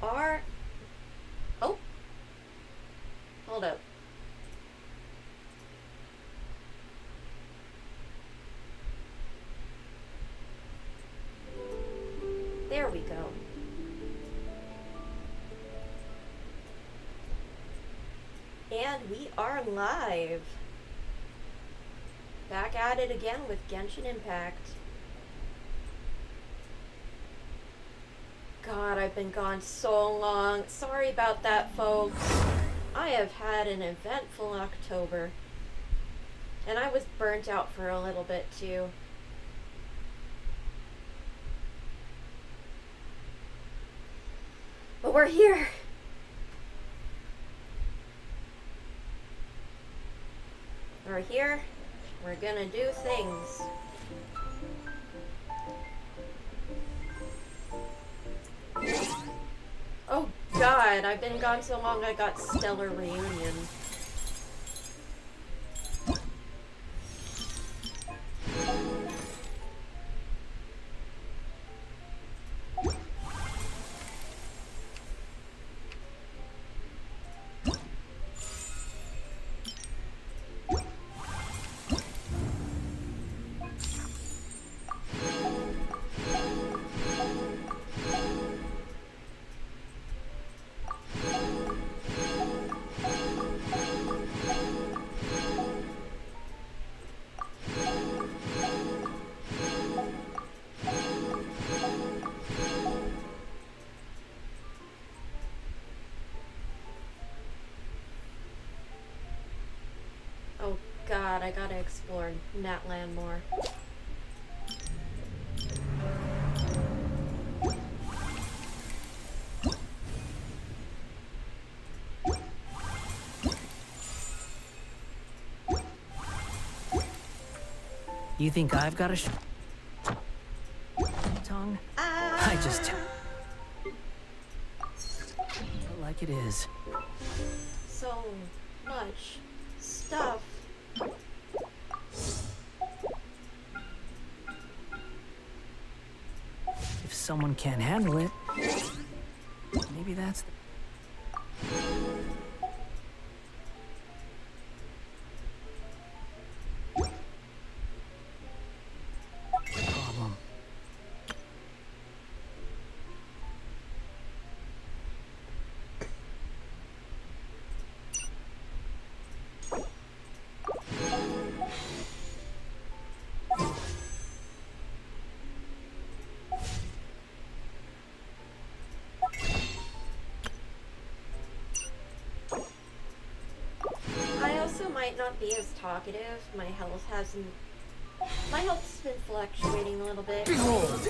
are... Oh. Hold up. There we go. And we are live. Back at it again with Genshin Impact. God, I've been gone so long. Sorry about that, folks. I have had an eventful October. And I was burnt out for a little bit, too. But we're here. We're here. We're gonna do things. Oh God, I've been gone so long I got Stellar Reunion. Oh God, I gotta explore Natlan more. You think I've got a tongue? I just like it is. So much stuff. If someone can't handle it, maybe that's the problem. Might not be as talkative. My health's been fluctuating a little bit. Behold!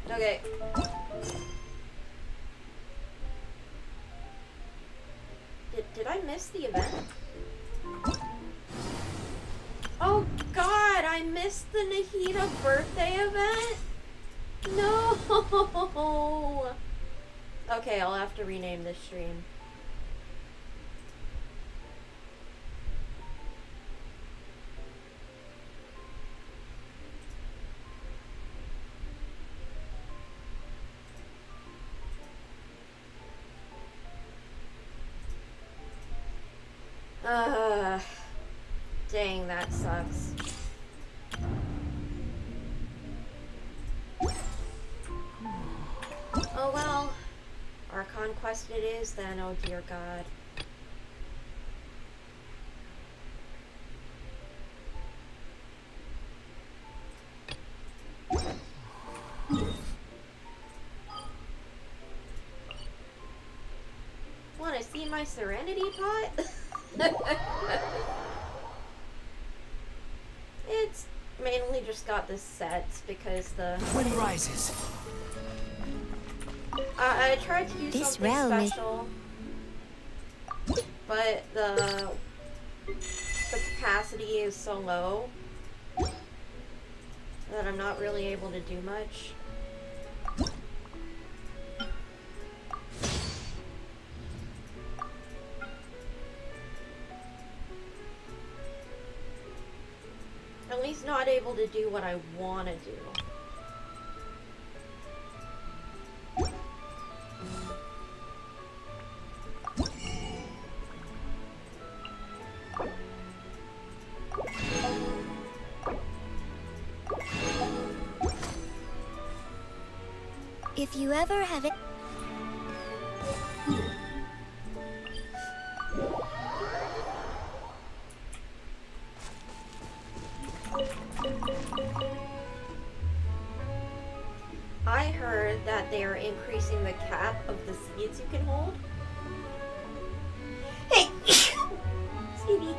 Okay. Did I miss the event? Oh God, I missed the Nahida birthday event? No! Okay, I'll have to rename this stream. Dang, that sucks. Oh well. Archon Quest it is then, oh dear God. Wanna see my Serenity pot? It's mainly just got the sets because the... When rises. I tried to do This something realm is... special, but the capacity is so low that I'm not really able to do much. At least not able to do what I want to do. If you ever have it. I heard that they are increasing the cap of the seeds you can hold. Hey! Excuse me.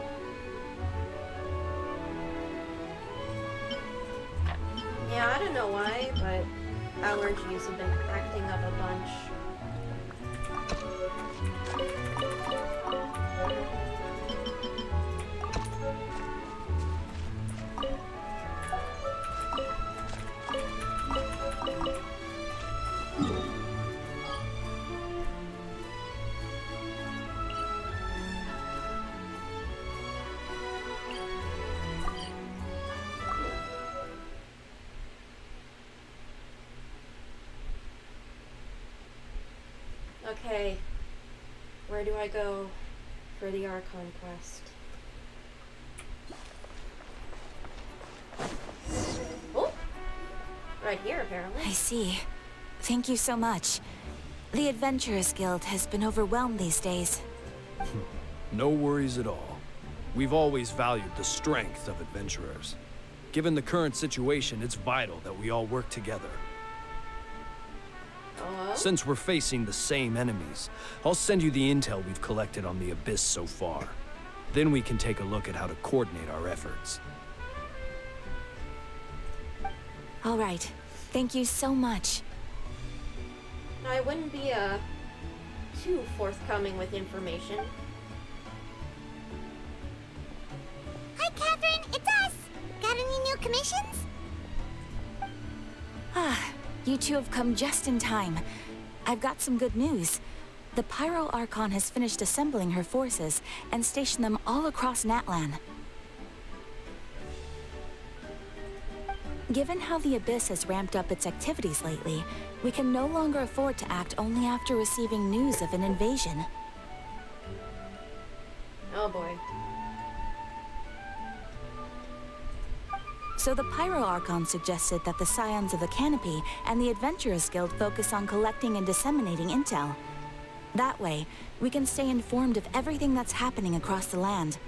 Yeah, I don't know why, but allergies have been acting up a bunch. Okay, where do I go for the Archon Quest? Oh, right here apparently. I see. Thank you so much. The Adventurers Guild has been overwhelmed these days. No worries at all. We've always valued the strength of adventurers. Given the current situation, it's vital that we all work together. Since we're facing the same enemies, I'll send you the intel we've collected on the Abyss so far. Then we can take a look at how to coordinate our efforts. All right. Thank you so much. I wouldn't be too forthcoming with information. Hi, Catherine. It's us. Got any new commissions? Ah, you two have come just in time. I've got some good news. The Pyro Archon has finished assembling her forces and stationed them all across Natlan. Given how the Abyss has ramped up its activities lately, we can no longer afford to act only after receiving news of an invasion. Oh boy. So the Pyro Archon suggested that the Scions of the Canopy and the Adventurers Guild focus on collecting and disseminating intel. That way, we can stay informed of everything that's happening across the land.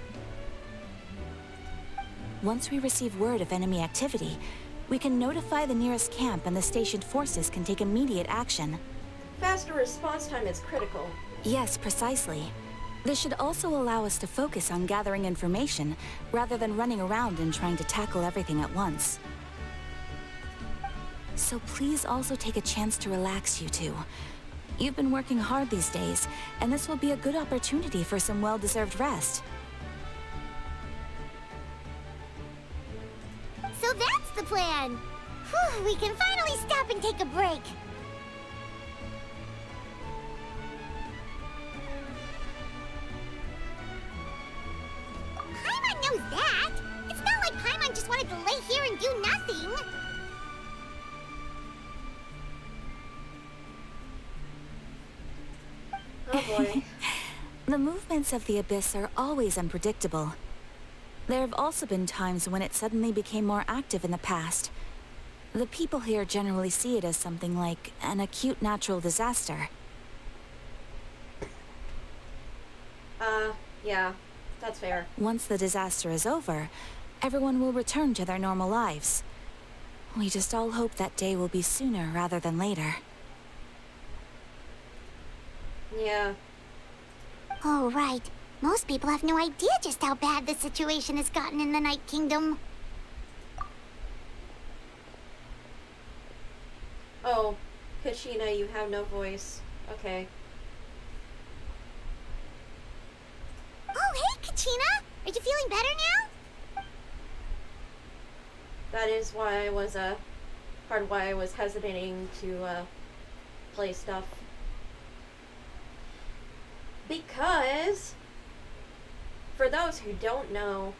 Once we receive word of enemy activity, we can notify the nearest camp and the stationed forces can take immediate action. Faster response time is critical. Yes, precisely. This should also allow us to focus on gathering information, rather than running around and trying to tackle everything at once. So please also take a chance to relax, you two. You've been working hard these days, and this will be a good opportunity for some well-deserved rest. So that's the plan. Whew, we can finally stop and take a break. Paimon knows that. It's not like Paimon just wanted to lay here and do nothing. Oh boy. The movements of the Abyss are always unpredictable. There have also been times when it suddenly became more active in the past. The people here generally see it as something like an acute natural disaster. Yeah, that's fair. Once the disaster is over, everyone will return to their normal lives. We just all hope that day will be sooner rather than later. Yeah. Oh, right. Most people have no idea just how bad the situation has gotten in the Night Kingdom. Oh, Kachina, you have no voice. Okay. Oh, hey, Kachina! Are you feeling better now? That is why I was, part of why I was hesitating to, play stuff. Because, for those who don't know,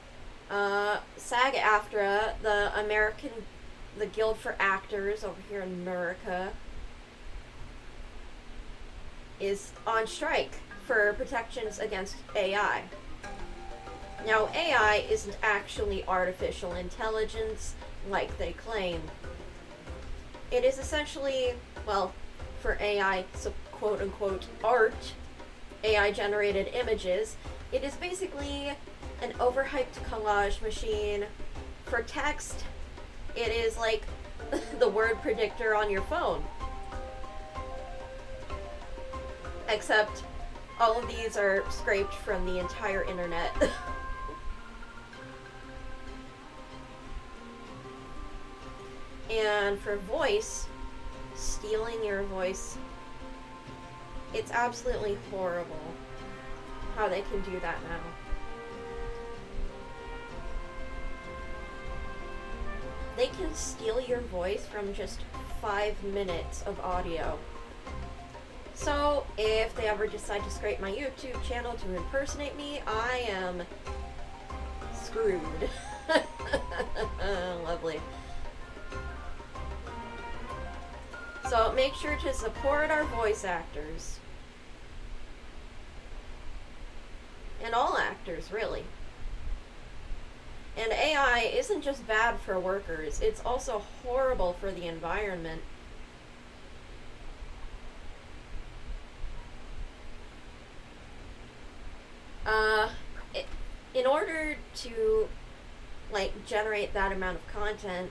SAG-AFTRA, the Guild for Actors over here in America, is on strike for protections against AI. Now, AI isn't actually artificial intelligence like they claim. It is essentially, well, for AI, so quote-unquote art, AI-generated images. It is basically an overhyped collage machine. For text, it is like the word predictor on your phone. Except all of these are scraped from the entire internet. And for voice, stealing your voice, it's absolutely horrible how they can do that now. They can steal your voice from just 5 minutes of audio. So, if they ever decide to scrape my YouTube channel to impersonate me, I am screwed. Lovely. So, make sure to support our voice actors. And all actors, really. And AI isn't just bad for workers, it's also horrible for the environment. In order to, like, generate that amount of content,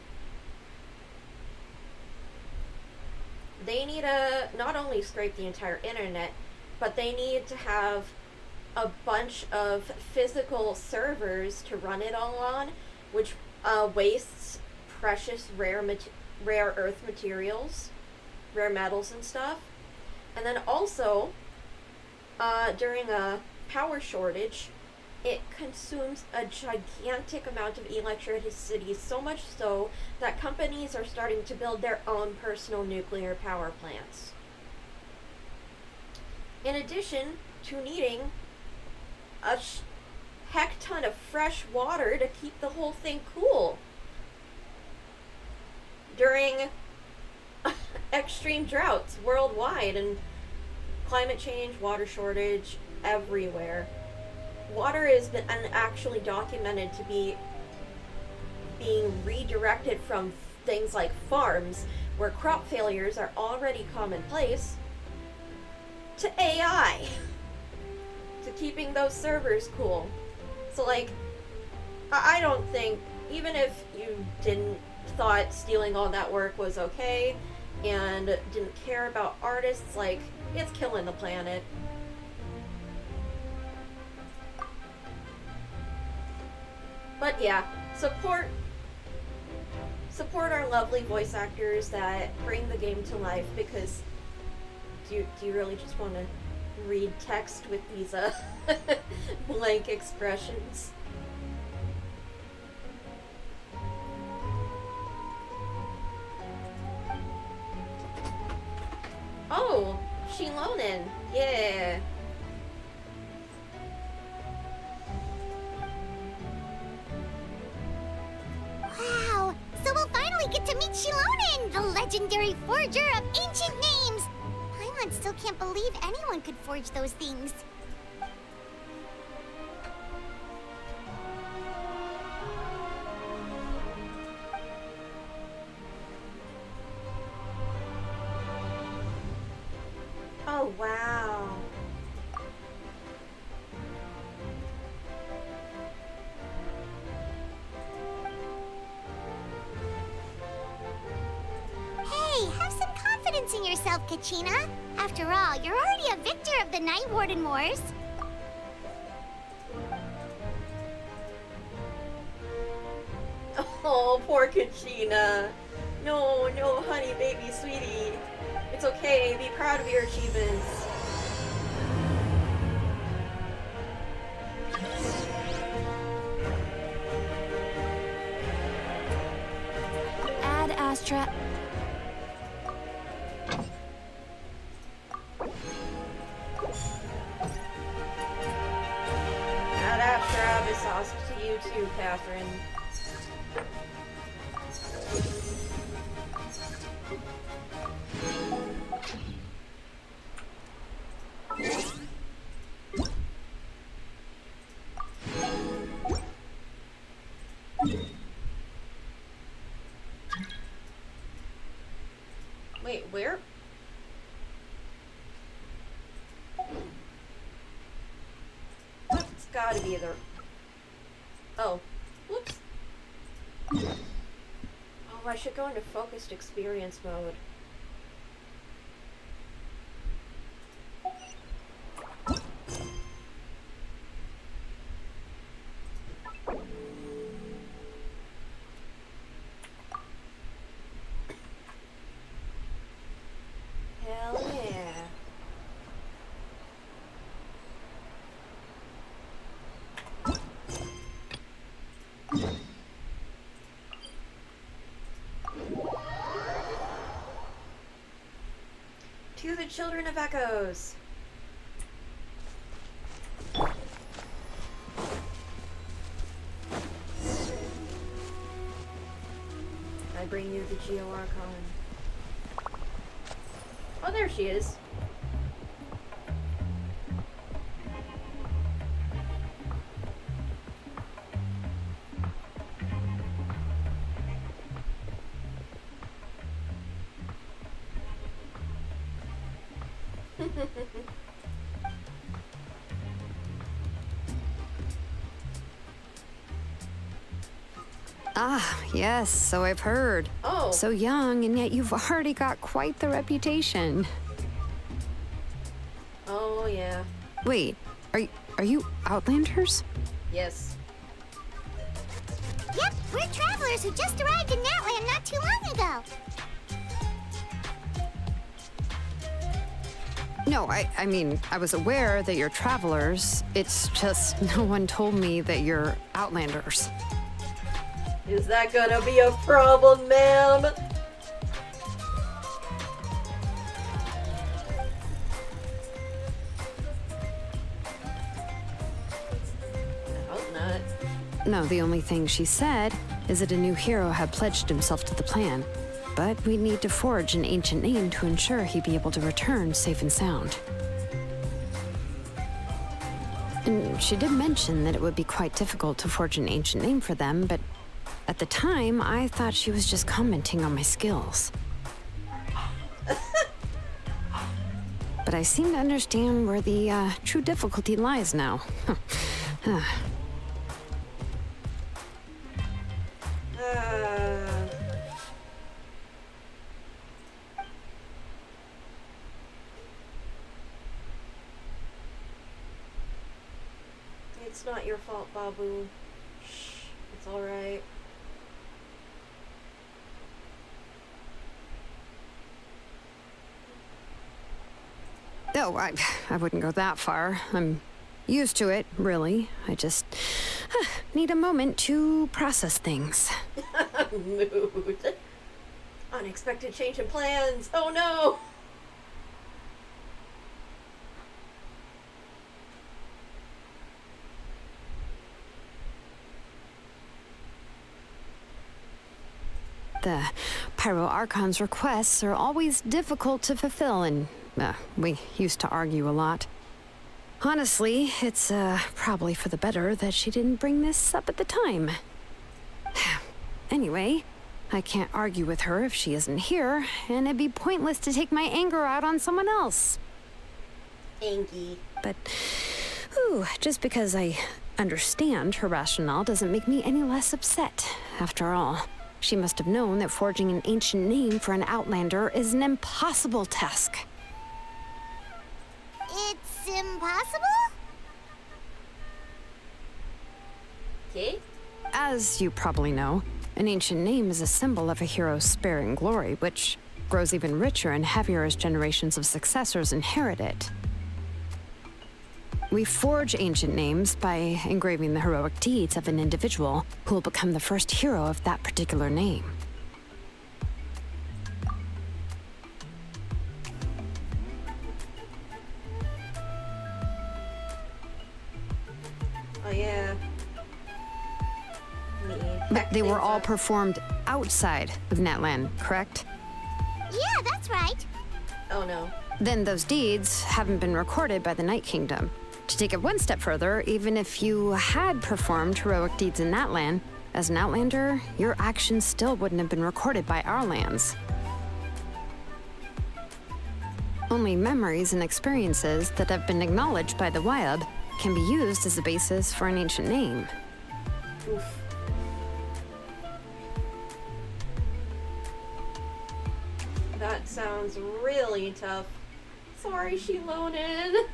they need to not only scrape the entire internet, but they need to have a bunch of physical servers to run it all on, which wastes precious rare earth materials, rare metals and stuff. And then also, during a power shortage, it consumes a gigantic amount of electricity, so much so that companies are starting to build their own personal nuclear power plants. In addition to needing a heck ton of fresh water to keep the whole thing cool during extreme droughts worldwide and climate change, water shortage everywhere. Water has been actually documented to be being redirected from things like farms, where crop failures are already commonplace, to AI, to keeping those servers cool. So, like, I don't think, even if you thought stealing all that work was okay and didn't care about artists, like, it's killing the planet. But yeah, support our lovely voice actors that bring the game to life, because do you really just want to read text with these blank expressions? Oh, Shilonen, yeah. Wow! So we'll finally get to meet Shilonen, the legendary forger of ancient names! Paimon still can't believe anyone could forge those things. Oh, wow. Hey, have some confidence in yourself, Kachina. After all, you're already a victor of the Night Warden Wars. Oh, poor Kachina. No, honey, baby, sweetie. It's okay, be proud of your achievements. Add Astra. Add Astra Abyssosque to you too, Catherine. Wait, where? gotta be the... Oh. Whoops. Oh, I should go into focused experience mode. Hell yeah. To the Children of Echoes. I bring you the Geo Archon. Oh, there she is. Ah, yes, so I've heard. Oh. So young, and yet you've already got quite the reputation. Oh, yeah. Wait, are you Outlanders? Yes. Yep, we're travelers who just arrived in Natland not too long ago. No, I mean, I was aware that you're travelers. It's just no one told me that you're Outlanders. Is that gonna be a problem, ma'am? I hope not. No, the only thing she said is that a new hero had pledged himself to the plan. But we'd need to forge an ancient name to ensure he'd be able to return safe and sound. And she did mention that it would be quite difficult to forge an ancient name for them, but at the time, I thought she was just commenting on my skills. But I seem to understand where the true difficulty lies now. It's not your fault, Babu. Shh, it's alright. No, I wouldn't go that far. I'm used to it, really. I just need a moment to process things. Mood. Unexpected change in plans. Oh no! The Pyro Archon's requests are always difficult to fulfill, and we used to argue a lot. Honestly, it's probably for the better that she didn't bring this up at the time. Anyway, I can't argue with her if she isn't here, and it'd be pointless to take my anger out on someone else. Angie. But, just because I understand her rationale doesn't make me any less upset. After all, she must have known that forging an ancient name for an Outlander is an impossible task. It's impossible? Okay. As you probably know, an ancient name is a symbol of a hero's spirit and glory, which grows even richer and heavier as generations of successors inherit it. We forge ancient names by engraving the heroic deeds of an individual who will become the first hero of that particular name. Oh yeah. But they were all performed outside of Natlan, correct? Yeah, that's right. Oh no. Then those deeds haven't been recorded by the Night Kingdom. To take it one step further, even if you had performed heroic deeds in that land, as an Outlander, your actions still wouldn't have been recorded by our lands. Only memories and experiences that have been acknowledged by the Wild can be used as a basis for an ancient name. Oof. That sounds really tough. Sorry, Shilonen.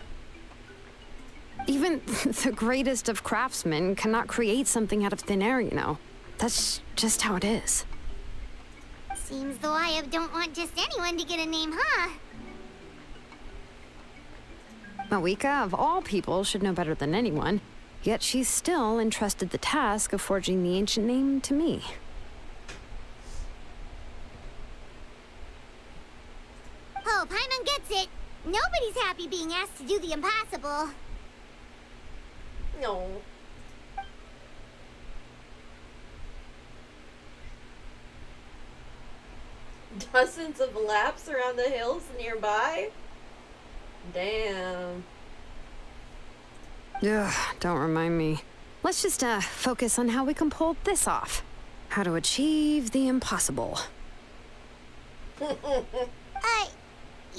Even the greatest of craftsmen cannot create something out of thin air, you know. That's just how it is. Seems the Wyatt don't want just anyone to get a name, huh? Mawika, of all people, should know better than anyone. Yet she's still entrusted the task of forging the ancient name to me. Oh, Paimon gets it. Nobody's happy being asked to do the impossible. No. Dozens of laps around the hills nearby? Damn. Ugh, don't remind me. Let's just, focus on how we can pull this off. How to achieve the impossible.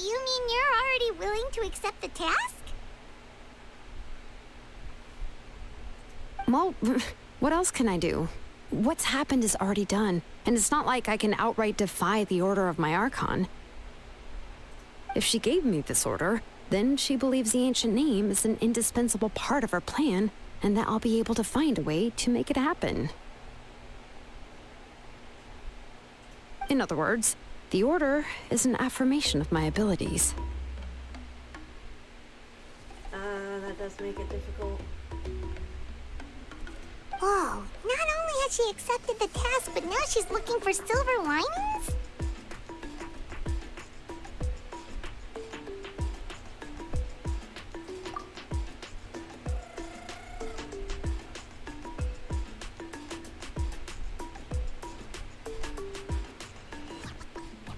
You mean you're already willing to accept the task? Well, what else can I do? What's happened is already done, and it's not like I can outright defy the order of my Archon. If she gave me this order, then she believes the ancient name is an indispensable part of her plan, and that I'll be able to find a way to make it happen. In other words, the order is an affirmation of my abilities. That does make it difficult. Whoa, not only has she accepted the task, but now she's looking for silver linings?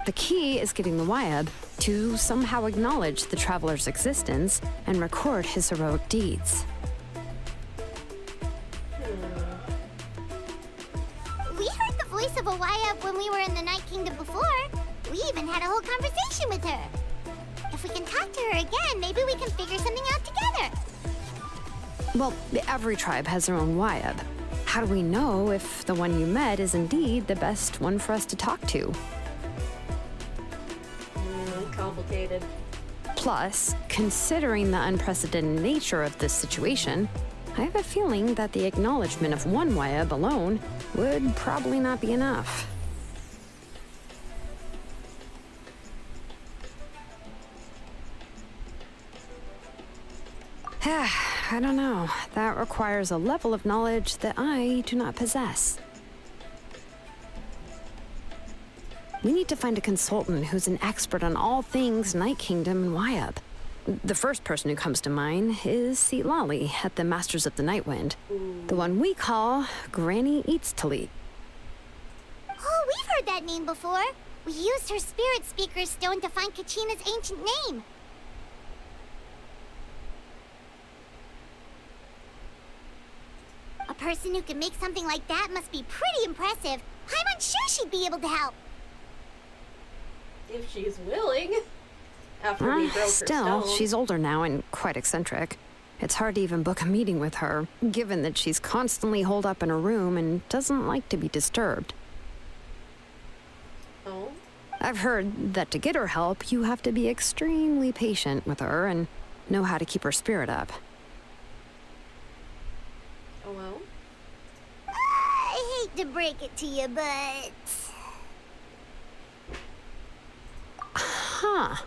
The key is getting the Wyatt to somehow acknowledge the traveler's existence and record his heroic deeds. We heard the voice of a Wyatt when we were in the Night Kingdom before. We even had a whole conversation with her. If we can talk to her again, maybe we can figure something out together. Well, every tribe has their own Wyatt. How do we know if the one you met is indeed the best one for us to talk to? Complicated. Plus, considering the unprecedented nature of this situation, I have a feeling that the acknowledgement of one Wyatt alone would probably not be enough. I don't know. That requires a level of knowledge that I do not possess. We need to find a consultant who's an expert on all things Night Kingdom and Wyatt. The first person who comes to mind is Lali at the Masters of the Nightwind. The one we call Granny Eats Talit. Oh, we've heard that name before. We used her Spirit Speaker Stone to find Kachina's ancient name. A person who can make something like that must be pretty impressive. I'm unsure she'd be able to help. If she's willing. After we broke her Still, stone. she's older now and quite eccentric. It's hard to even book a meeting with her, given that she's constantly holed up in her room and doesn't like to be disturbed. Oh? I've heard that to get her help, you have to be extremely patient with her and know how to keep her spirit up. Oh well? I hate to break it to you, but... Huh.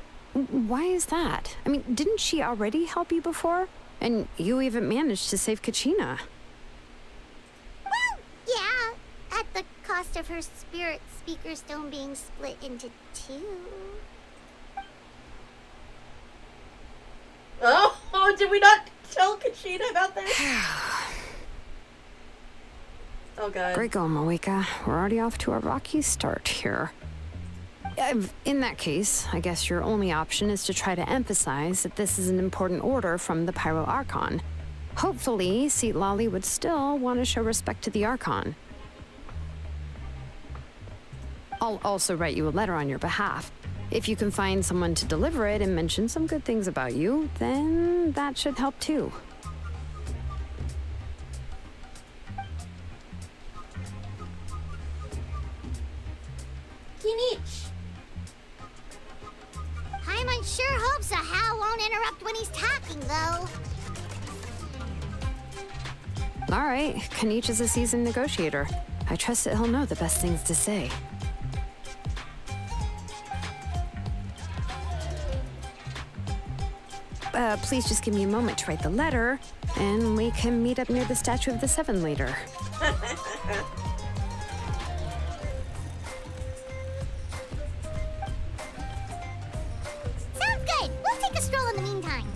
Why is that? I mean, didn't she already help you before? And you even managed to save Kachina. Well, yeah. At the cost of her Spirit Speaker Stone being split into two. Oh, did we not tell Kachina about this? Oh god. Great going, Mawika. We're already off to a rocky start here. In that case, I guess your only option is to try to emphasize that this is an important order from the Pyro Archon. Hopefully, Lali would still want to show respect to the Archon. I'll also write you a letter on your behalf. If you can find someone to deliver it and mention some good things about you, then that should help too. sure hope Sahao won't interrupt when he's talking, though. All right, Kanich is a seasoned negotiator. I trust that he'll know the best things to say. Please just give me a moment to write the letter, and we can meet up near the Statue of the Seven later. Sounds good. We'll take a stroll in the meantime.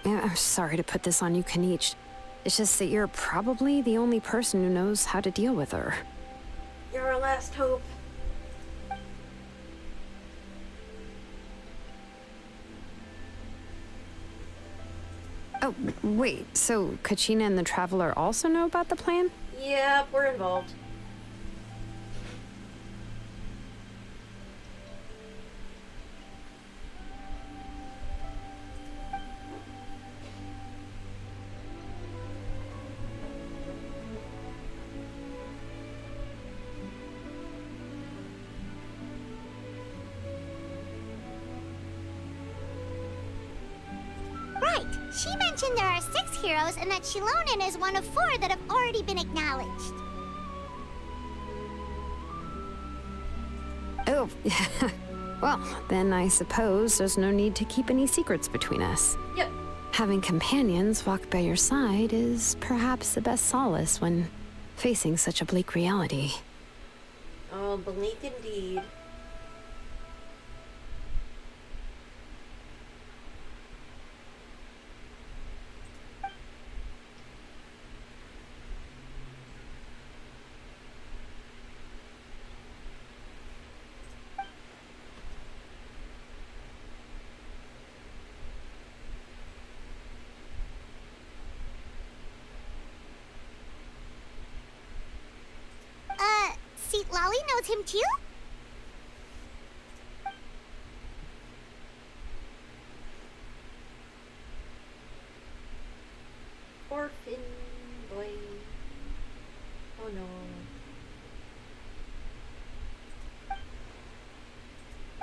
Yeah, I'm sorry to put this on you, Kanich. It's just that you're probably the only person who knows how to deal with her. You're our last hope. Oh, wait, so Kachina and the Traveler also know about the plan? Yep, we're involved. Right. She mentioned there are 6 heroes and that Shilonen is one of 4 that have already been acknowledged. Oh, well, then I suppose there's no need to keep any secrets between us. Yep. Having companions walk by your side is perhaps the best solace when facing such a bleak reality. Oh, bleak indeed. Seat Lolly knows him too? Orphan boy. Oh no.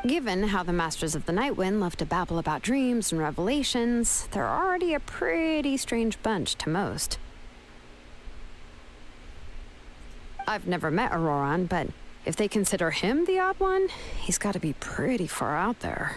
Given how the Masters of the Nightwind love to babble about dreams and revelations, they're already a pretty strange bunch to most. I've never met Auroran, but if they consider him the odd one, he's got to be pretty far out there.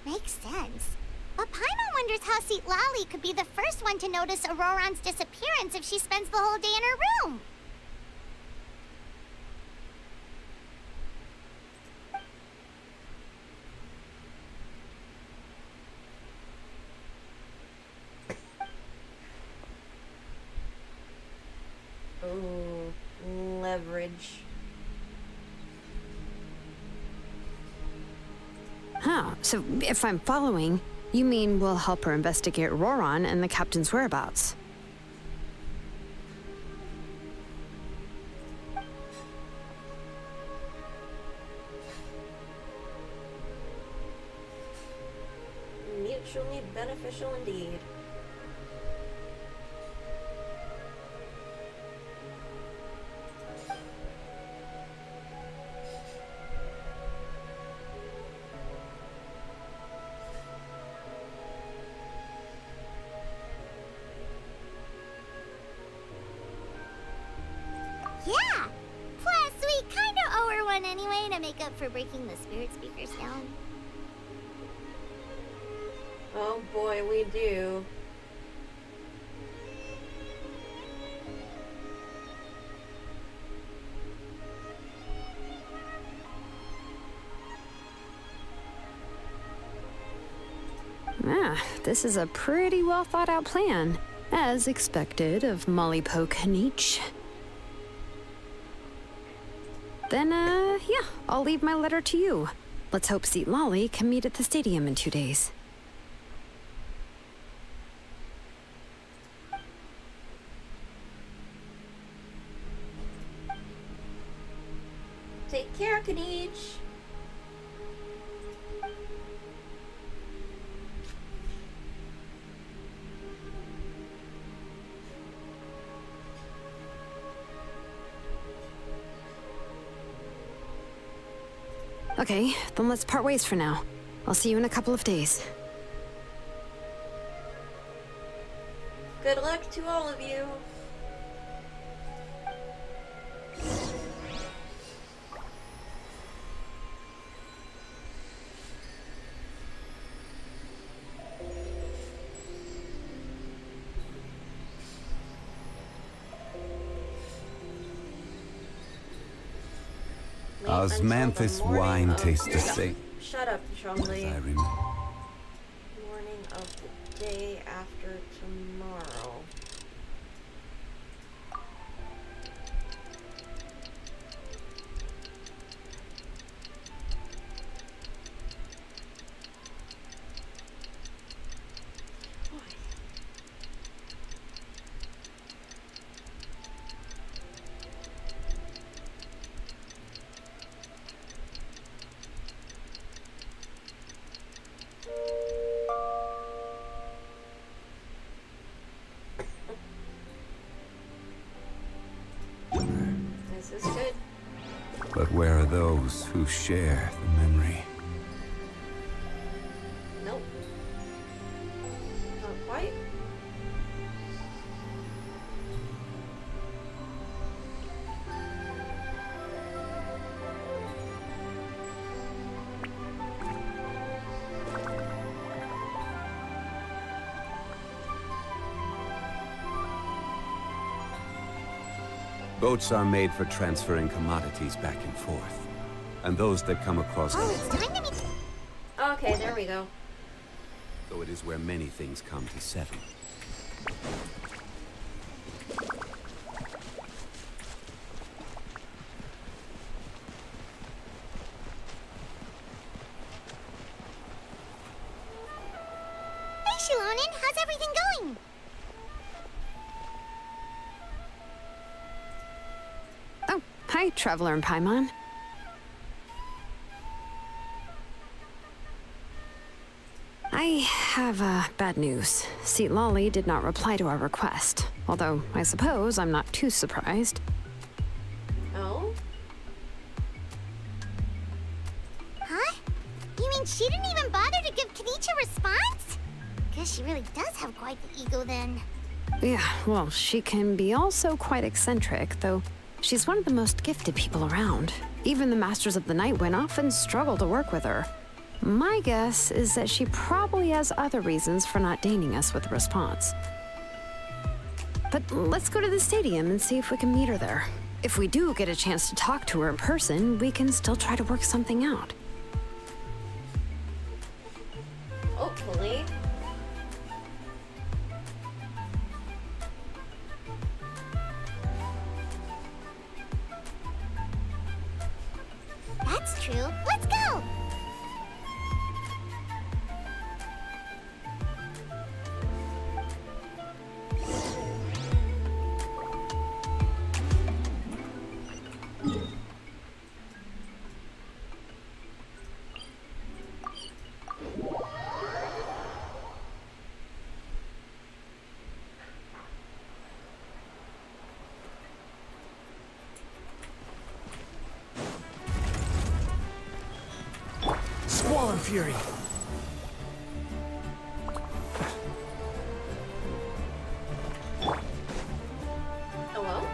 Makes sense. But Paimon wonders how Seat Lolly could be the first one to notice Auroran's disappearance if she spends the whole day in her room. Oh, leverage. Huh, so if I'm following, you mean we'll help her investigate Auroran and the captain's whereabouts? Mutually beneficial indeed. Yeah! Plus, we kinda owe her one anyway, to make up for breaking the spirit speakers down. Oh boy, we do. Ah, this is a pretty well thought out plan, as expected of Molly Poke Nietzsche. Then, yeah, I'll leave my letter to you. Let's hope Seat Lolly can meet at the stadium in 2 days. Take care, Kanich. Okay, then let's part ways for now. I'll see you in a couple of days. Good luck to all of you. Osmanthus wine tastes the same. Shut up, As Chomley. I remember. Morning of the day after tomorrow. This is good. But where are those who share the memory? Nope. Not quite. Boats are made for transferring commodities back and forth. And those that come across Oh, it's time to meet. Okay, there we go. so it is where many things come to settle. Hey, Shilonin, how's everything going? Oh, hi, Traveler and Paimon. I have, bad news. Seat Lolly did not reply to our request. Although, I suppose I'm not too surprised. Oh? Huh? You mean she didn't even bother to give Kenichi a response? Guess she really does have quite the ego then. Yeah, well, she can be also quite eccentric, though she's one of the most gifted people around. Even the Masters of the Nightwind often struggle to work with her. My guess is that she probably has other reasons for not deigning us with a response. But let's go to the stadium and see if we can meet her there. If we do get a chance to talk to her in person, we can still try to work something out. Hopefully. That's true. Let's go! Squall Fury. Hello?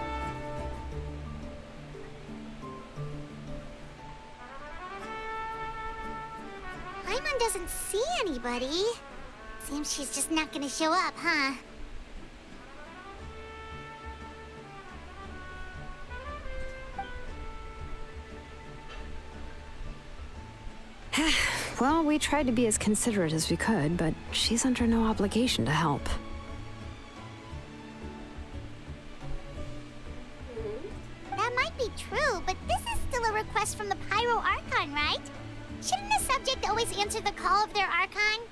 Paimon doesn't see anybody. Seems she's just not gonna show up, huh? Well, we tried to be as considerate as we could, but she's under no obligation to help. That might be true, but this is still a request from the Pyro Archon, right? Shouldn't a subject always answer the call of their Archon?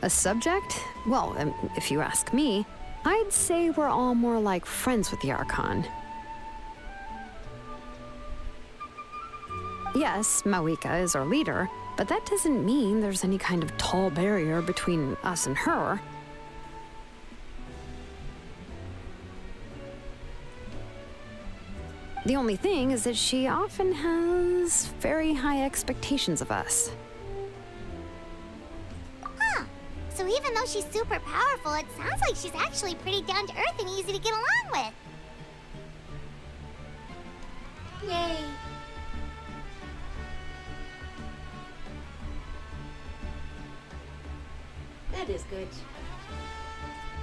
A subject? Well, if you ask me, I'd say we're all more like friends with the Archon. Yes, Mawika is our leader, but that doesn't mean there's any kind of tall barrier between us and her. The only thing is that she often has very high expectations of us. Huh. So even though she's super powerful, it sounds like she's actually pretty down to earth and easy to get along with. Yay. That is good.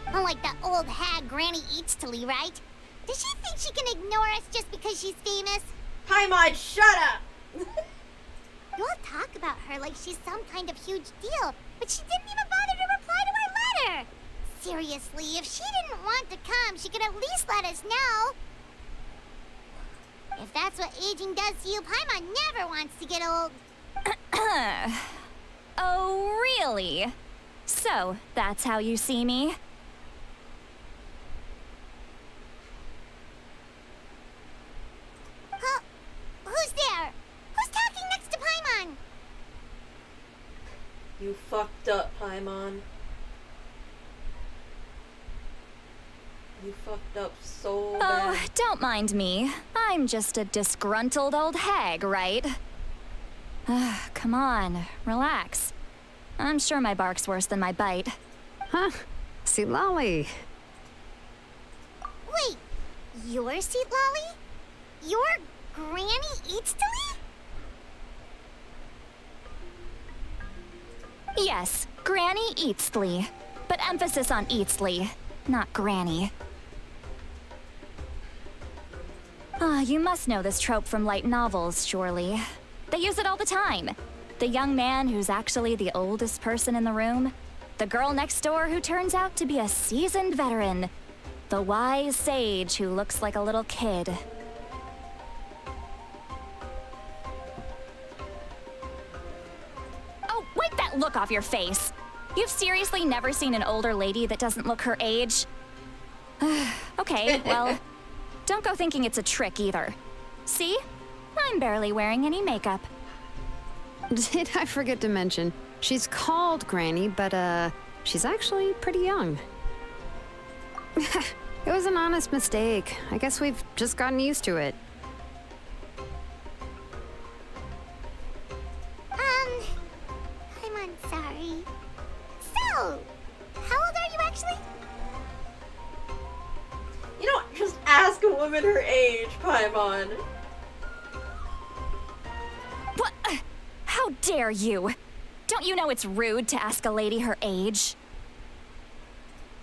Unlike that old hag Granny Eatstily, right? Does she think she can ignore us just because she's famous? Paimon, shut up! You all talk about her like she's some kind of huge deal, but she didn't even bother to reply to our letter! Seriously, if she didn't want to come, she could at least let us know. If that's what aging does to you, Paimon never wants to get old. Oh, really? So, that's how you see me? Huh? Who's there? Who's talking next to Paimon? You fucked up, Paimon. You fucked up so bad. Oh, don't mind me. I'm just a disgruntled old hag, right? Come on, relax. I'm sure my bark's worse than my bite. Huh? See, Lolly. Wait, you're Seat Lolly? You're Granny Eatstily? Yes, Granny Eatsley. But emphasis on Eatsley, not Granny. Ah, you must know this trope from light novels, surely. They use it all the time. The young man who's actually the oldest person in the room. The girl next door who turns out to be a seasoned veteran. The wise sage who looks like a little kid. Oh, wipe that look off your face! You've seriously never seen an older lady that doesn't look her age? Okay, well, don't go thinking it's a trick either. See? I'm barely wearing any makeup. Did I forget to mention, she's called Granny, but she's actually pretty young. It was an honest mistake. I guess we've just gotten used to it. I'm sorry. So, how old are you actually? You don't just ask a woman her age, Paimon. What? How dare you? Don't you know it's rude to ask a lady her age?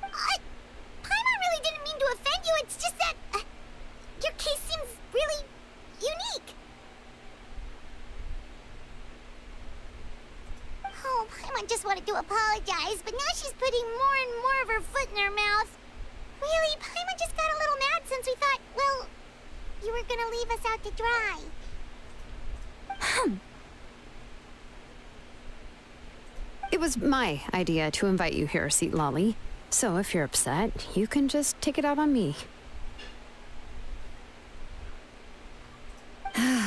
Paimon really didn't mean to offend you. It's just that your case seems really unique. Oh, Paimon just wanted to apologize, but now she's putting more and more of her foot in her mouth. Really, Paimon just got a little mad since we thought, well, you were gonna leave us out to dry. It was my idea to invite you here, Seat Lolly. So if you're upset, you can just take it out on me.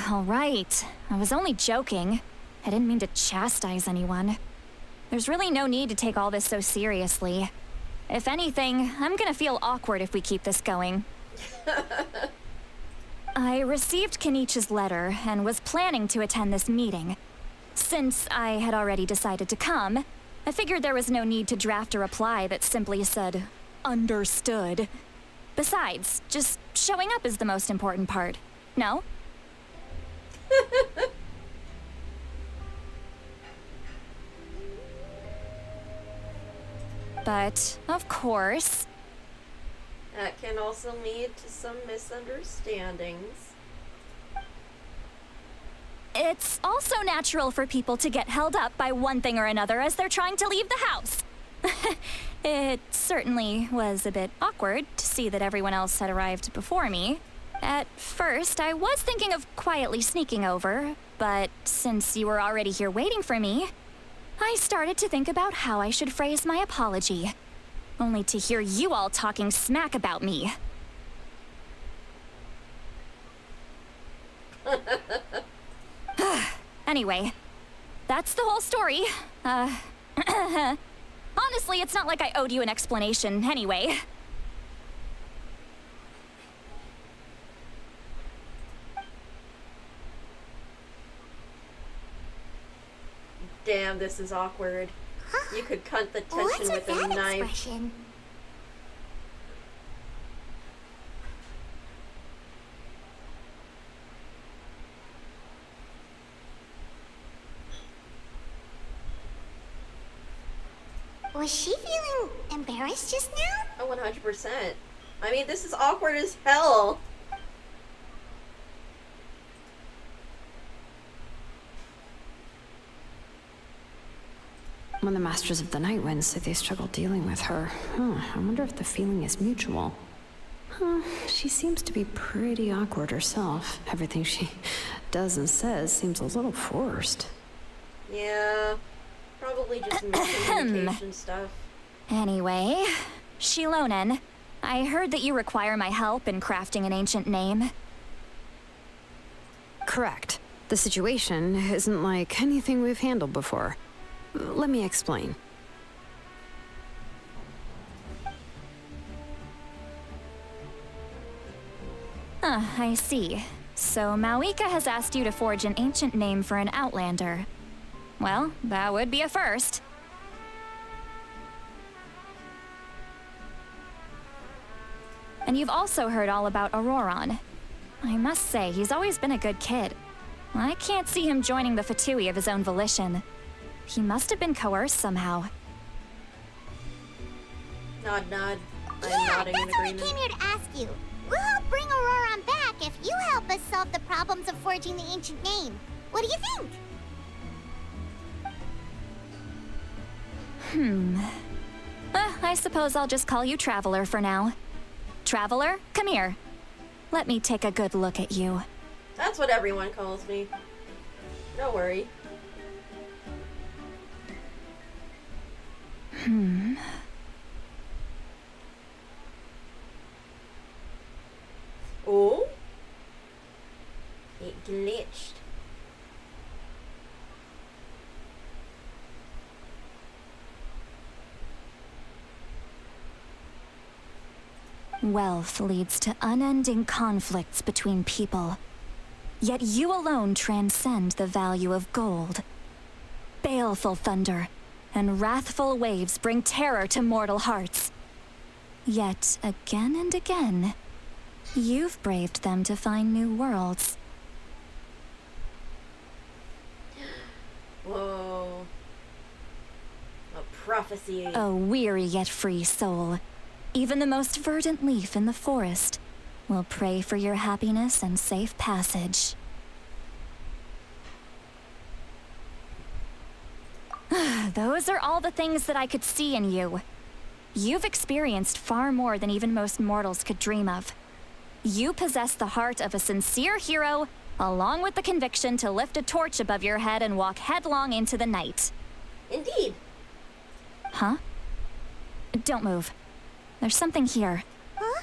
All right. I was only joking. I didn't mean to chastise anyone. There's really no need to take all this so seriously. If anything, I'm gonna feel awkward if we keep this going. I received Kenichi's letter and was planning to attend this meeting. Since I had already decided to come, I figured there was no need to draft a reply that simply said, understood. Besides, just showing up is the most important part. No? But, of course... That can also lead to some misunderstandings. It's also natural for people to get held up by one thing or another as they're trying to leave the house. It certainly was a bit awkward to see that everyone else had arrived before me. At first, I was thinking of quietly sneaking over, but since you were already here waiting for me, I started to think about how I should phrase my apology. Only to hear you all talking smack about me. Anyway, that's the whole story. Honestly, it's not like I owed you an explanation anyway. Damn, this is awkward. You could cut the tension What's with that a knife. expression? Was she feeling embarrassed just now? Oh, 100%. I mean, this is awkward as hell. When the Masters of the Night Wind say they struggle dealing with her, I wonder if the feeling is mutual. She seems to be pretty awkward herself. Everything she does and says seems a little forced. Yeah, probably just miscommunication stuff. Anyway, Shilonen, I heard that you require my help in crafting an ancient name. Correct. The situation isn't like anything we've handled before. Let me explain. I see. So Mawika has asked you to forge an ancient name for an outlander. Well, that would be a first. And you've also heard all about Auroron. I must say, he's always been a good kid. I can't see him joining the Fatui of his own volition. He must have been coerced somehow. Nod, nod. I'm Yeah, nodding in that's what we agreement. came here to ask you. We'll help bring Auroron back if you help us solve the problems of forging the ancient name. What do you think? I suppose I'll just call you Traveler for now. Traveler, come here. Let me take a good look at you. That's what everyone calls me. No worry. Oh? It glitched. Wealth leads to unending conflicts between people. Yet you alone transcend the value of gold. Baleful thunder and wrathful waves bring terror to mortal hearts. Yet again and again, you've braved them to find new worlds. Whoa. A prophecy. A weary yet free soul. Even the most verdant leaf in the forest will pray for your happiness and safe passage. Those are all the things that I could see in you. You've experienced far more than even most mortals could dream of. You possess the heart of a sincere hero, along with the conviction to lift a torch above your head and walk headlong into the night. Indeed. Huh? Don't move. There's something here. Huh?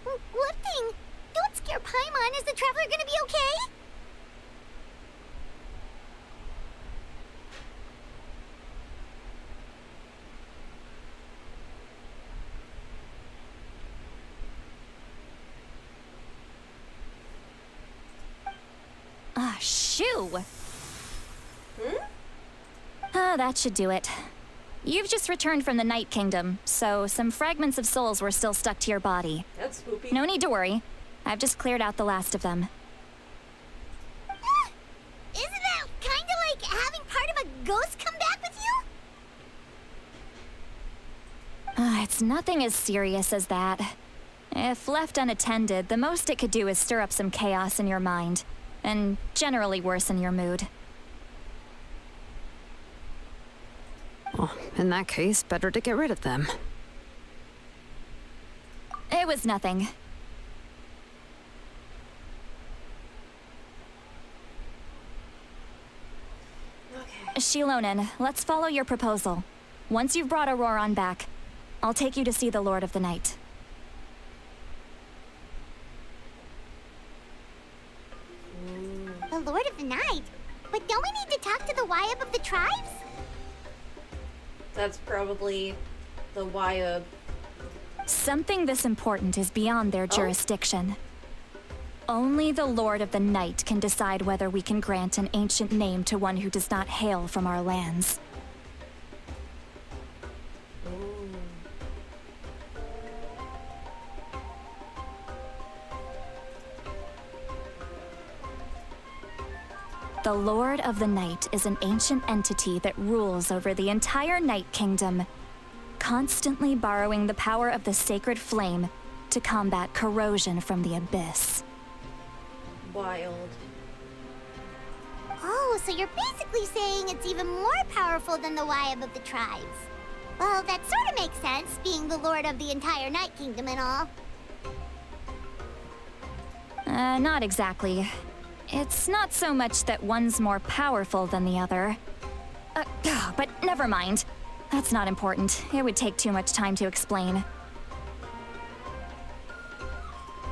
What thing? Don't scare Paimon. Is the Traveler gonna be okay? Shoe! Hmm? That should do it. You've just returned from the Night Kingdom, so some fragments of souls were still stuck to your body. That's spooky. No need to worry. I've just cleared out the last of them. Isn't that kind of like having part of a ghost come back with you? It's nothing as serious as that. If left unattended, the most it could do is stir up some chaos in your mind, and generally worsen your mood. Well, in that case, better to get rid of them. It was nothing. Okay. Shilonen, let's follow your proposal. Once you've brought Auroron back, I'll take you to see the Lord of the Night. The Lord of the Night? But don't we need to talk to the Wyab of the tribes? That's probably the Wyab. Something this important is beyond their jurisdiction. Only the Lord of the Night can decide whether we can grant an ancient name to one who does not hail from our lands. The Lord of the Night is an ancient entity that rules over the entire Night Kingdom, constantly borrowing the power of the sacred flame to combat corrosion from the abyss. Wild. Oh, so you're basically saying it's even more powerful than the Wyab of the tribes. Well, that sort of makes sense, being the Lord of the entire Night Kingdom and all. Not exactly. It's not so much that one's more powerful than the other. But never mind. That's not important. It would take too much time to explain.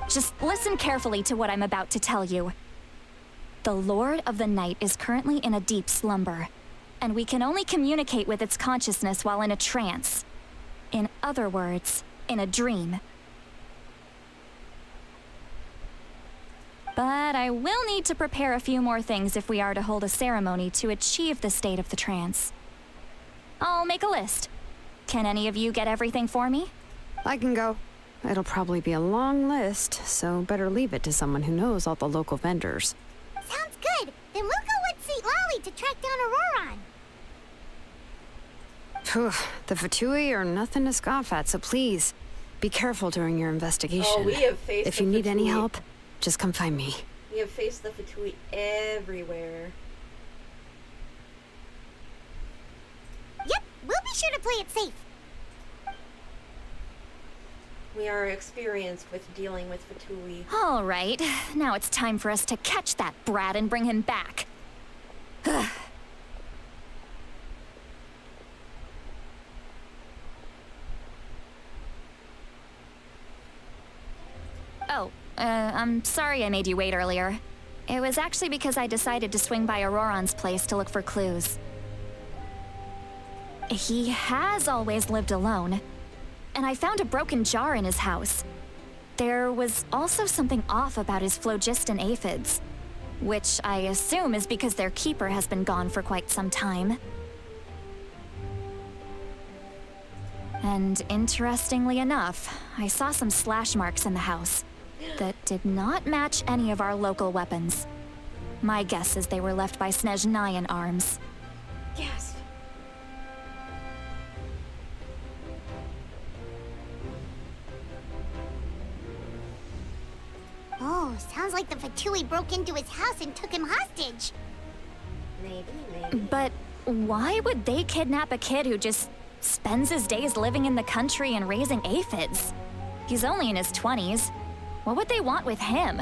Just listen carefully to what I'm about to tell you. The Lord of the Night is currently in a deep slumber, and we can only communicate with its consciousness while in a trance. In other words, in a dream. But I will need to prepare a few more things if we are to hold a ceremony to achieve the state of the trance. I'll make a list. Can any of you get everything for me? I can go. It'll probably be a long list, so better leave it to someone who knows all the local vendors. Sounds good. Then we'll go with St. Lolly to track down Auroron. Phew, the Fatui are nothing to scoff at, so please, be careful during your investigation. Oh, we have faced If you the need any Fatui. help, just come find me. We have faced the Fatui everywhere. Yep, we'll be sure to play it safe. We are experienced with dealing with Fatui. All right, now it's time for us to catch that brat and bring him back. I'm sorry I made you wait earlier. It was actually because I decided to swing by Auroron's place to look for clues. He has always lived alone, and I found a broken jar in his house. There was also something off about his phlogiston aphids, which I assume is because their keeper has been gone for quite some time. And interestingly enough, I saw some slash marks in the house that did not match any of our local weapons. My guess is they were left by Snezhnayan arms. Yes. Oh, sounds like the Fatui broke into his house and took him hostage. Maybe. But why would they kidnap a kid who just spends his days living in the country and raising aphids? He's only in his 20s. What would they want with him?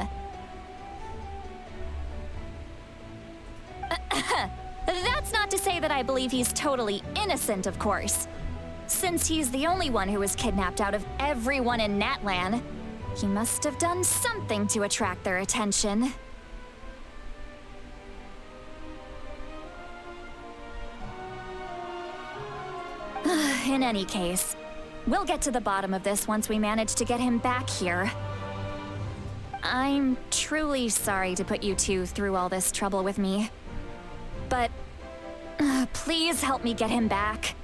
That's not to say that I believe he's totally innocent, of course. Since he's the only one who was kidnapped out of everyone in Natlan, he must have done something to attract their attention. In any case, we'll get to the bottom of this once we manage to get him back here. I'm truly sorry to put you two through all this trouble with me. But please help me get him back.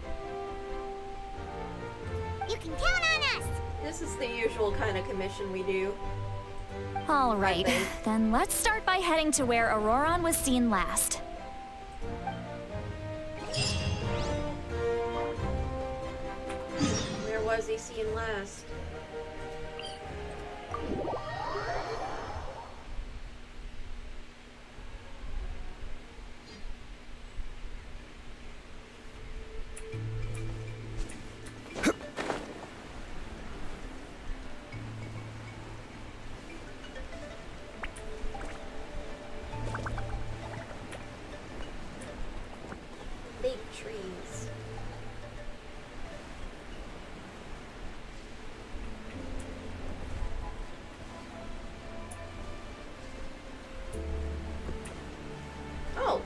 You can count on us! This is the usual kind of commission we do. All right, think. then let's start by heading to where Auroron was seen last. Where was he seen last? Big trees. Oh.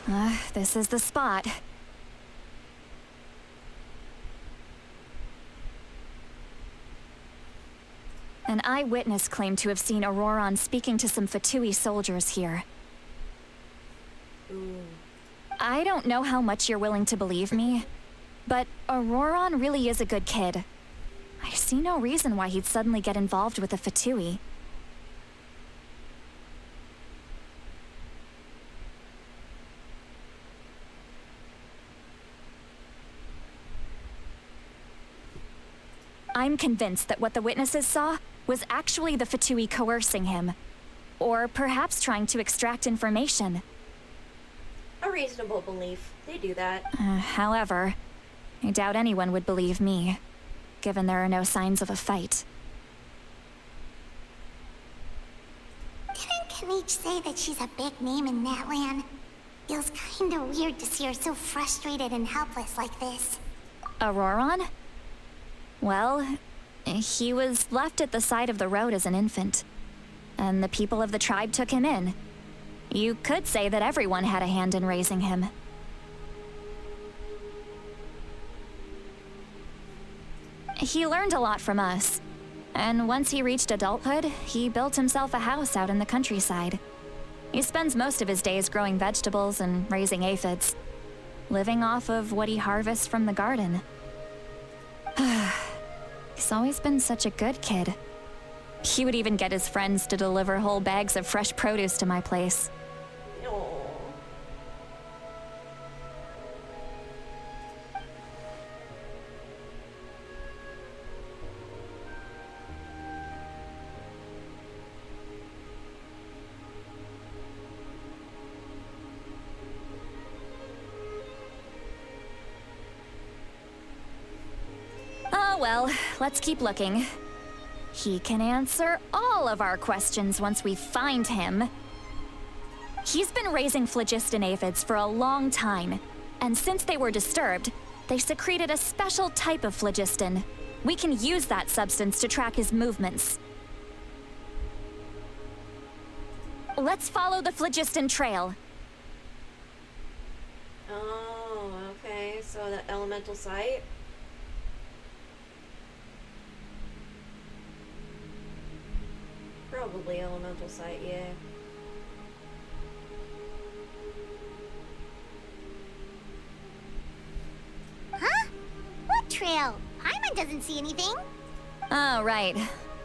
Hello. This is the spot. An eyewitness claimed to have seen Auroron speaking to some Fatui soldiers here. Ooh. I don't know how much you're willing to believe me, but Auroron really is a good kid. I see no reason why he'd suddenly get involved with the Fatui. I'm convinced that what the witnesses saw was actually the Fatui coercing him. Or perhaps trying to extract information. A reasonable belief. They do that. However, I doubt anyone would believe me, given there are no signs of a fight. Didn't Kanich say that she's a big name in Natlan? Feels kinda weird to see her so frustrated and helpless like this. Auroron? Well, he was left at the side of the road as an infant, and the people of the tribe took him in. You could say that everyone had a hand in raising him. He learned a lot from us, and once he reached adulthood, he built himself a house out in the countryside. He spends most of his days growing vegetables and raising aphids, living off of what he harvests from the garden. He's always been such a good kid. He would even get his friends to deliver whole bags of fresh produce to my place. Oh. Oh well, let's keep looking. He can answer all of our questions once we find him. He's been raising phlogiston aphids for a long time, and since they were disturbed, they secreted a special type of phlogiston. We can use that substance to track his movements. Let's follow the phlogiston trail. Oh, okay. So the elemental site. Probably elemental site, yeah. Huh? What trail? Paimon doesn't see anything. Oh, right.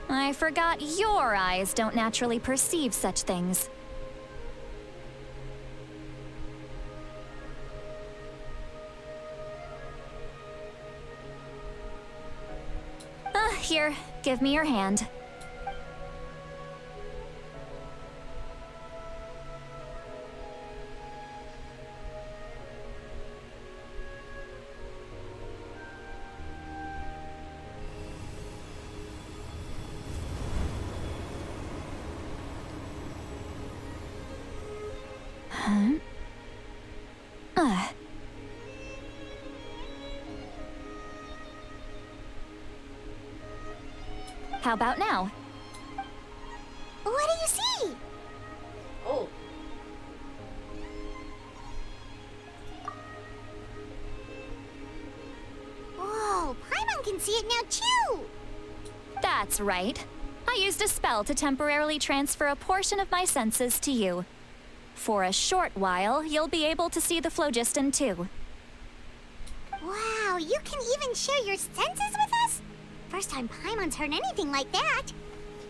I forgot your eyes don't naturally perceive such things. Here, give me your hand. How about now? What do you see? Oh. Whoa, Paimon can see it now too. That's right. I used a spell to temporarily transfer a portion of my senses to you. For a short while, you'll be able to see the phlogiston too. Wow, you can even share your senses with us? First time Paimon's heard anything like that.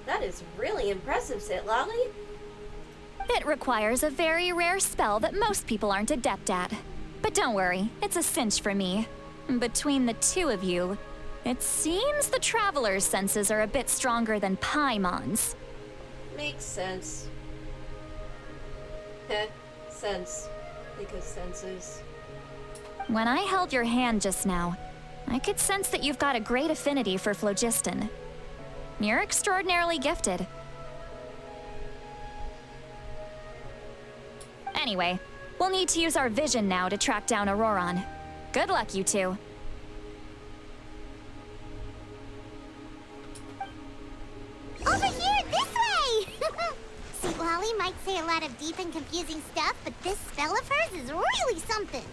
That is really impressive, Sitlali. It requires a very rare spell that most people aren't adept at. But don't worry, it's a cinch for me. Between the two of you, it seems the Traveler's senses are a bit stronger than Paimon's. Makes sense. Heh, sense. Because senses. When I held your hand just now, I could sense that you've got a great affinity for phlogiston. You're extraordinarily gifted. Anyway, we'll need to use our vision now to track down Auroron. Good luck, you two. Over here, this way! See, Lolly might say a lot of deep and confusing stuff, but this spell of hers is really something.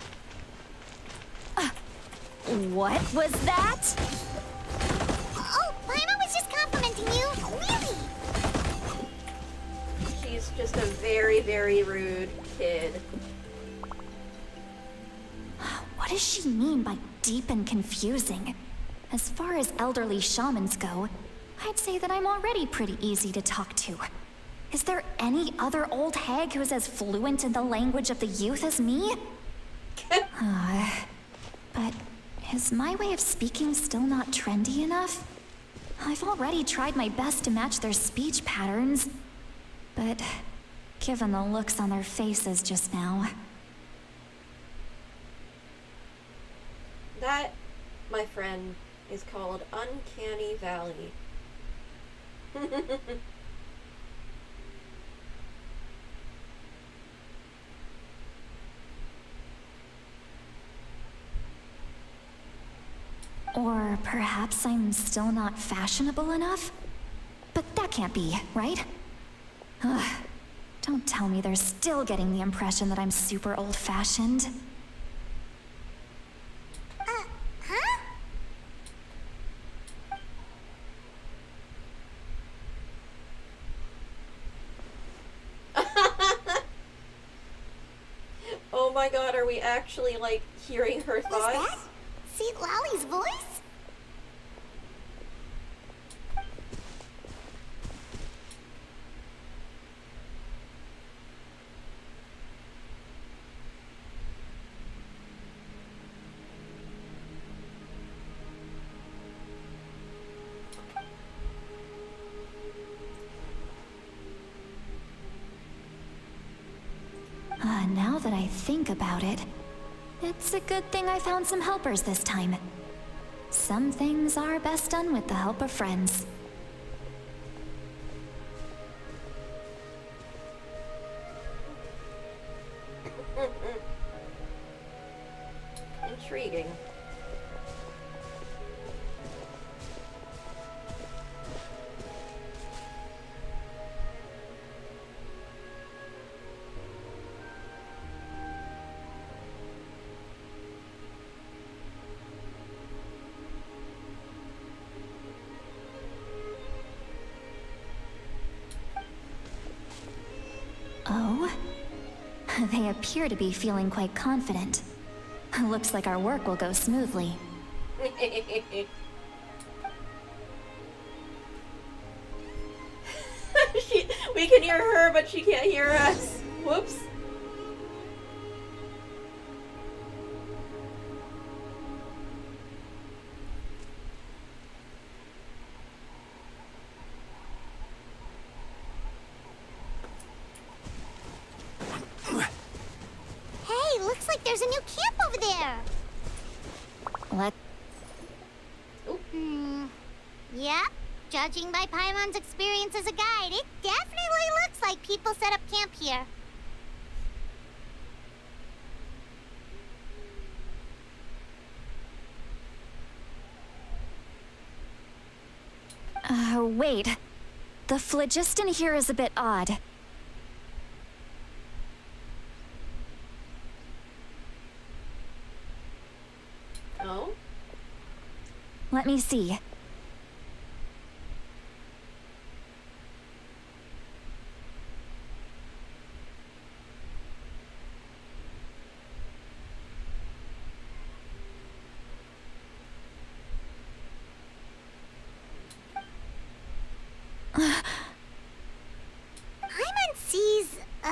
What was that? Oh, Paimon was just complimenting you. Really? She's just a very, very rude kid. What does she mean by deep and confusing? As far as elderly shamans go, I'd say that I'm already pretty easy to talk to. Is there any other old hag who's as fluent in the language of the youth as me? But is my way of speaking still not trendy enough? I've already tried my best to match their speech patterns, but given the looks on their faces just now... That, my friend, is called Uncanny Valley. Or perhaps I'm still not fashionable enough? But that can't be, right? Ugh. Don't tell me they're still getting the impression that I'm super old-fashioned. Huh? Oh my god, are we actually, like, hearing her Was thoughts? that Seat Lolly's voice? Now that I think about it, it's a good thing I found some helpers this time. Some things are best done with the help of friends. Intriguing. Oh? They appear to be feeling quite confident. Looks like our work will go smoothly. We can hear her, but she can't hear us. Whoops. Hey, looks like there's a new camp over there. Let... Yeah, judging by Paimon's experience as a guide, it definitely looks like people set up camp here. Wait. The phlogiston here is a bit odd. Oh? Let me see.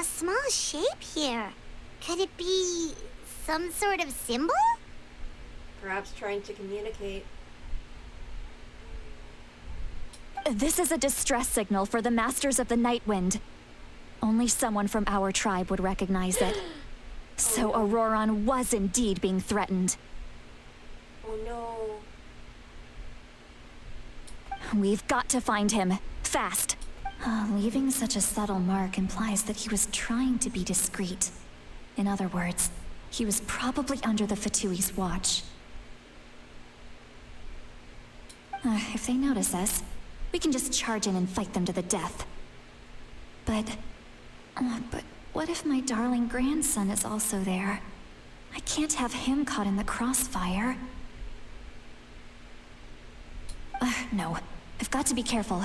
a small shape here. Could it be some sort of symbol? Perhaps trying to communicate. This is a distress signal for the Masters of the Night Wind. Only someone from our tribe would recognize it. So Auroron was indeed being threatened. Oh no. We've got to find him. Fast. Leaving such a subtle mark implies that he was trying to be discreet. In other words, he was probably under the Fatui's watch. If they notice us, we can just charge in and fight them to the death. But what if my darling grandson is also there? I can't have him caught in the crossfire. No. I've got to be careful.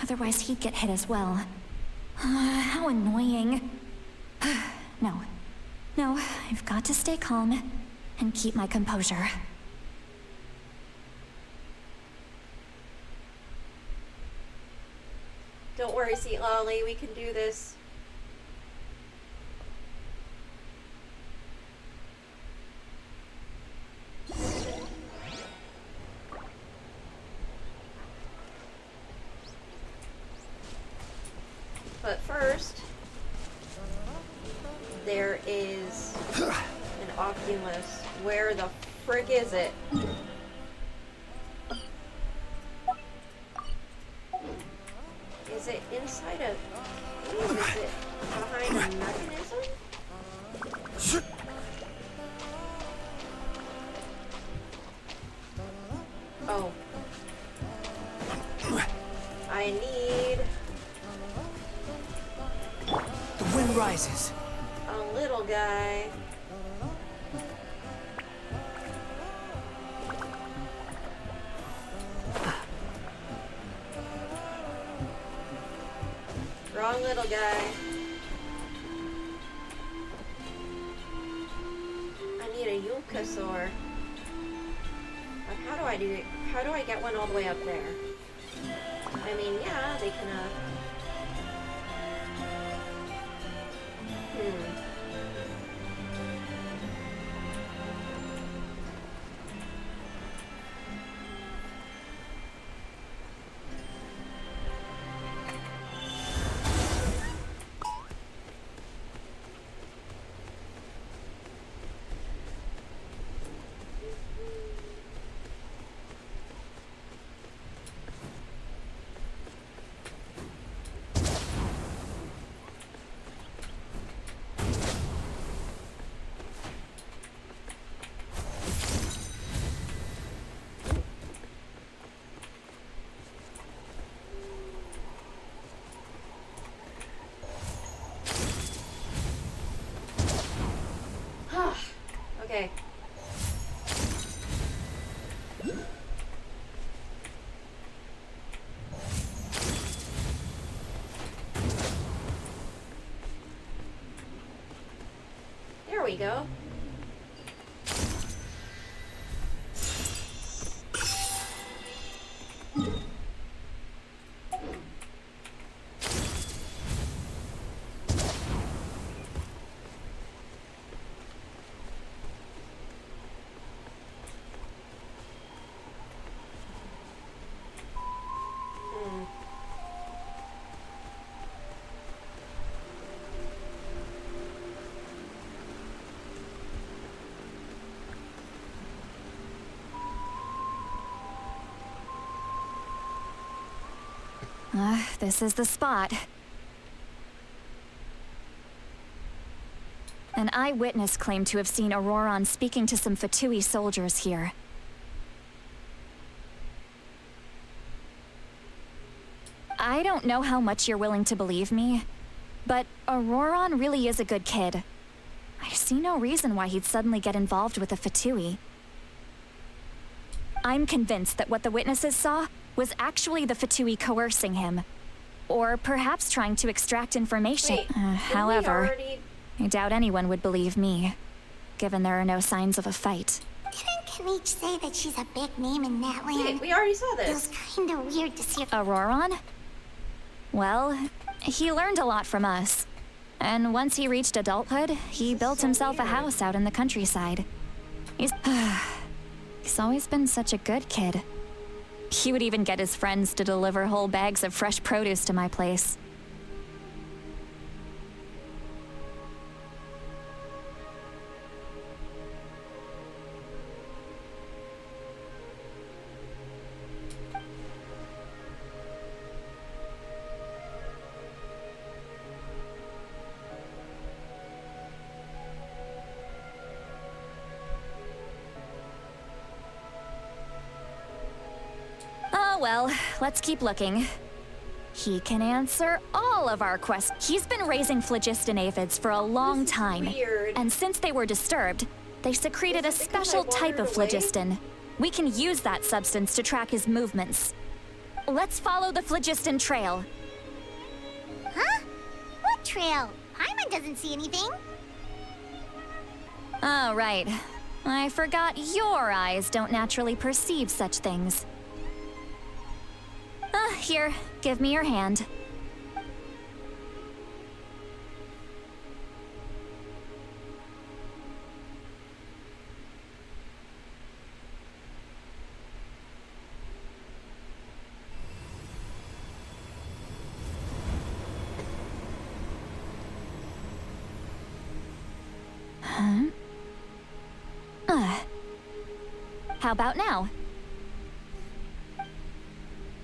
Otherwise he'd get hit as well. How annoying. No. No, I've got to stay calm and keep my composure. Don't worry, Sweet Lolly, we can do this. But first, there is an Oculus. Where the frick is it? Is it inside a... Is it behind a mechanism? Oh. I need... The wind rises. a little guy. Wrong little guy. I need a Yulkasaur. But how do I do it? How do I get one all the way up there? I mean, yeah, they can, okay. There we go. This is the spot. An eyewitness claimed to have seen Auroron speaking to some Fatui soldiers here. I don't know how much you're willing to believe me, but Auroron really is a good kid. I see no reason why he'd suddenly get involved with a Fatui. I'm convinced that what the witnesses saw was actually the Fatui coercing him. Or perhaps trying to extract information. Wait, However, I doubt anyone would believe me, given there are no signs of a fight. Didn't Kanich say that she's a big name in that land? Wait, we already saw this. Feels kinda weird to see her. Auroron? Well, he learned a lot from us. And once he reached adulthood, he built himself a house out in the countryside. He's always been such a good kid. He would even get his friends to deliver whole bags of fresh produce to my place. Well, let's keep looking. He can answer all of our quests. He's been raising phlogiston aphids for a long time. Weird. And since they were disturbed, they secreted a special type of phlogiston. We can use that substance to track his movements. Let's follow the phlogiston trail. Huh? What trail? Paimon doesn't see anything. Oh, right. I forgot your eyes don't naturally perceive such things. Here, give me your hand. Huh? How about now?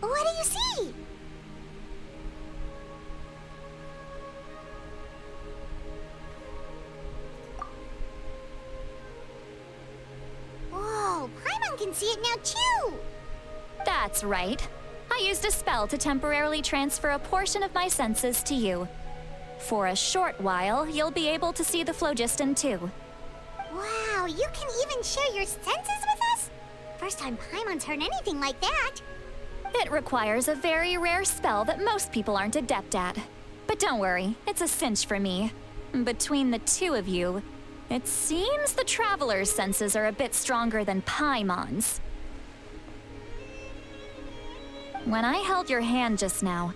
What do you see? Whoa, Paimon can see it now too! That's right. I used a spell to temporarily transfer a portion of my senses to you. For a short while, you'll be able to see the phlogiston too. Wow, you can even share your senses with us? First time Paimon's heard anything like that. It requires a very rare spell that most people aren't adept at. But don't worry, it's a cinch for me. Between the two of you, it seems the Traveler's senses are a bit stronger than Paimon's. When I held your hand just now,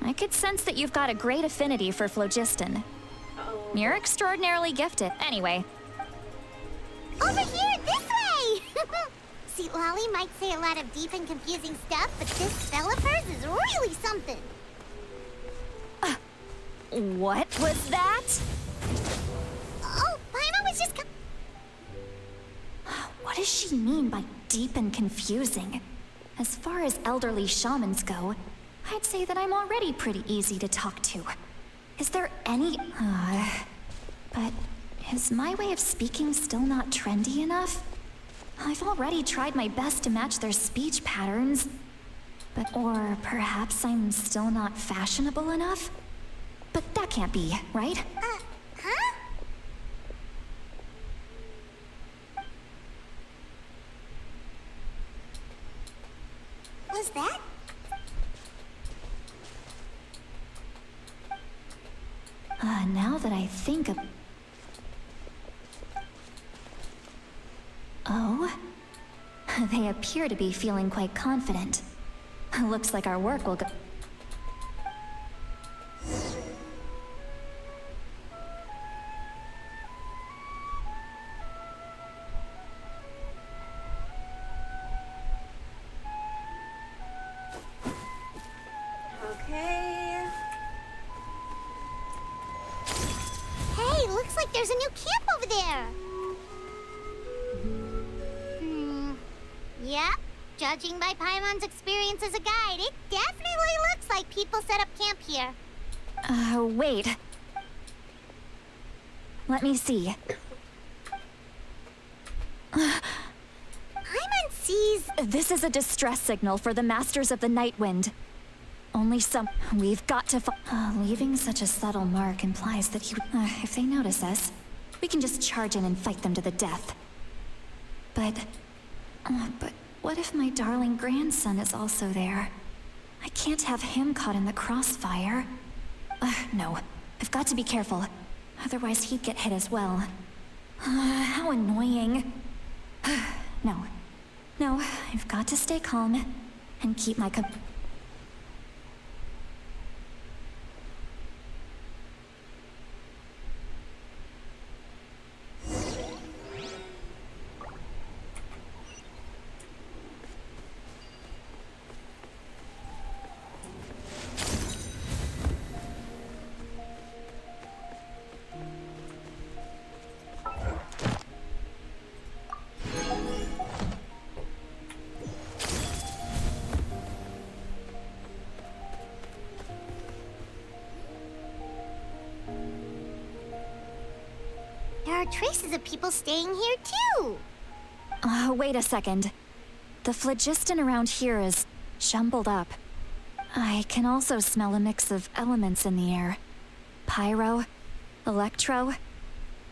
I could sense that you've got a great affinity for phlogiston. Oh. You're extraordinarily gifted. Anyway, Over here, this way! See, Lolly might say a lot of deep and confusing stuff, but this spell of hers is really something. what was that? Oh, Paimon was just What does she mean by deep and confusing? As far as elderly shamans go, I'd say that I'm already pretty easy to talk to. Is there any... But is my way of speaking still not trendy enough? I've already tried my best to match their speech patterns. But, or perhaps I'm still not fashionable enough? But that can't be, right? huh? Was that? Now that I think of... Oh? They appear to be feeling quite confident. Looks like our work will go... Okay. Hey, looks like there's a new camp over there. Yep. Judging by Paimon's experience as a guide, it definitely looks like people set up camp here. Wait. Let me see. Paimon sees... This is a distress signal for the Masters of the Night Wind. Only some... We've got to... leaving such a subtle mark implies that he would... if they notice us, we can just charge in and fight them to the death. But what if my darling grandson is also there? I can't have him caught in the crossfire. No. I've got to be careful. Otherwise he'd get hit as well. How annoying. No. No, I've got to stay calm and keep my composure. traces of people staying here too. Wait a second. The phlogiston around here is jumbled up. I can also smell a mix of elements in the air. Pyro, electro,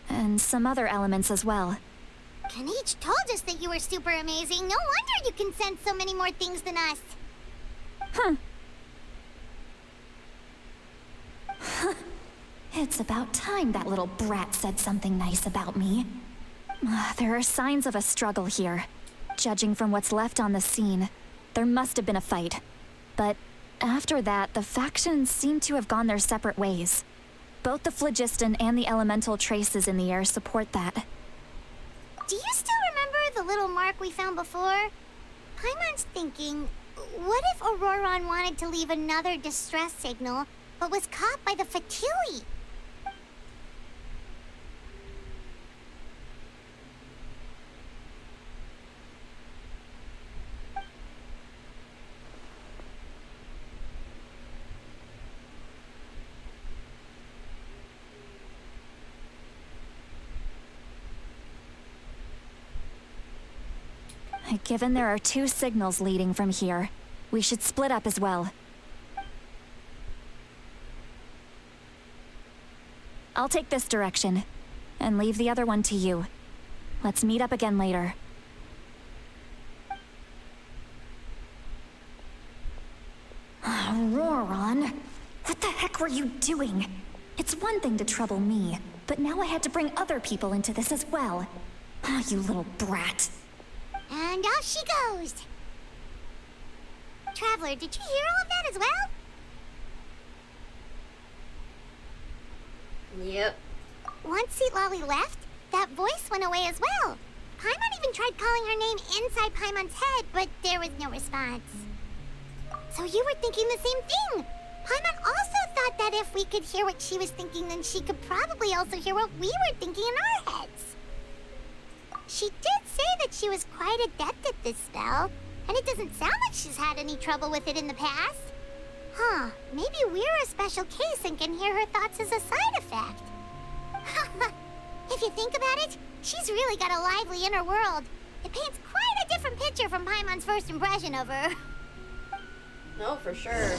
and some other elements as well. Kanich told us that you were super amazing. No wonder you can sense so many more things than us. It's about time that little brat said something nice about me. There are signs of a struggle here. Judging from what's left on the scene, there must have been a fight. But after that, the factions seem to have gone their separate ways. Both the phlogiston and the elemental traces in the air support that. Do you still remember the little mark we found before? Paimon's thinking, what if Auroron wanted to leave another distress signal, but was caught by the Fatui? Given there are two signals leading from here, we should split up as well. I'll take this direction, and leave the other one to you. Let's meet up again later. Auroron, what the heck were you doing? It's one thing to trouble me, but now I had to bring other people into this as well. Ah, you little brat. And off she goes. Traveler, did you hear all of that as well? Yep. Once Lolly left, that voice went away as well. Paimon even tried calling her name inside Paimon's head, but there was no response. So you were thinking the same thing. Paimon also thought that if we could hear what she was thinking, then she could probably also hear what we were thinking in our heads. She did say that she was quite adept at this spell, and it doesn't sound like she's had any trouble with it in the past. Huh, maybe we're a special case and can hear her thoughts as a side effect. If you think about it, she's really got a lively inner world. It paints quite a different picture from Paimon's first impression of her. No, for sure.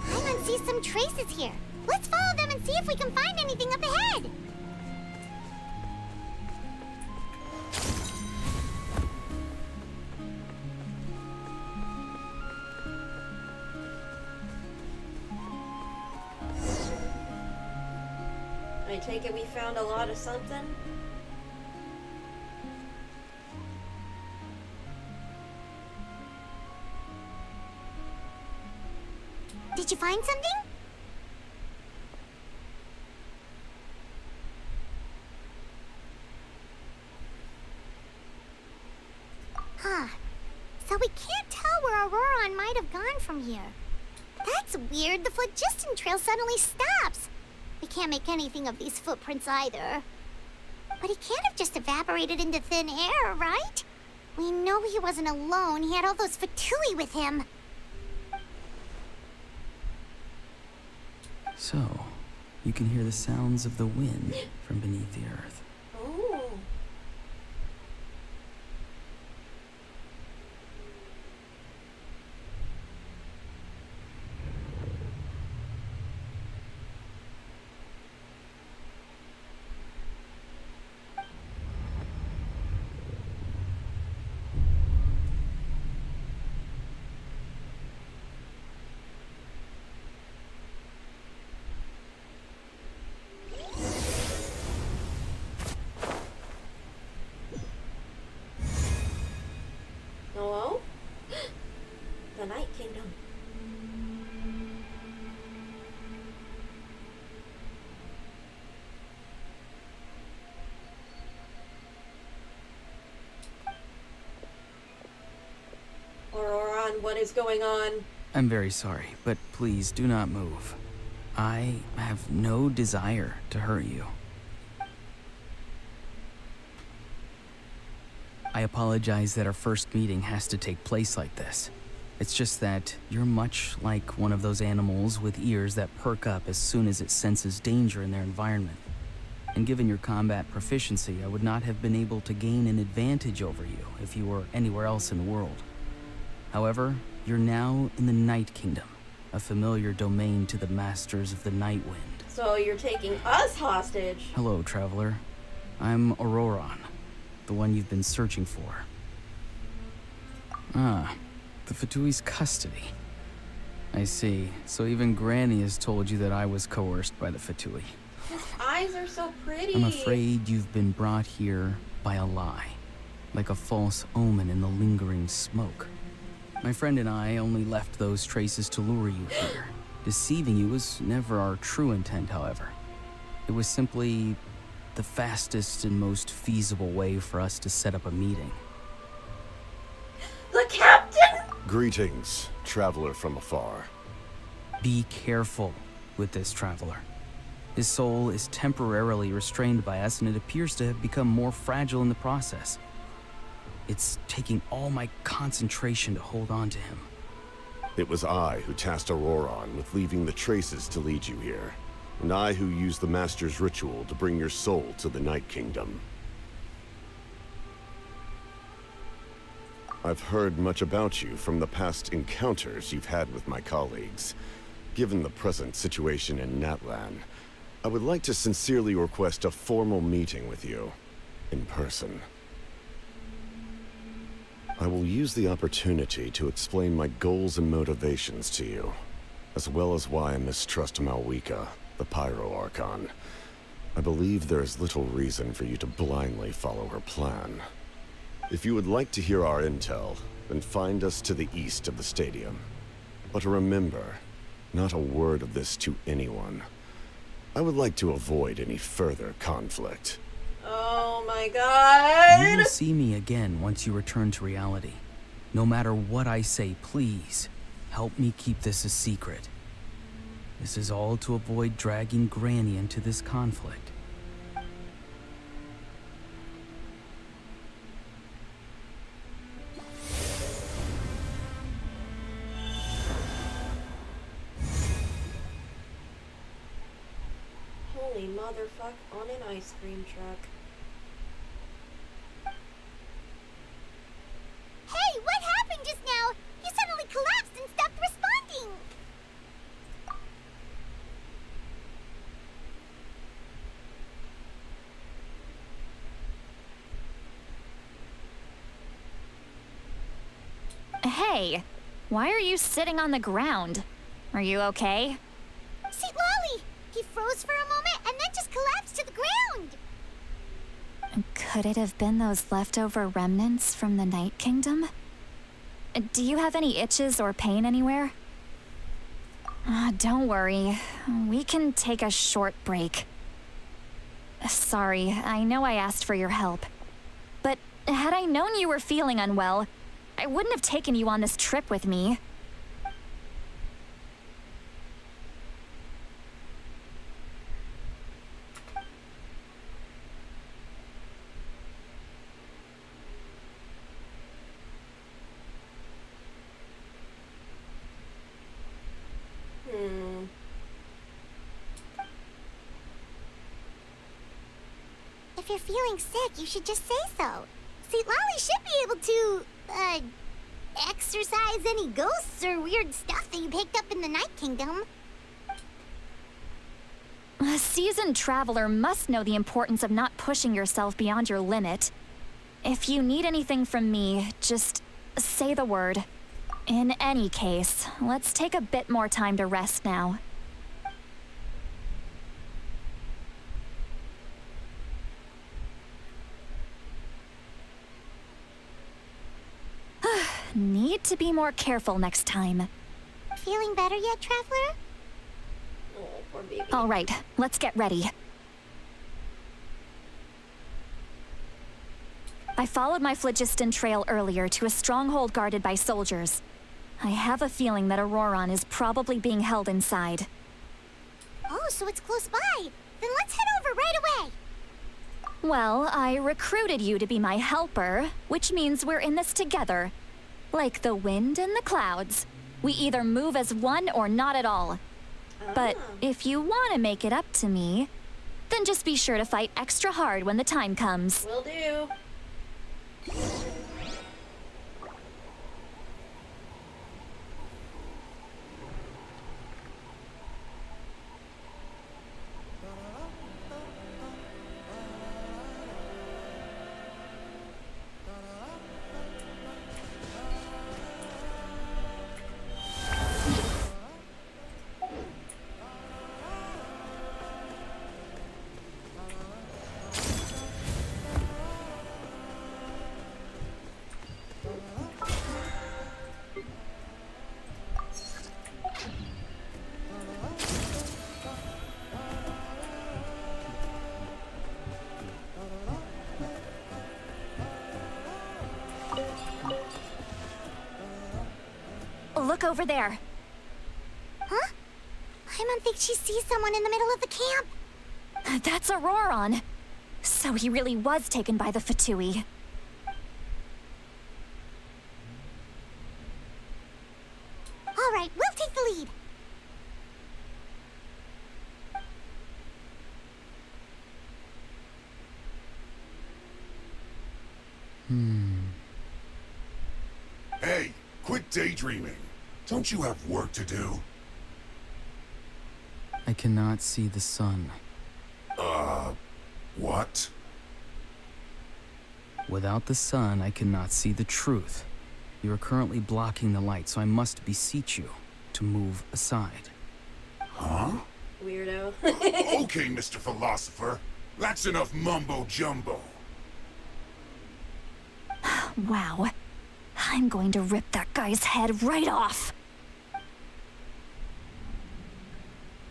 Paimon sees some traces here. Let's follow them and see if we can find anything up ahead. I take it we found a lot of something? Did you find something? Huh. So we can't tell where Auroron might have gone from here. That's weird. The phlogiston trail suddenly stops. We can't make anything of these footprints either. But he can't have just evaporated into thin air, right? We know he wasn't alone. He had all those Fatui with him. So, you can hear the sounds of the wind from beneath the earth. Oh. Hello? The Night Kingdom. Auroron, what is going on? I'm very sorry, but please do not move. I have no desire to hurt you. I apologize that our first meeting has to take place like this. It's just that you're much like one of those animals with ears that perk up as soon as it senses danger in their environment. And given your combat proficiency, I would not have been able to gain an advantage over you if you were anywhere else in the world. However, you're now in the Night Kingdom, a familiar domain to the masters of the Night Wind. So you're taking us hostage? Hello, traveler. I'm Auroron, the one you've been searching for. Ah, the Fatui's custody. I see. So even Granny has told you that I was coerced by the Fatui. His eyes are so pretty. I'm afraid you've been brought here by a lie, like a false omen in the lingering smoke. My friend and I only left those traces to lure you here. Deceiving you was never our true intent, however. It was simply the fastest and most feasible way for us to set up a meeting. The captain! Greetings, traveler from afar. Be careful with this traveler. His soul is temporarily restrained by us, and it appears to have become more fragile in the process. It's taking all my concentration to hold on to him. It was I who tasked Auroron with leaving the traces to lead you here, and I who used the Master's ritual to bring your soul to the Night Kingdom. I've heard much about you from the past encounters you've had with my colleagues. Given the present situation in Natlan, I would like to sincerely request a formal meeting with you, in person. I will use the opportunity to explain my goals and motivations to you, as well as why I mistrust Malwika, the Pyro Archon. I believe there is little reason for you to blindly follow her plan. If you would like to hear our intel, then find us to the east of the stadium. But remember, not a word of this to anyone. I would like to avoid any further conflict. Oh my god! You will see me again once you return to reality. No matter what I say, please, help me keep this a secret. This is all to avoid dragging Granny into this conflict. Holy motherfuck on an ice cream truck. Hey, what happened just now? You suddenly collapsed and stopped responding. Hey, why are you sitting on the ground? Are you okay? See, Lolly! He froze for a moment and then just collapsed to the ground. Could it have been those leftover remnants from the Night Kingdom? Do you have any itches or pain anywhere? Don't worry. We can take a short break. Sorry, I know I asked for your help. But had I known you were feeling unwell, I wouldn't have taken you on this trip with me. If you're feeling sick, you should just say so. See, Lolly should be able to, exorcise any ghosts or weird stuff that you picked up in the Night Kingdom. A seasoned traveler must know the importance of not pushing yourself beyond your limit. If you need anything from me, just say the word. In any case, let's take a bit more time to rest now. Need to be more careful next time. Feeling better yet, Traveler? Oh, poor baby. All right, let's get ready. I followed my phlogiston trail earlier to a stronghold guarded by soldiers. I have a feeling that Auroron is probably being held inside. Oh, so it's close by. Then let's head over right away. Well, I recruited you to be my helper, which means we're in this together. Like the wind and the clouds. We either move as one or not at all. But if you want to make it up to me, then just be sure to fight extra hard when the time comes. Will do. Look over there. Huh? Paimon thinks she sees someone in the middle of the camp. That's Auroron. So he really was taken by the Fatui. All right, we'll take the lead. Hey, quit daydreaming. Don't you have work to do? I cannot see the sun. What? Without the sun, I cannot see the truth. You are currently blocking the light, so I must beseech you to move aside. Huh? Weirdo. Okay, Mr. Philosopher. That's enough mumbo-jumbo. Wow. I'm going to rip that guy's head right off.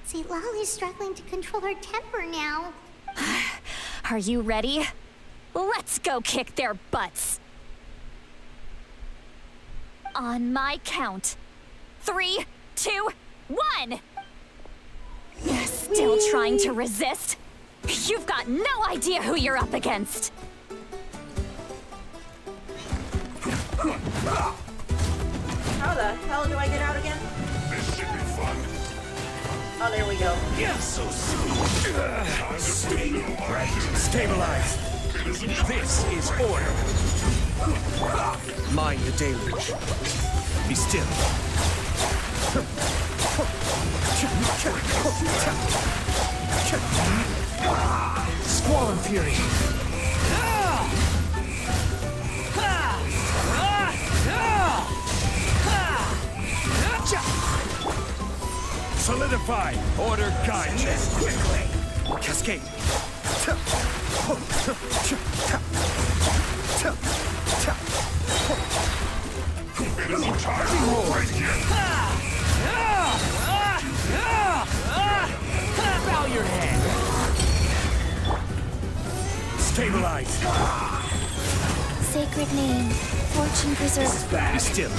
See, Lolly's struggling to control her temper now. Are you ready? Let's go kick their butts. On my count. 3, 2, 1! Still trying to resist? You've got no idea who you're up against. How the hell do I get out again? This should be fun. Oh, there we go. Yeah, so soon. Stay right. Stabilize. This is order. Mind the deluge. Be still. Squall Fury. Solidify. Order guide you. Quickly. Cascade. It isn't time right here. Bow your head. Stabilize. Sacred name. Fortune preserve. Be still.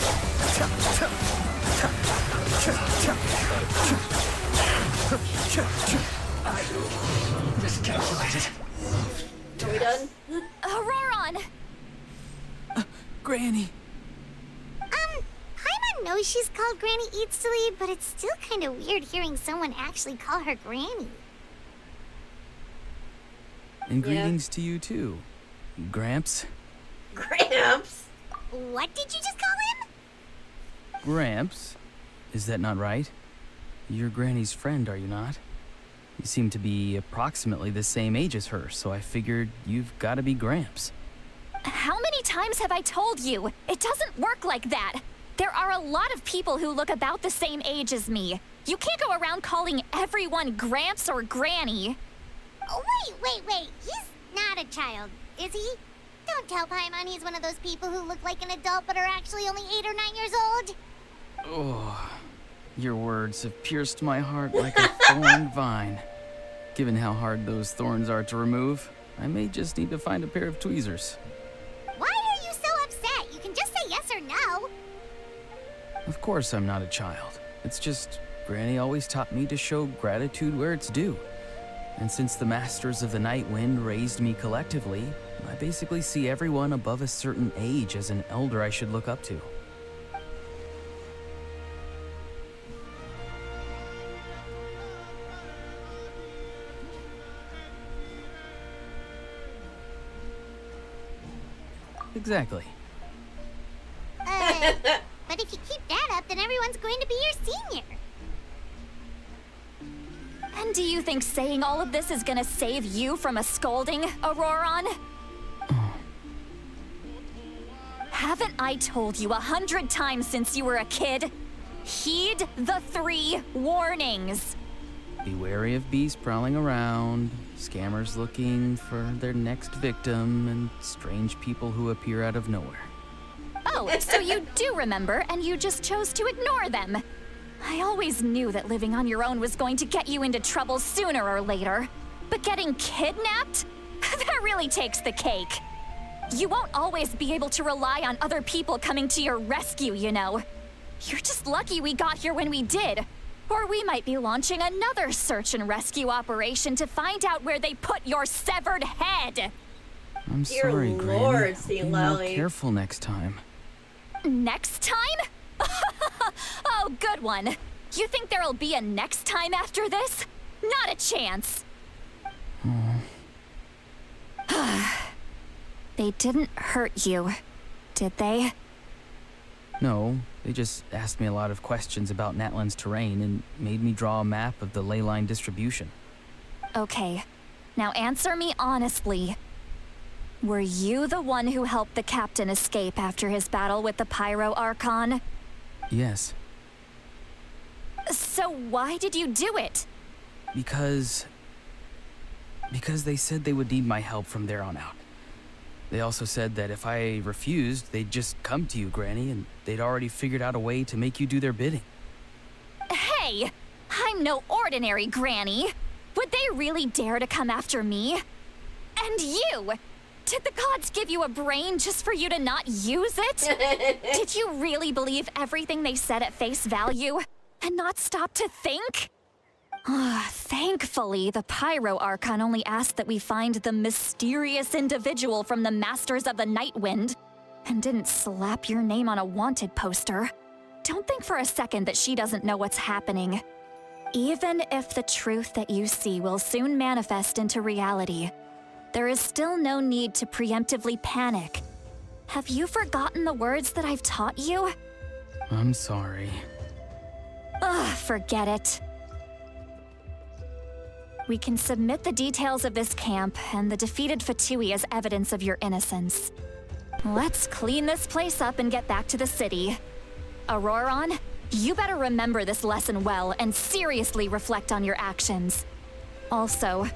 Miscalculated. Are we done? Auroron! Granny! Paimon knows she's called Granny Eats to Lead, but it's still kind of weird hearing someone actually call her Granny. And Yeah. greetings to you too, Gramps. Gramps? What did you just call him? Gramps? Is that not right? You're Granny's friend, are you not? You seem to be approximately the same age as her, so I figured you've got to be Gramps. How many times have I told you? It doesn't work like that. There are a lot of people who look about the same age as me. You can't go around calling everyone Gramps or Granny. Oh, wait. He's not a child, is he? Don't tell Paimon he's one of those people who look like an adult but are actually only 8 or 9 years old. Oh, your words have pierced my heart like a thorn vine. Given how hard those thorns are to remove, I may just need to find a pair of tweezers. Why are you so upset? You can just say yes or no. Of course I'm not a child. It's just Granny always taught me to show gratitude where it's due. And since the Masters of the Night Wind raised me collectively, I basically see everyone above a certain age as an elder I should look up to. Exactly. But if you keep that up, then everyone's going to be your senior. And do you think saying all of this is gonna save you from a scolding, Auroron? Haven't I told you 100 times since you were a kid? Heed the 3 warnings. Be wary of beasts prowling around, scammers looking for their next victim, and strange people who appear out of nowhere. Oh, so you do remember, and you just chose to ignore them. I always knew that living on your own was going to get you into trouble sooner or later. But getting kidnapped? That really takes the cake. You won't always be able to rely on other people coming to your rescue, you know. You're just lucky we got here when we did. Or we might be launching another search and rescue operation to find out where they put your severed head. I'm Dear sorry, Lord, Granny. C. Be more Lally. careful next time. Next time? Oh, good one. You think there'll be a next time after this? Not a chance. They didn't hurt you, did they? No, they just asked me a lot of questions about Natlan's terrain and made me draw a map of the ley line distribution. Okay, now answer me honestly. Were you the one who helped the captain escape after his battle with the Pyro Archon? Yes. So why did you do it? Because they said they would need my help from there on out. They also said that if I refused, they'd just come to you, Granny, and they'd already figured out a way to make you do their bidding. Hey, I'm no ordinary Granny. Would they really dare to come after me? And you! Did the gods give you a brain just for you to not use it? Did you really believe everything they said at face value and not stop to think? Thankfully, the Pyro Archon only asked that we find the mysterious individual from the Masters of the Night Wind and didn't slap your name on a wanted poster. Don't think for a second that she doesn't know what's happening. Even if the truth that you see will soon manifest into reality, there is still no need to preemptively panic. Have you forgotten the words that I've taught you? I'm sorry. Forget it. We can submit the details of this camp and the defeated Fatui as evidence of your innocence. Let's clean this place up and get back to the city. Auroron, you better remember this lesson well and seriously reflect on your actions. Also,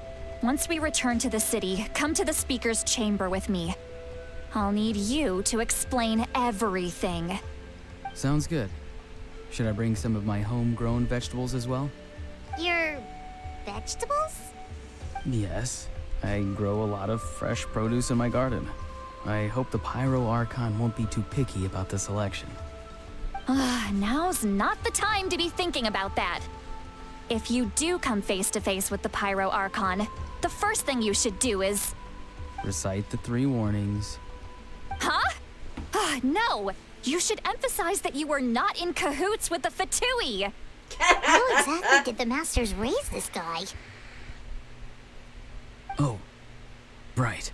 once we return to the city, come to the speaker's chamber with me. I'll need you to explain everything. Sounds good. Should I bring some of my homegrown vegetables as well? Your vegetables? Yes. I grow a lot of fresh produce in my garden. I hope the Pyro Archon won't be too picky about the selection. Now's not the time to be thinking about that. If you do come face to face with the Pyro Archon, the first thing you should do is... Recite the 3 warnings. Huh? No! You should emphasize that you were not in cahoots with the Fatui! How exactly did the Masters raise this guy? Oh, right.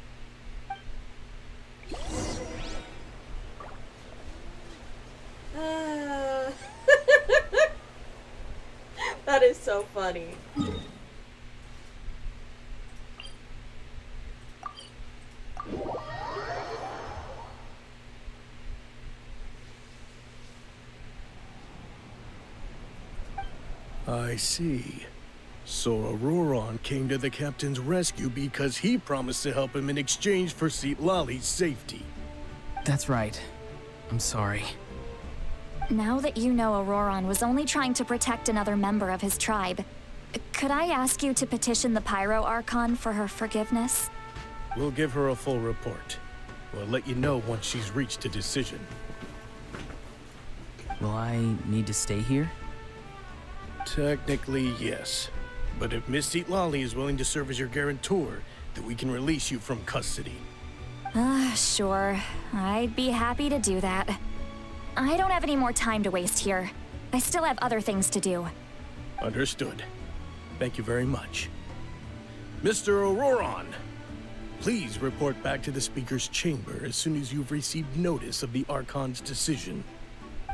That is so funny. I see. So Auroron came to the captain's rescue because he promised to help him in exchange for Lali's safety. That's right. I'm sorry. Now that you know Auroron was only trying to protect another member of his tribe, could I ask you to petition the Pyro Archon for her forgiveness? We'll give her a full report. We'll let you know once she's reached a decision. Will I need to stay here? Technically, yes. But if Miss Lali is willing to serve as your guarantor, then we can release you from custody. Sure. I'd be happy to do that. I don't have any more time to waste here. I still have other things to do. Understood. Thank you very much. Mr. Auroron, please report back to the Speaker's chamber as soon as you've received notice of the Archon's decision.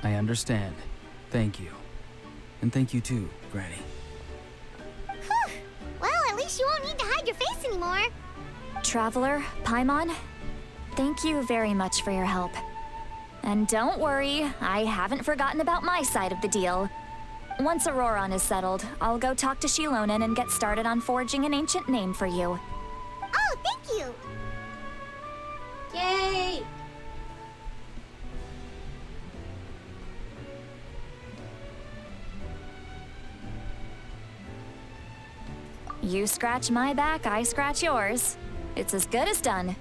I understand. Thank you. And thank you too, Granny. Whew. Well, at least you won't need to hide your face anymore. Traveler, Paimon, thank you very much for your help. And don't worry, I haven't forgotten about my side of the deal. Once Auroron is settled, I'll go talk to Shilonen and get started on forging an ancient name for you. Oh, thank you. Yay! You scratch my back, I scratch yours. It's as good as done.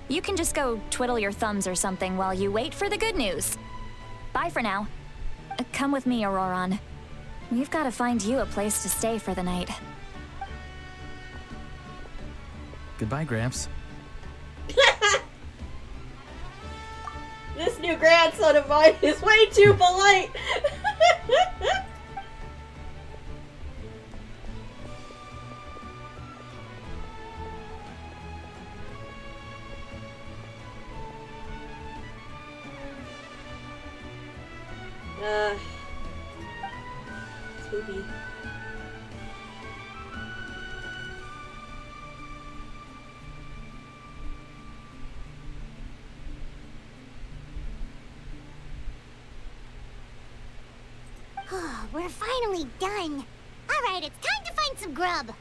You can just go twiddle your thumbs or something while you wait for the good news. Bye for now. Come with me, Auroron. We've got to find you a place to stay for the night. Goodbye, Gramps. This new grandson of mine is way too polite! Spooky. We're finally done. Alright, it's time to find some grub.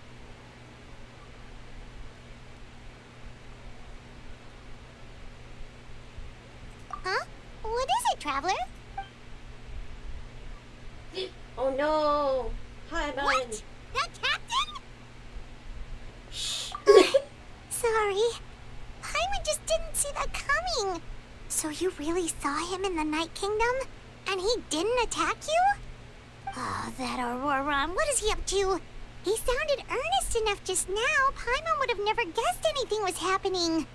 Huh? What is it, Traveler? Oh no! Hi, Mine. What? That captain? Sorry. Paimon just didn't see that coming. So you really saw him in the Night Kingdom? And he didn't attack you? Oh, that Auroron, what is he up to? He sounded earnest enough just now. Paimon would have never guessed anything was happening.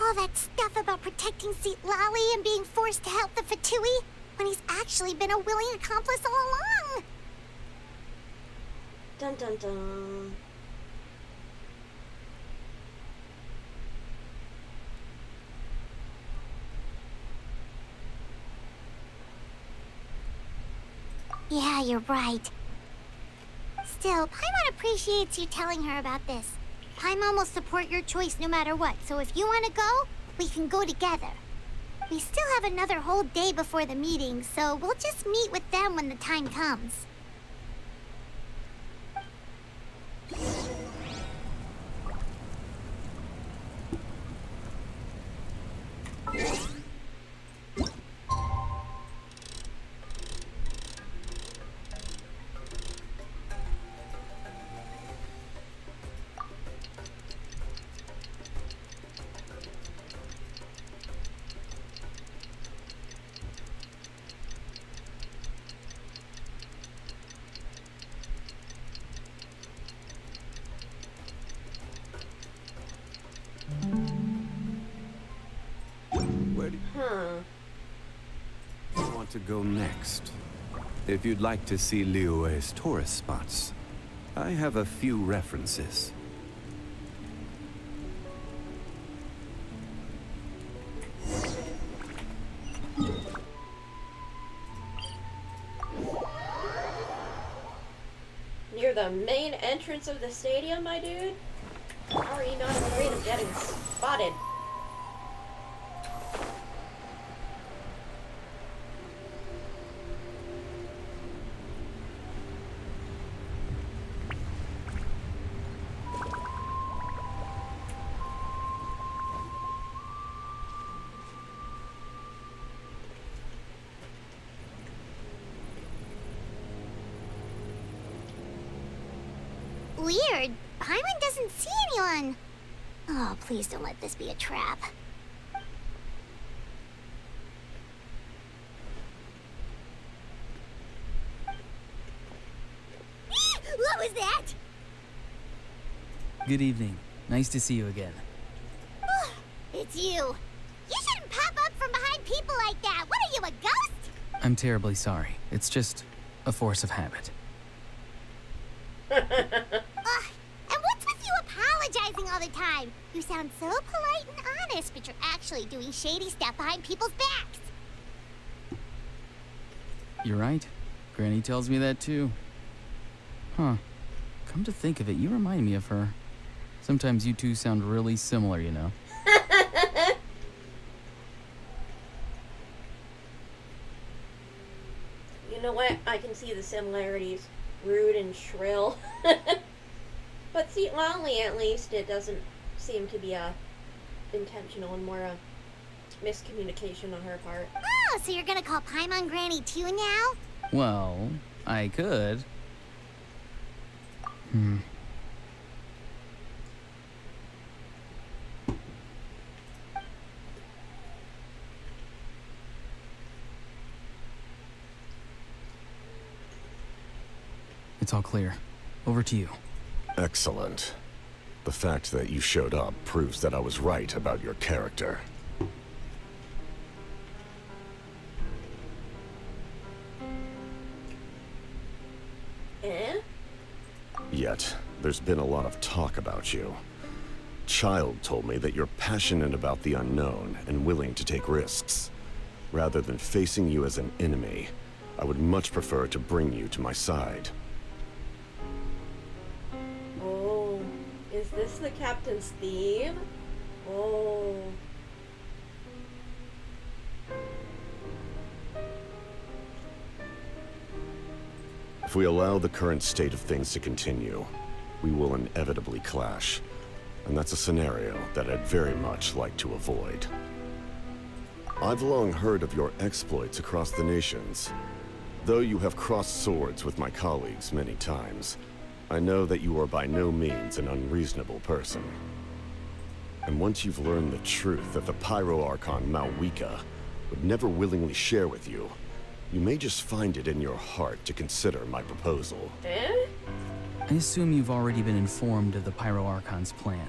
All that stuff about protecting Seat Lali and being forced to help the Fatui, when he's actually been a willing accomplice all along. Dun dun dun. Yeah, you're right. Still, Paimon appreciates you telling her about this. Paimon will support your choice no matter what, so if you want to go, we can go together. We still have another whole day before the meeting, so we'll just meet with them when the time comes. Where do you want to go next? If you'd like to see Liyue's tourist spots, I have a few references. Near the main entrance of the stadium, my dude? How are you not afraid of getting spotted? Weird. Paimon doesn't see anyone. Oh, please don't let this be a trap. What was that? Good evening. Nice to see you again. It's you. You shouldn't pop up from behind people like that. What are you, a ghost? I'm terribly sorry. It's just a force of habit. And what's with you apologizing all the time? You sound so polite and honest, but you're actually doing shady stuff behind people's backs. You're right. Granny tells me that too. Huh. Come to think of it, you remind me of her. Sometimes you two sound really similar, you know. You know what? I can see the similarities. Rude and shrill. But see, Lolly, at least, it doesn't seem to be a intentional and more a miscommunication on her part. Oh, so you're gonna call Paimon Granny too now? Well, I could. It's all clear. Over to you. Excellent. The fact that you showed up proves that I was right about your character. Eh? Yet, there's been a lot of talk about you. Child told me that you're passionate about the unknown and willing to take risks. Rather than facing you as an enemy, I would much prefer to bring you to my side. Oh, is this the captain's theme? Oh. If we allow the current state of things to continue, we will inevitably clash. And that's a scenario that I'd very much like to avoid. I've long heard of your exploits across the nations. Though you have crossed swords with my colleagues many times, I know that you are by no means an unreasonable person. And once you've learned the truth that the Pyro Archon Malwika would never willingly share with you, you may just find it in your heart to consider my proposal. Eh? I assume you've already been informed of the Pyro Archon's plan.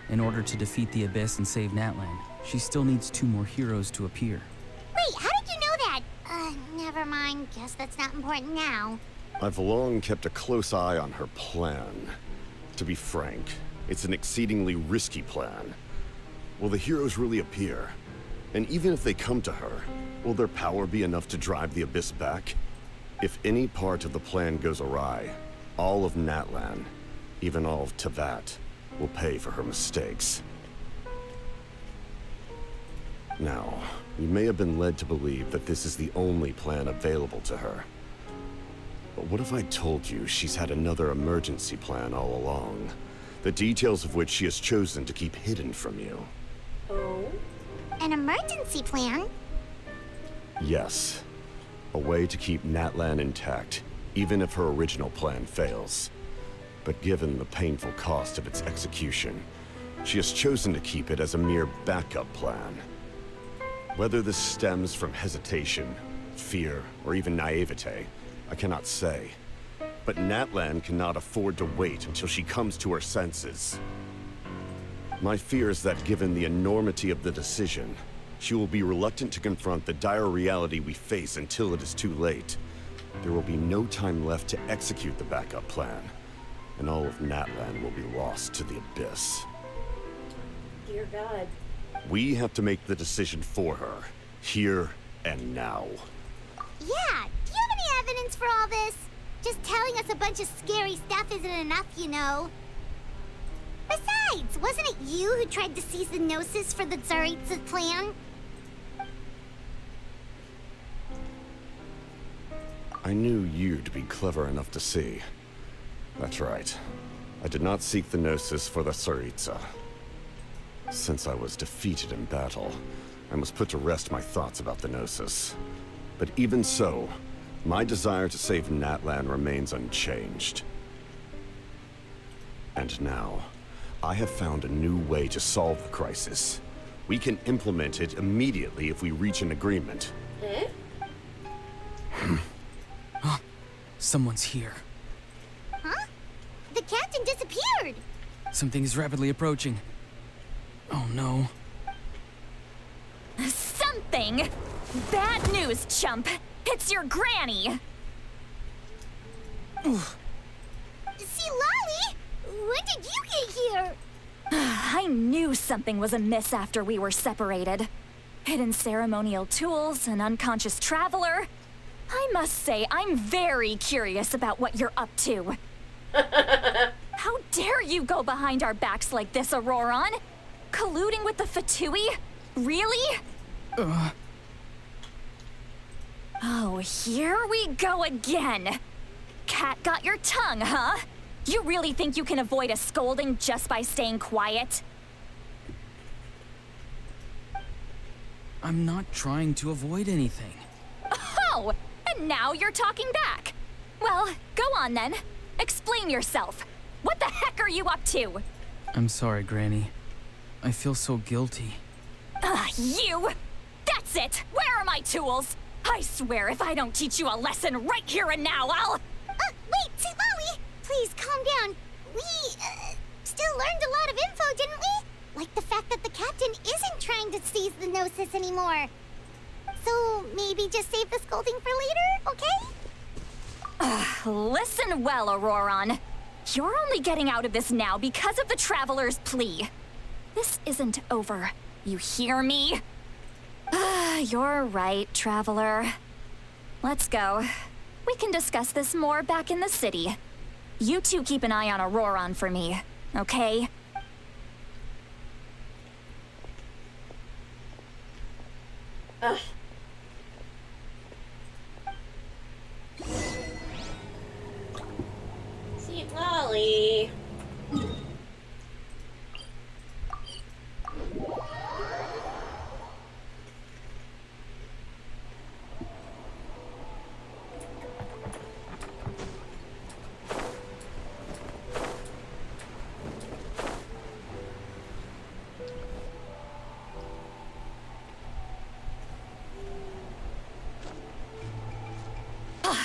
In order to defeat the Abyss and save Natlan, she still needs 2 more heroes to appear. Wait, how did you know that? Never mind. Guess that's not important now. I've long kept a close eye on her plan. To be frank, it's an exceedingly risky plan. Will the heroes really appear? And even if they come to her, will their power be enough to drive the Abyss back? If any part of the plan goes awry, all of Natlan, even all of Teyvat, will pay for her mistakes. Now, you may have been led to believe that this is the only plan available to her. But what if I told you she's had another emergency plan all along, the details of which she has chosen to keep hidden from you? Oh? An emergency plan? Yes. A way to keep Natlan intact, even if her original plan fails. But given the painful cost of its execution, she has chosen to keep it as a mere backup plan. Whether this stems from hesitation, fear, or even naivete, I cannot say. But Natlan cannot afford to wait until she comes to her senses. My fear is that given the enormity of the decision, she will be reluctant to confront the dire reality we face until it is too late. There will be no time left to execute the backup plan, and all of Natlan will be lost to the Abyss. Dear God. We have to make the decision for her, here and now. Yeah, do you have any evidence for all this? Just telling us a bunch of scary stuff isn't enough, you know. Besides, wasn't it you who tried to seize the Gnosis for the Tsaritsa plan? I knew you'd be clever enough to see. That's right. I did not seek the Gnosis for the Tsaritsa. Since I was defeated in battle, I must put to rest my thoughts about the Gnosis. But even so, my desire to save Natlan remains unchanged. And now, I have found a new way to solve the crisis. We can implement it immediately if we reach an agreement. Eh? Someone's here. Huh? The captain disappeared! Something is rapidly approaching. Oh no. Something? Bad news, chump. It's your granny. See, Lolly? When did you get here? I knew something was amiss after we were separated. Hidden ceremonial tools, an unconscious traveler. I must say, I'm very curious about what you're up to. How dare you go behind our backs like this, Auroron? Colluding with the Fatui? Really? Oh, here we go again. Cat got your tongue, huh? You really think you can avoid a scolding just by staying quiet? I'm not trying to avoid anything. Oh, and now you're talking back. Well, go on then. Explain yourself. What the heck are you up to? I'm sorry, Granny. I feel so guilty. You! That's it! Where are my tools? I swear if I don't teach you a lesson right here and now, I'll... Wait, see, Lolly! Please, calm down. We, still learned a lot of info, didn't we? Like the fact that the captain isn't trying to seize the Gnosis anymore. So, maybe just save the scolding for later, okay? Listen well, Auroron. You're only getting out of this now because of the Traveler's plea. This isn't over. You hear me? You're right, Traveler. Let's go. We can discuss this more back in the city. You two keep an eye on Auroron for me, okay? See, Lolly.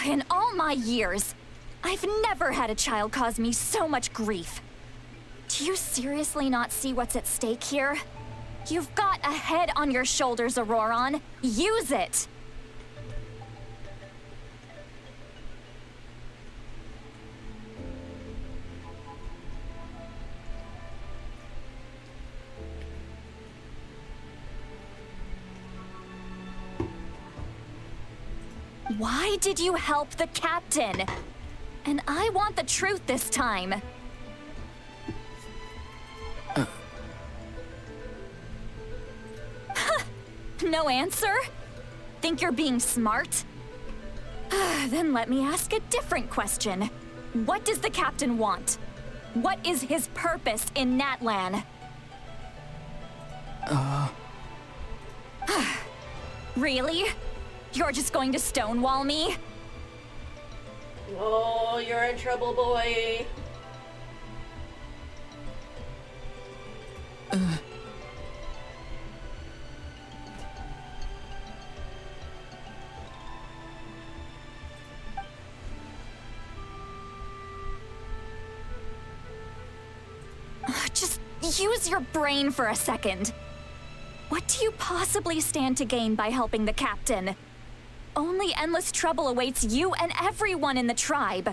In all my years, I've never had a child cause me so much grief. Do you seriously not see what's at stake here? You've got a head on your shoulders, Auroron. Use it! Why did you help the captain? And I want the truth this time. No answer? Think you're being smart? Then let me ask a different question. What does the captain want? What is his purpose in Natlan? Really? You're just going to stonewall me? Oh, you're in trouble, boy. Just use your brain for a second. What do you possibly stand to gain by helping the captain? Only endless trouble awaits you and everyone in the tribe.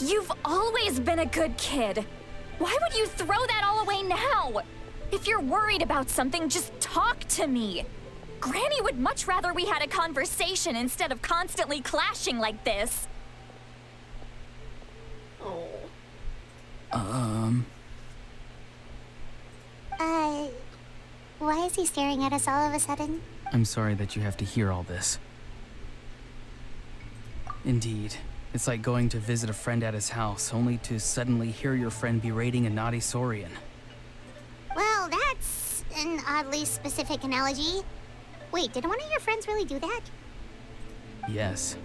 You've always been a good kid. Why would you throw that all away now? If you're worried about something, just talk to me. Granny would much rather we had a conversation instead of constantly clashing like this. Oh. Why is he staring at us all of a sudden? I'm sorry that you have to hear all this. Indeed. It's like going to visit a friend at his house, only to suddenly hear your friend berating a naughty Saurian. Well, that's an oddly specific analogy. Wait, did one of your friends really do that? Yes.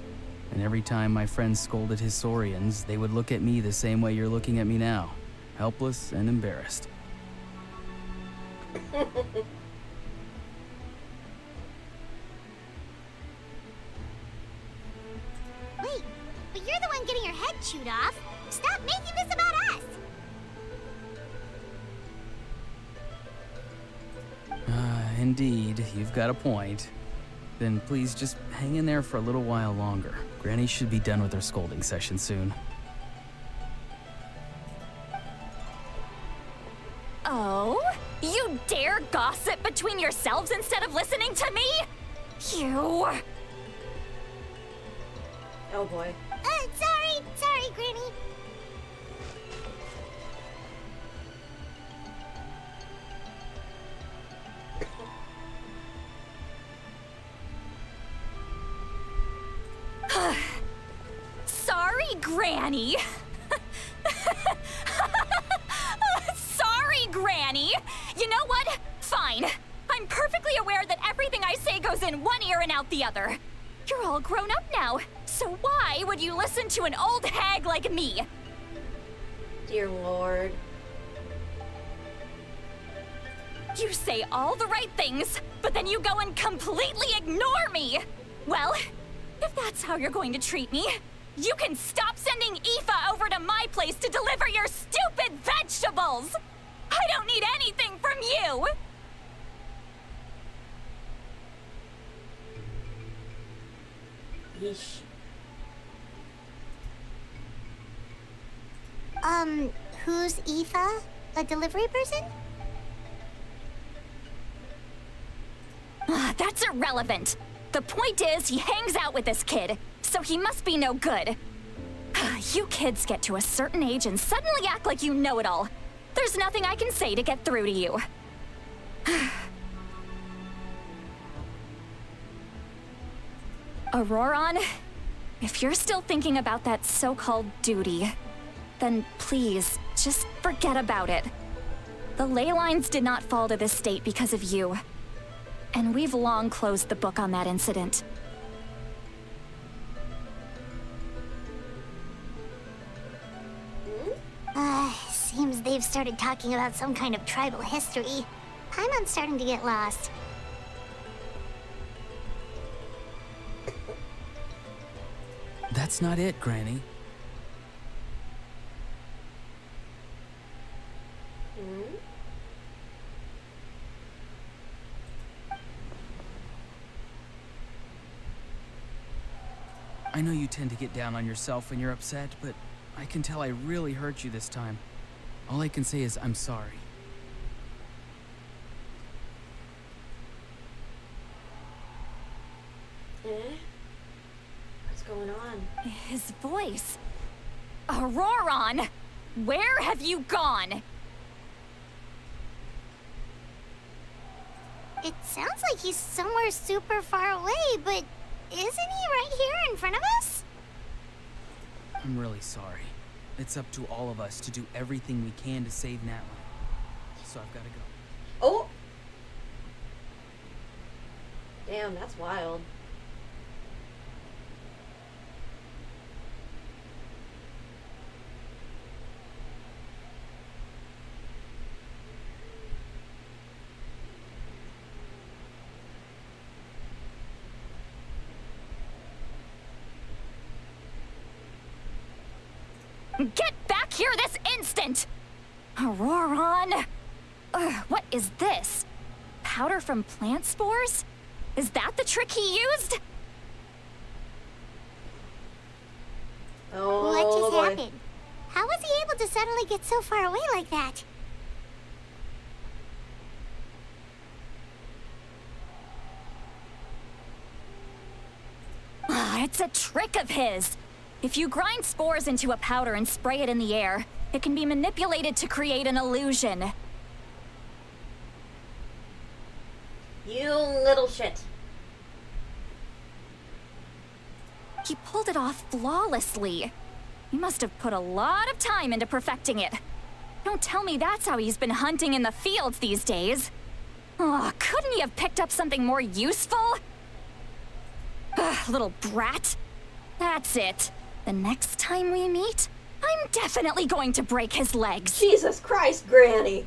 And every time my friends scolded his Saurians, they would look at me the same way you're looking at me now. Helpless and embarrassed. attitude off. Stop making this about us. Indeed, you've got a point. Then please just hang in there for a little while longer. Granny should be done with her scolding session soon. Oh? You dare gossip between yourselves instead of listening to me? You... Oh boy. Sorry, Granny. Sorry, Granny. Sorry, Granny. You know what? Fine. I'm perfectly aware that everything I say goes in one ear and out the other. You're all grown up now, so why would you listen to an old hag like me? Dear Lord. You say all the right things, but then you go and completely ignore me. Well, if that's how you're going to treat me, you can stop sending Aoife over to my place to deliver your stupid vegetables! I don't need anything from you! Yeesh. Who's Aoife? A delivery person? That's irrelevant. The point is, he hangs out with this kid, so he must be no good. You kids get to a certain age and suddenly act like you know it all. There's nothing I can say to get through to you. Auroron, if you're still thinking about that so-called duty, then please, just forget about it. The ley lines did not fall to this state because of you. And we've long closed the book on that incident. Seems they've started talking about some kind of tribal history. I'm starting to get lost. That's not it, Granny. I know you tend to get down on yourself when you're upset, but I can tell I really hurt you this time. All I can say is I'm sorry. What's going on? His voice. Auroron! Where have you gone? It sounds like he's somewhere super far away, but isn't he right here in front of us? I'm really sorry. It's up to all of us to do everything we can to save Natalie. So I've got to go. Oh! Damn, that's wild. Get back here this instant! Auroron! What is this? Powder from plant spores? Is that the trick he used? Oh, What just boy. happened? How was he able to suddenly get so far away like that? It's a trick of his. If you grind spores into a powder and spray it in the air, it can be manipulated to create an illusion. You little shit. He pulled it off flawlessly. He must have put a lot of time into perfecting it. Don't tell me that's how he's been hunting in the fields these days. Oh, couldn't he have picked up something more useful? Ugh, little brat. That's it. The next time we meet, I'm definitely going to break his legs. Jesus Christ, Granny.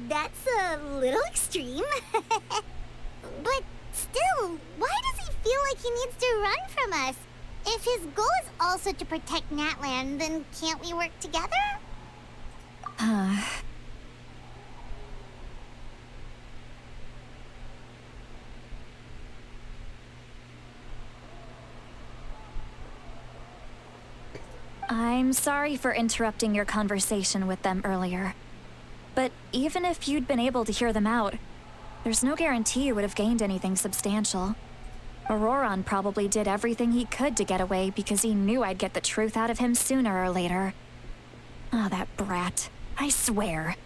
that's a little extreme. But still, why does he feel like he needs to run from us? If his goal is also to protect Natlan, then can't we work together? I'm sorry for interrupting your conversation with them earlier. But even if you'd been able to hear them out, there's no guarantee you would have gained anything substantial. Auroron probably did everything he could to get away because he knew I'd get the truth out of him sooner or later. Ah, that brat. I swear.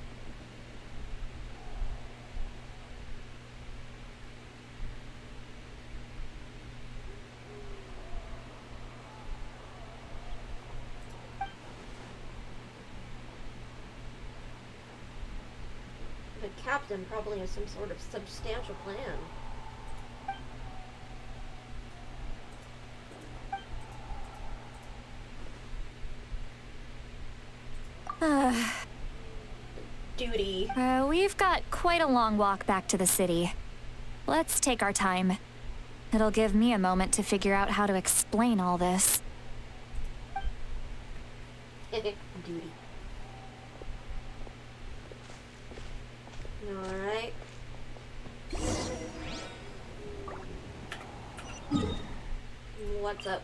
The captain probably has some sort of substantial plan. Duty. We've got quite a long walk back to the city. Let's take our time. It'll give me a moment to figure out how to explain all this. Duty. Alright. What's up?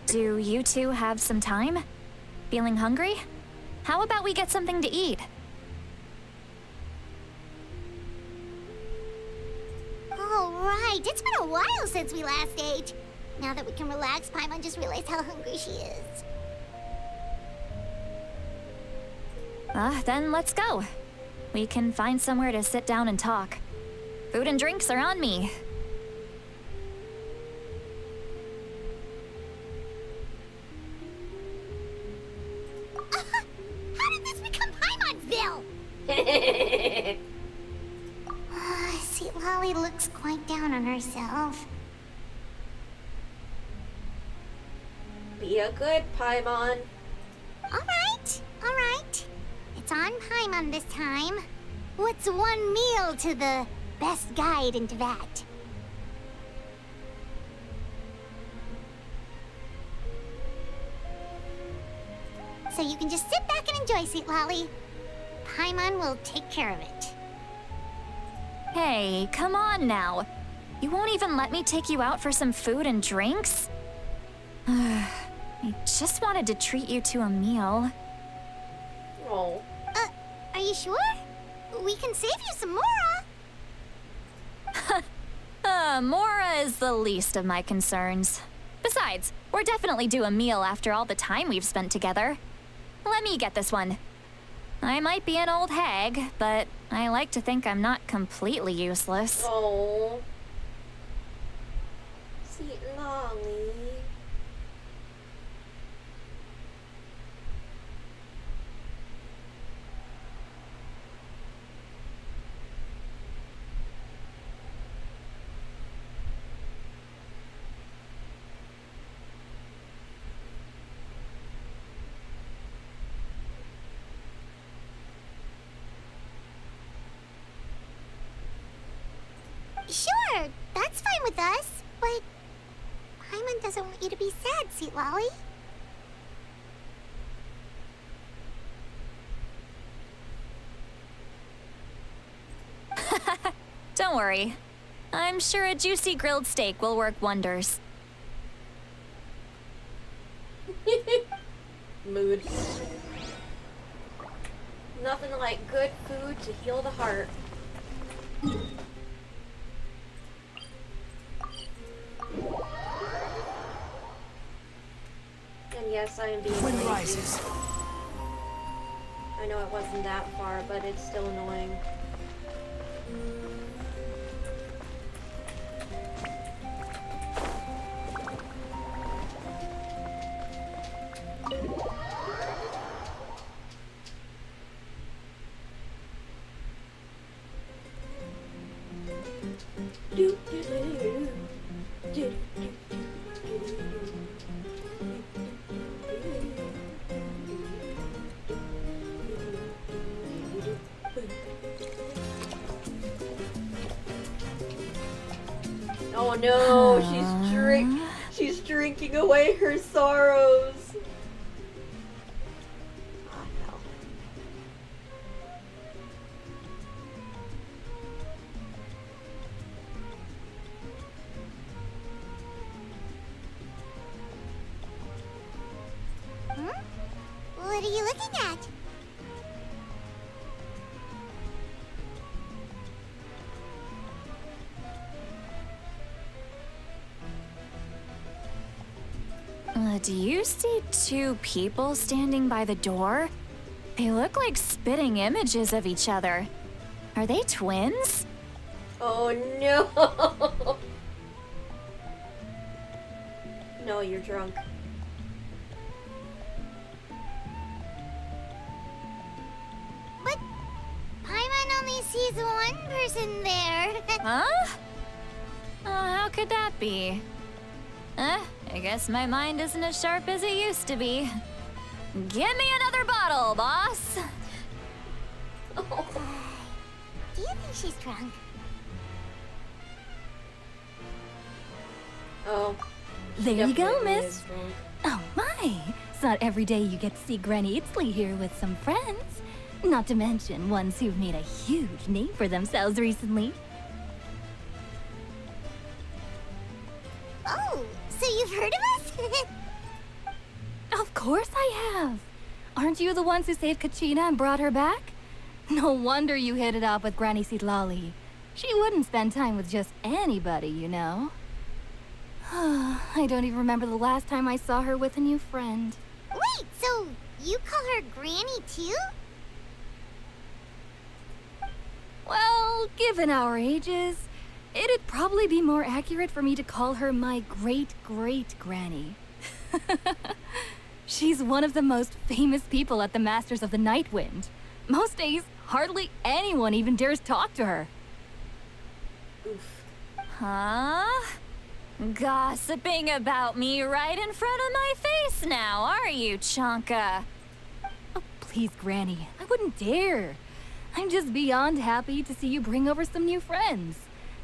Do you two have some time? Feeling hungry? How about we get something to eat? Oh, right. It's been a while since we last ate. Now that we can relax, Paimon just realized how hungry she is. Then let's go. We can find somewhere to sit down and talk. Food and drinks are on me. How did this become Paimon'sville? See, Lolly looks quite down on herself. Be a good Paimon. Alright, alright. It's on Paimon this time. What's one meal to the best guide into that? So you can just sit back and enjoy, sweet Lolly. Paimon will take care of it. Hey, come on now. You won't even let me take you out for some food and drinks? I just wanted to treat you to a meal. Oh. Are you sure? We can save you some Mora. Mora is the least of my concerns. Besides, we're definitely due a meal after all the time we've spent together. Let me get this one. I might be an old hag, but I like to think I'm not completely useless. Oh. Sweet Lolly. Sure, that's fine with us, but Paimon doesn't want you to be sad, sweet Lolly. Don't worry. I'm sure a juicy grilled steak will work wonders. Mood. Nothing like good food to heal the heart. And yes, I am being Wind lazy. rises. I know it wasn't that far, but it's still annoying. Do, do, do, do, do, do. Oh no, she's drinking away her sorrows. Ah, hell. What are you looking at? Do you see two people standing by the door? They look like spitting images of each other. Are they twins? Oh no. No, you're drunk. But Paimon only sees one person there. Huh? How could that be? I guess my mind isn't as sharp as it used to be. Give me another bottle, boss! Do you think she's drunk? Oh. There you go, Definitely miss. is drunk. Oh my! It's not every day you get to see Granny Itzley here with some friends. Not to mention ones who've made a huge name for themselves recently. Oh, so you've heard of us? Of course I have! Aren't you the ones who saved Kachina and brought her back? No wonder you hit it off with Granny Sitlali. She wouldn't spend time with just anybody, you know. I don't even remember the last time I saw her with a new friend. Wait, so you call her Granny too? Well, given our ages, it'd probably be more accurate for me to call her my great-great-granny. She's one of the most famous people at the Masters of the Night Wind. Most days, hardly anyone even dares talk to her. Oof. Huh? Gossiping about me right in front of my face now, are you, Chonka? Oh, please, Granny, I wouldn't dare. I'm just beyond happy to see you bring over some new friends.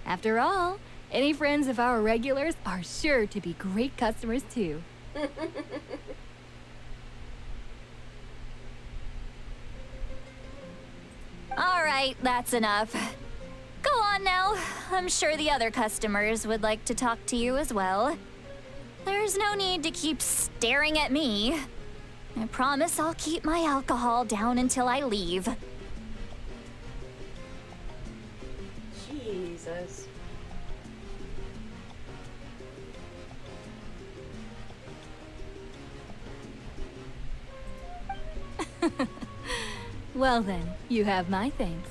After all, any friends of our regulars are sure to be great customers too. All right, that's enough. Go on now. I'm sure the other customers would like to talk to you as well. There's no need to keep staring at me. I promise I'll keep my alcohol down until I leave. Jesus. Well then, you have my thanks.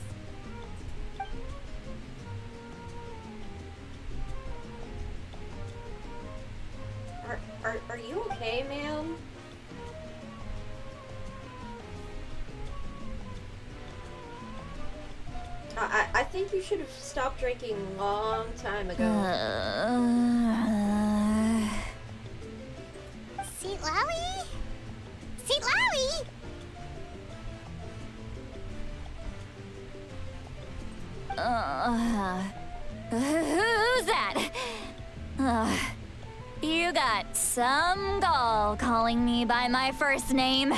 Are you okay, ma'am? I think you should have stopped drinking a long time ago. Sitlali? Sitlali? Who's that? You got some gall calling me by my first name.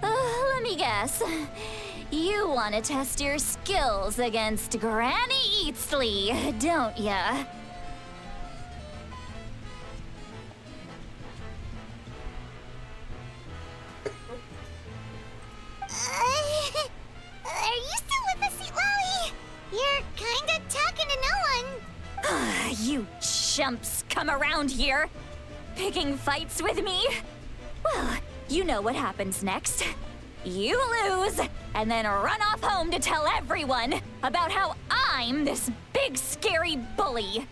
Let me guess. You want to test your skills against Granny Eatsley, don't ya? Are you still with us, Sitlali? You're kinda talking to no one. You chumps come around here, picking fights with me? Well, you know what happens next. You lose, and then run off home to tell everyone about how I'm this big scary bully.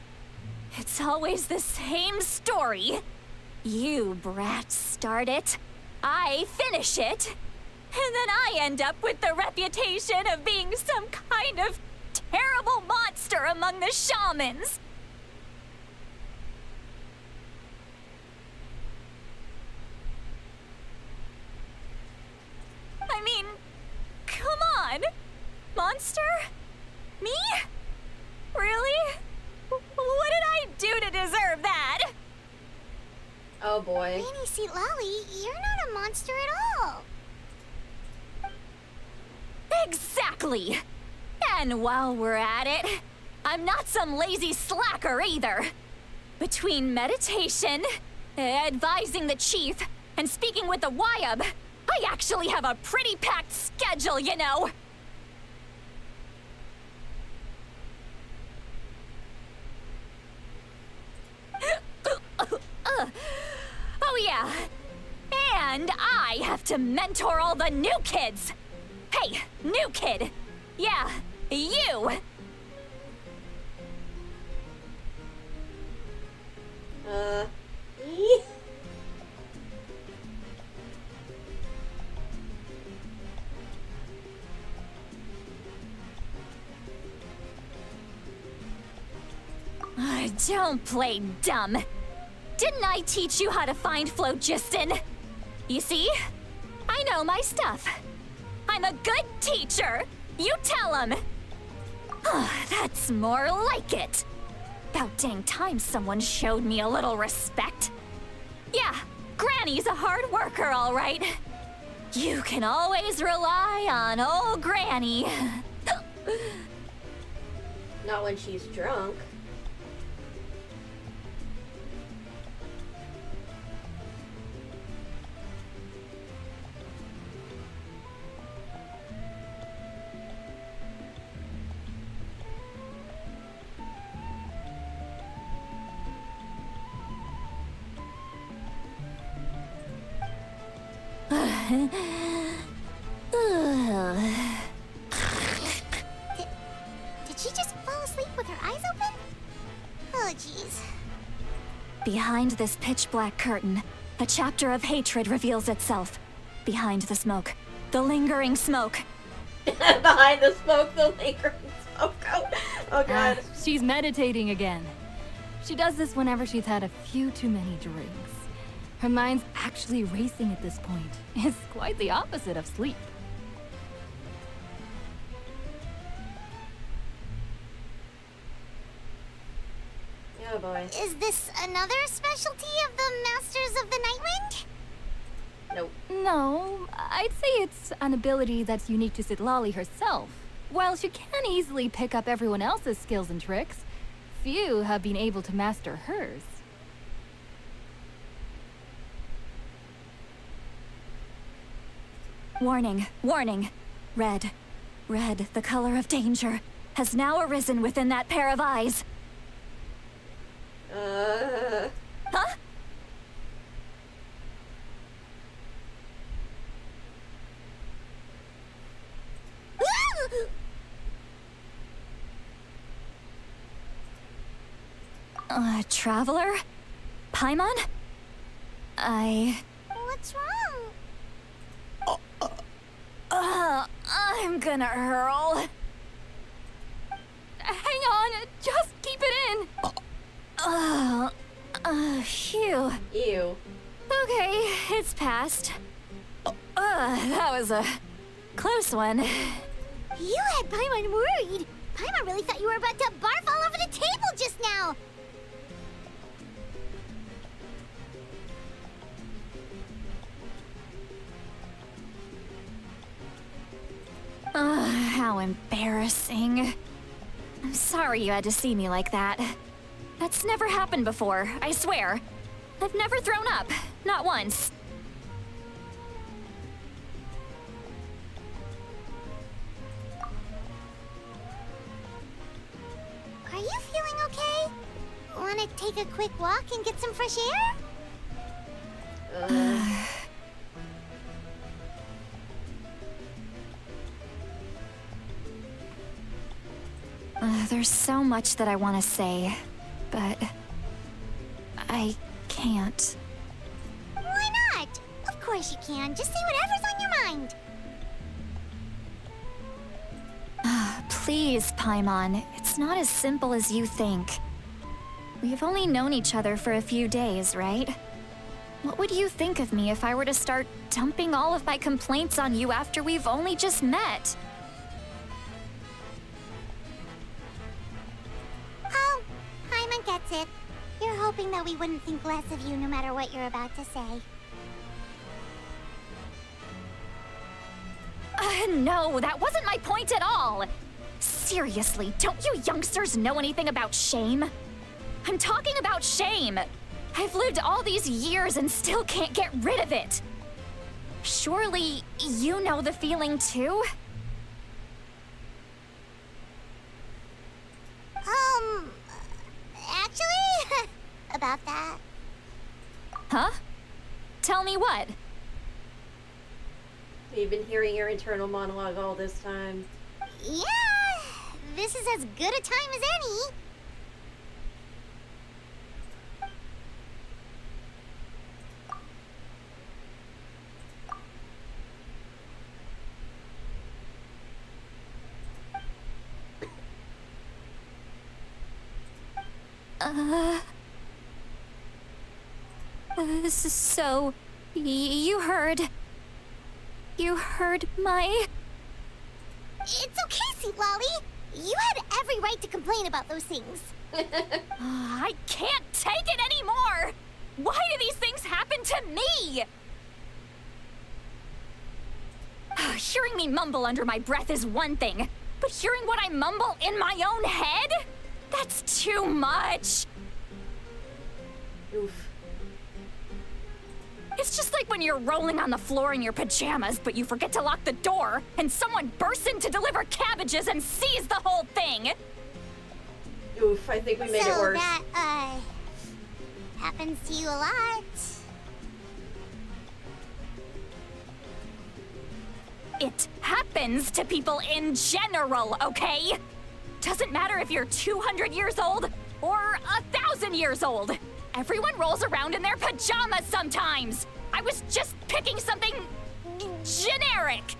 It's always the same story. You brats start it, I finish it, and then I end up with the reputation of being some kind of terrible monster among the shamans. I mean, come on! Monster? Me? Really? deserve that! Oh boy. Granny Seat Lolly, you're not a monster at all. Exactly! And while we're at it, I'm not some lazy slacker either. Between meditation, advising the chief, and speaking with the Wyab, I actually have a pretty packed schedule, you know. Oh yeah, and I have to mentor all the new kids. Hey, new kid. Yeah, you. Eee. Don't play dumb. Didn't I teach you how to find phlogiston? You see? I know my stuff. I'm a good teacher. You tell him. That's more like it. About dang time someone showed me a little respect. Yeah, Granny's a hard worker, all right. You can always rely on old Granny. Not when she's drunk. Did she just fall asleep with her eyes open? Oh, jeez. Behind this pitch-black curtain, a chapter of hatred reveals itself. Behind the smoke, the lingering smoke. Behind the smoke, the lingering smoke. Oh god. She's meditating again. She does this whenever she's had a few too many drinks. Her mind's actually racing at this point. It's quite the opposite of sleep. Oh boy. Is this another specialty of the Masters of the Nightwind? Nope. No, I'd say it's an ability that's unique to Citlali herself. While she can easily pick up everyone else's skills and tricks, few have been able to master hers. Warning, warning. Red. Red, the color of danger, has now arisen within that pair of eyes. Huh? Traveler? Paimon? What's wrong? I'm gonna hurl. Hang on, just keep it in. Phew. Ew. Okay, it's passed. That was a close one. You had Paimon worried. Paimon really thought you were about to barf all over the table just now. How embarrassing. I'm sorry you had to see me like that. That's never happened before, I swear. I've never thrown up, not once. Are you feeling okay? Wanna take a quick walk and get some fresh air? There's so much that I want to say, but I can't. Why not? Of course you can. Just say whatever's on your mind. Please, Paimon, it's not as simple as you think. We've only known each other for a few days, right? What would you think of me if I were to start dumping all of my complaints on you after we've only just met? Oh, Paimon gets it. You're hoping that we wouldn't think less of you no matter what you're about to say. No, that wasn't my point at all. Seriously, don't you youngsters know anything about shame? I'm talking about shame. I've lived all these years and still can't get rid of it. Surely, you know the feeling too? Actually, about that. Huh? Tell me what? You've been hearing your internal monologue all this time. Yeah, this is as good a time as any. So, you heard my... It's okay, Sweet Lolly. You had every right to complain about those things. I can't take it anymore! Why do these things happen to me? Hearing me mumble under my breath is one thing, but hearing what I mumble in my own head? That's too much! Oof. It's just like when you're rolling on the floor in your pajamas, but you forget to lock the door, and someone bursts in to deliver cabbages and sees the whole thing! Oof, I think we made it worse. So that, happens to you a lot. It happens to people in general, okay? Doesn't matter if you're 200 years old or 1,000 years old. Everyone rolls around in their pajamas sometimes. I was just picking something generic.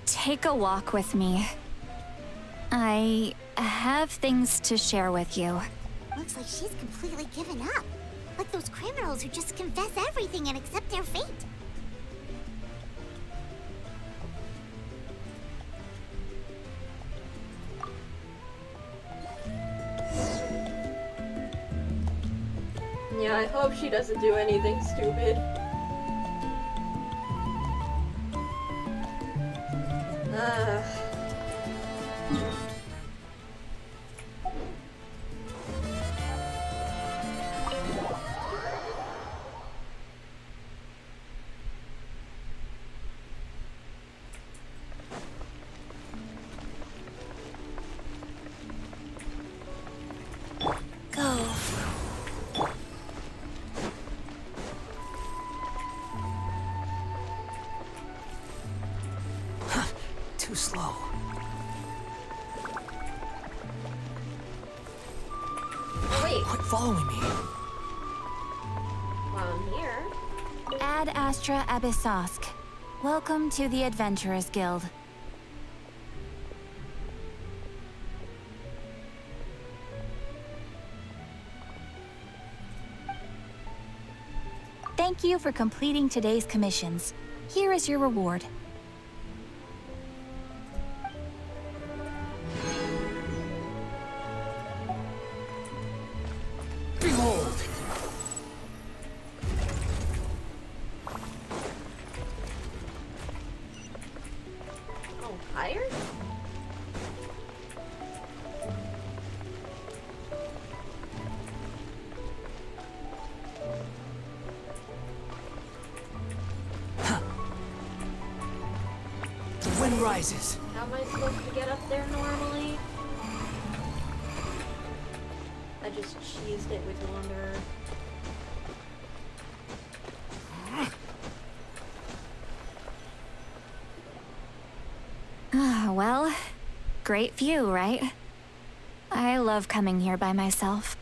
Take a walk with me. I have things to share with you. Looks like she's completely given up. Like those criminals who just confess everything and accept their fate. Yeah, I hope she doesn't do anything stupid. Go. Too slow. Oh, wait. Quit following me. While I'm here. Ad Astra Abyssosk. Welcome to the Adventurers Guild. Thank you for completing today's commissions. Here is your reward. Behold! Oh, higher? The wind rises. How am I supposed to get up there normally? I just cheesed it with Wanderer. Well, great view, right? I love coming here by myself.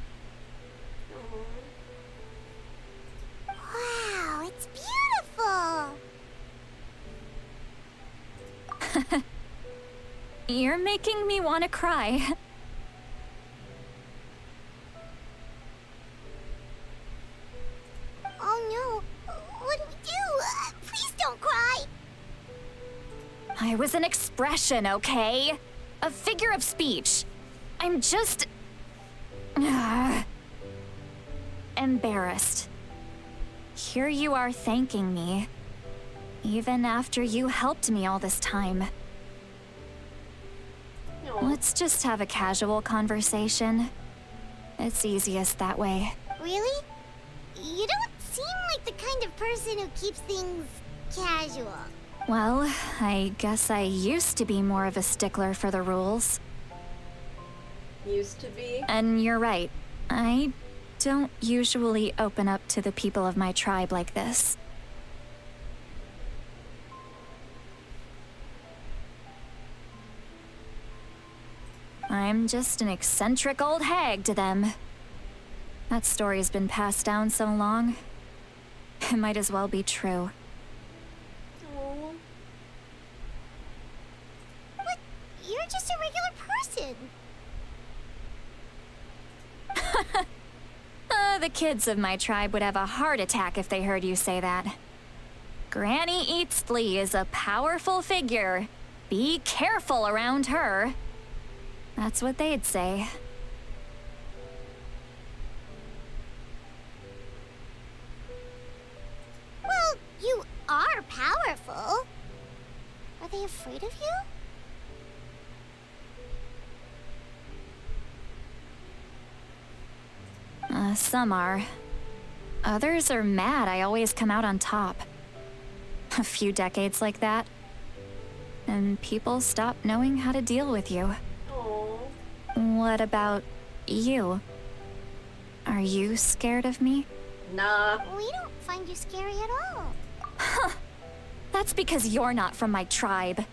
Wow, it's beautiful. You're making me want to cry. Oh no, what do we do? Please don't cry. I was an expression, okay? a figure of speech. I'm just... embarrassed. Here you are thanking me, even after you helped me all this time. No. Let's just have a casual conversation. It's easiest that way. Really? You don't seem like the kind of person who keeps things casual. Well, I guess I used to be more of a stickler for the rules. Used to be. And you're right. I don't usually open up to the people of my tribe like this. I'm just an eccentric old hag to them. That story's been passed down so long, it might as well be true. Oh. But you're just a regular person. The kids of my tribe would have a heart attack if they heard you say that. Granny Eatsley is a powerful figure. Be careful around her. That's what they'd say. Well, you are powerful. Are they afraid of you? Some are. Others are mad I always come out on top. A few decades like that, and people stop knowing how to deal with you. Oh. What about you? Are you scared of me? Nah. We don't find you scary at all. That's because you're not from my tribe.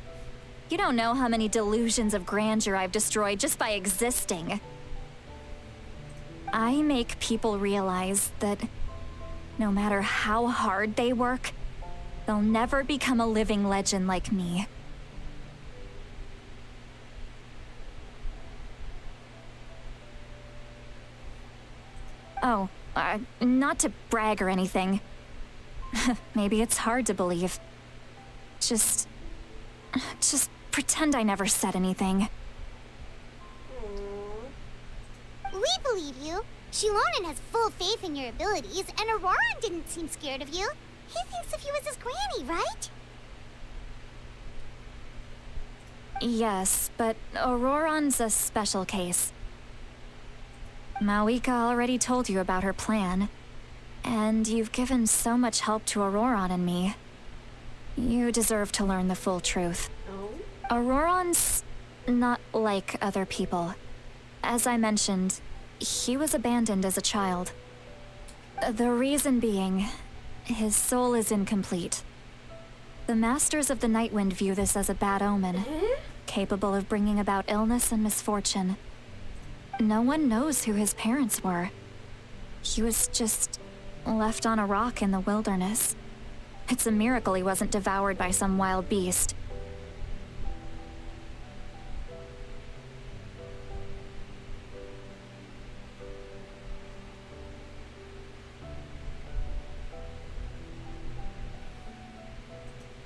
You don't know how many delusions of grandeur I've destroyed just by existing. I make people realize that no matter how hard they work, they'll never become a living legend like me. Oh, not to brag or anything. Maybe it's hard to believe. Just pretend I never said anything. We believe you. Shilonen has full faith in your abilities, and Auroran didn't seem scared of you. He thinks of you as his granny, right? Yes, but Auroran's a special case. Mawika already told you about her plan, and you've given so much help to Auroran and me. You deserve to learn the full truth. Oh. Auroran's not like other people. As I mentioned, he was abandoned as a child. The reason being, his soul is incomplete. The Masters of the Nightwind view this as a bad omen, capable of bringing about illness and misfortune. No one knows who his parents were. He was just left on a rock in the wilderness. It's a miracle he wasn't devoured by some wild beast.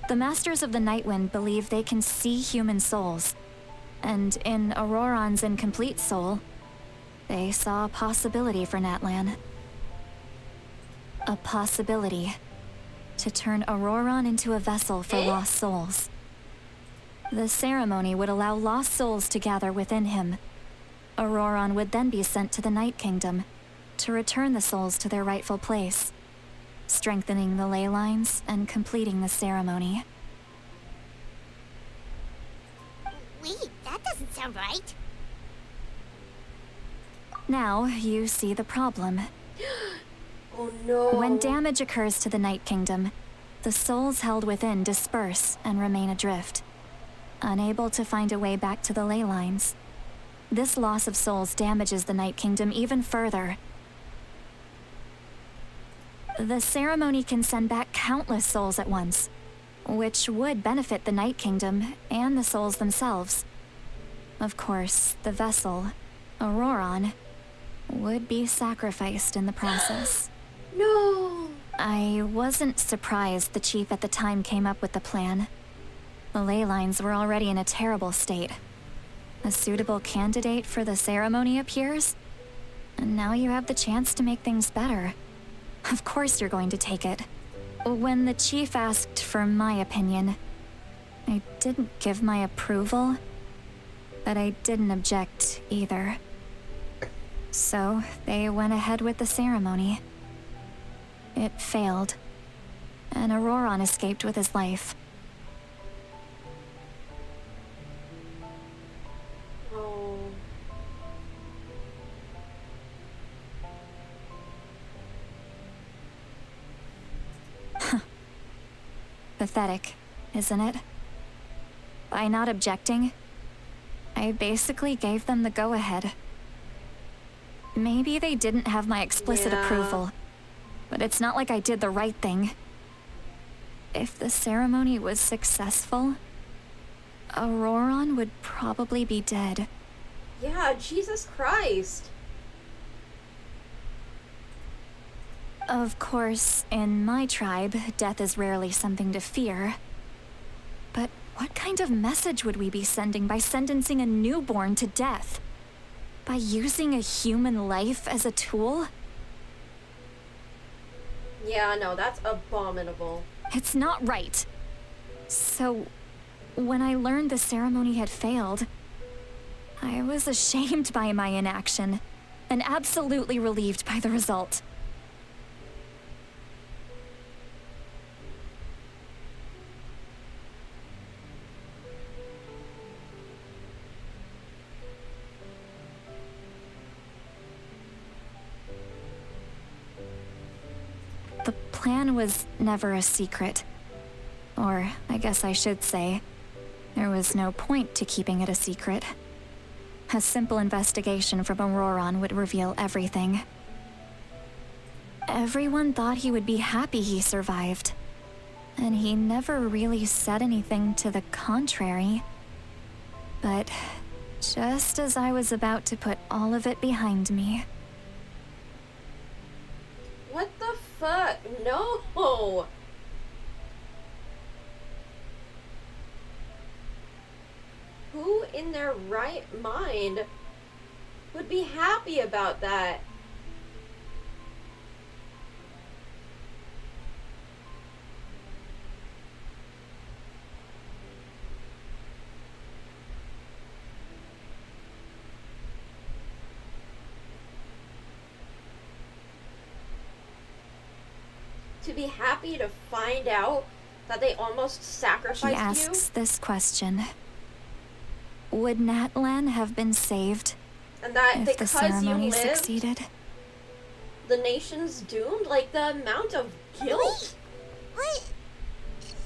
The Masters of the Nightwind believe they can see human souls, and in Auroran's incomplete soul, they saw a possibility for Natlan. A possibility to turn Auroran into a vessel for lost souls. The ceremony would allow lost souls to gather within him. Auroran would then be sent to the Night Kingdom to return the souls to their rightful place, strengthening the ley lines and completing the ceremony. Wait, that doesn't sound right. Now, you see the problem. Oh no. When damage occurs to the Night Kingdom, the souls held within disperse and remain adrift, unable to find a way back to the ley lines. This loss of souls damages the Night Kingdom even further. The ceremony can send back countless souls at once, which would benefit the Night Kingdom and the souls themselves. Of course, the vessel, Auroran, would be sacrificed in the process. No. I wasn't surprised the chief at the time came up with the plan. The ley lines were already in a terrible state. a suitable candidate for the ceremony appears, and now you have the chance to make things better. Of course you're going to take it. When the chief asked for my opinion, I didn't give my approval, but I didn't object either. So they went ahead with the ceremony. It failed, and Auroron escaped with his life. Oh. Pathetic, isn't it? By not objecting, I basically gave them the go-ahead. Maybe they didn't have my explicit approval, but it's not like I did the right thing. If the ceremony was successful, Auroron would probably be dead. Yeah, Jesus Christ. Of course, in my tribe, death is rarely something to fear. But what kind of message would we be sending by sentencing a newborn to death? By using a human life as a tool? Yeah, no, that's abominable. It's not right. So, when I learned the ceremony had failed, I was ashamed by my inaction, and absolutely relieved by the result. The plan was never a secret. Or, I guess I should say, there was no point to keeping it a secret. A simple investigation from Auroron would reveal everything. Everyone thought he would be happy he survived. And he never really said anything to the contrary. But just as I was about to put all of it behind me... What the fuck? No! Who in their right mind would be happy about that? To be happy to find out that they almost sacrificed you? He asks this question. Would Natlan have been saved And that if the because ceremony you lived, succeeded? the nation's doomed? Like, the amount of guilt? Wait,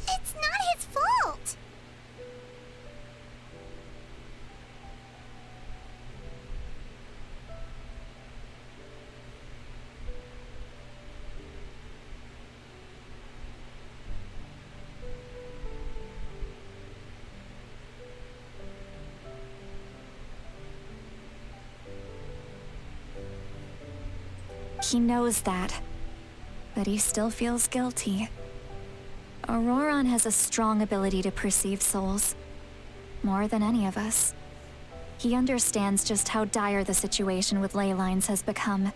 it's not his fault. He knows that, but he still feels guilty. Auroron has a strong ability to perceive souls, more than any of us. He understands just how dire the situation with ley lines has become.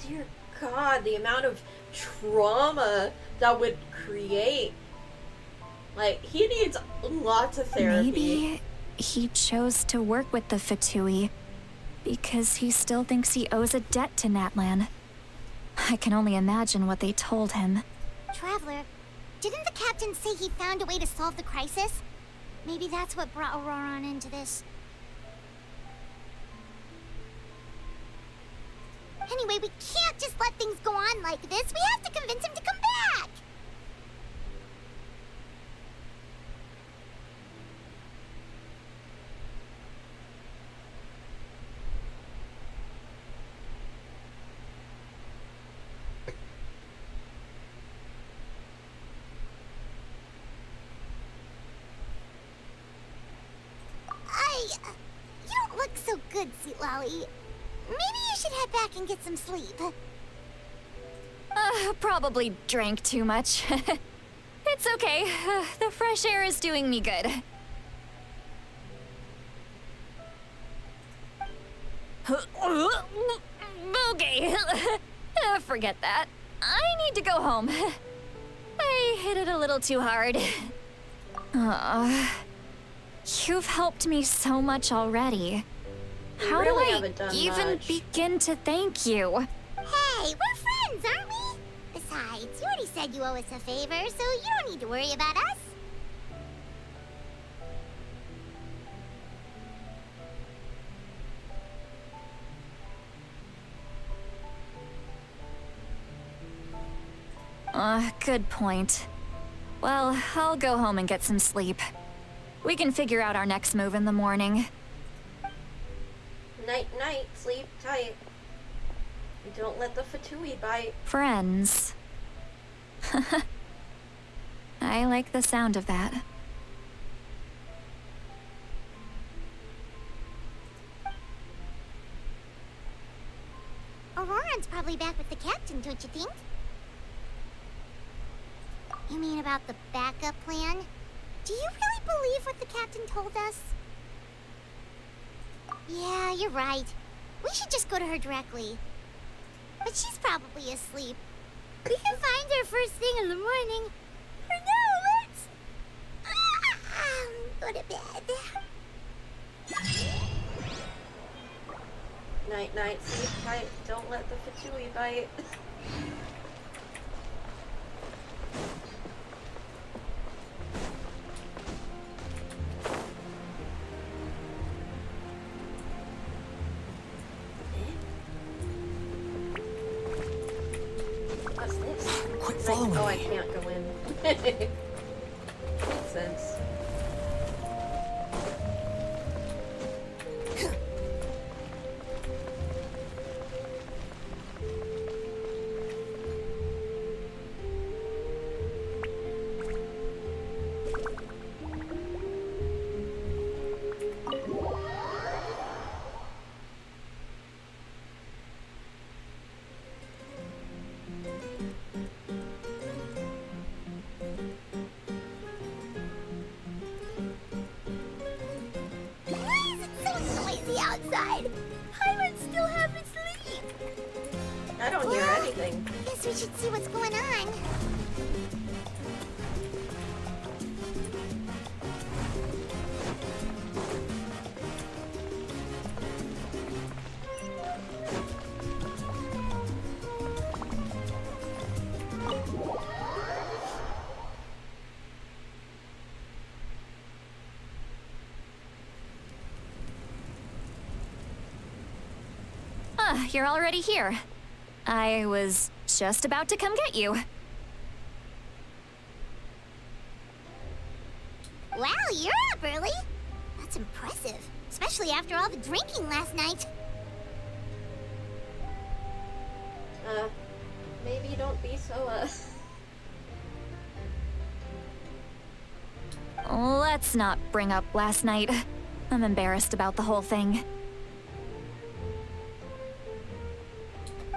Dear God, the amount of trauma that would create. Like, he needs lots of therapy. Maybe he chose to work with the Fatui because he still thinks he owes a debt to Natlan. I can only imagine what they told him. Traveler, didn't the captain say he found a way to solve the crisis? Maybe that's what brought Auroron into this. Anyway, we can't just let things go on like this. We have to convince him to come back! You don't look so good, Sweet Lolly. Maybe you should head back and get some sleep. Probably drank too much. It's okay. The fresh air is doing me good. Okay, forget that. I need to go home. I hit it a little too hard. You've helped me so much already. How do I even begin to thank you? Hey, we're friends, aren't we? Besides, you already said you owe us a favor, so you don't need to worry about us. Good point. Well, I'll go home and get some sleep. We can figure out our next move in the morning. Night, night. Sleep tight. Don't let the Fatui bite. Friends. I like the sound of that. Auroran's probably back with the captain, don't you think? You mean about the backup plan? Do you really believe what the captain told us? Yeah, you're right. We should just go to her directly. But she's probably asleep. We can find her first thing in the morning. For now, let's... go to bed. Night, night. Sleep tight. Don't let the Fatui bite. What's this? Quit following me. Oh, I can't go in. Makes sense. Outside. Hyman's still half asleep. I don't hear anything. Guess we should see what's going on. You're already here. I was just about to come get you. Wow, you're up early. That's impressive, especially after all the drinking last night. Maybe don't be so, Let's not bring up last night. I'm embarrassed about the whole thing.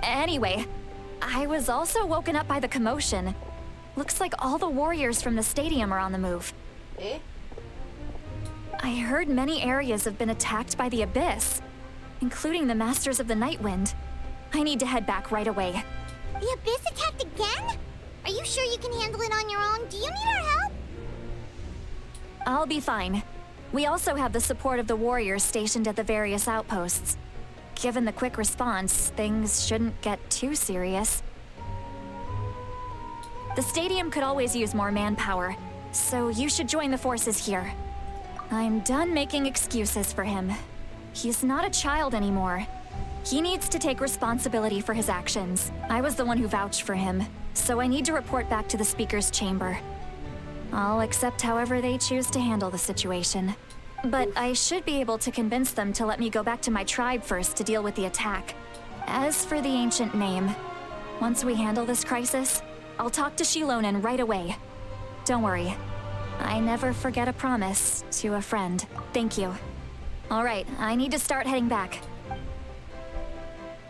Anyway, I was also woken up by the commotion. Looks like all the warriors from the stadium are on the move. Eh? I heard many areas have been attacked by the Abyss, including the Masters of the Nightwind. I need to head back right away. The Abyss attacked again? Are you sure you can handle it on your own? Do you need our help? I'll be fine. We also have the support of the warriors stationed at the various outposts. Given the quick response, things shouldn't get too serious. The stadium could always use more manpower, so you should join the forces here. I'm done making excuses for him. He's not a child anymore. He needs to take responsibility for his actions. I was the one who vouched for him, so I need to report back to the Speaker's Chamber. I'll accept however they choose to handle the situation. But I should be able to convince them to let me go back to my tribe first to deal with the attack. As for the ancient name, once we handle this crisis, I'll talk to Shilonen right away. Don't worry. I never forget a promise to a friend. Thank you. All right, I need to start heading back.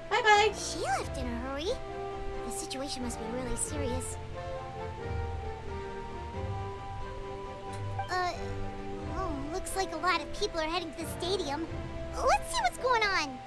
Bye-bye. She left in a hurry. The situation must be really serious. Oh, looks like a lot of people are heading to the stadium. Let's see what's going on.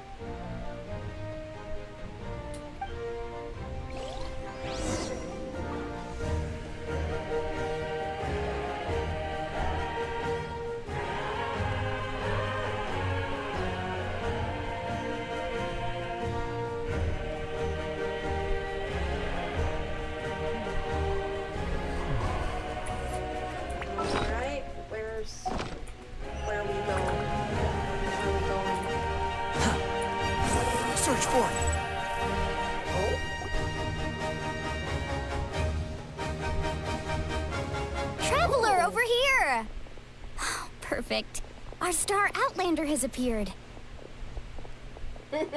perfect. Our star Outlander has appeared. Oh, you're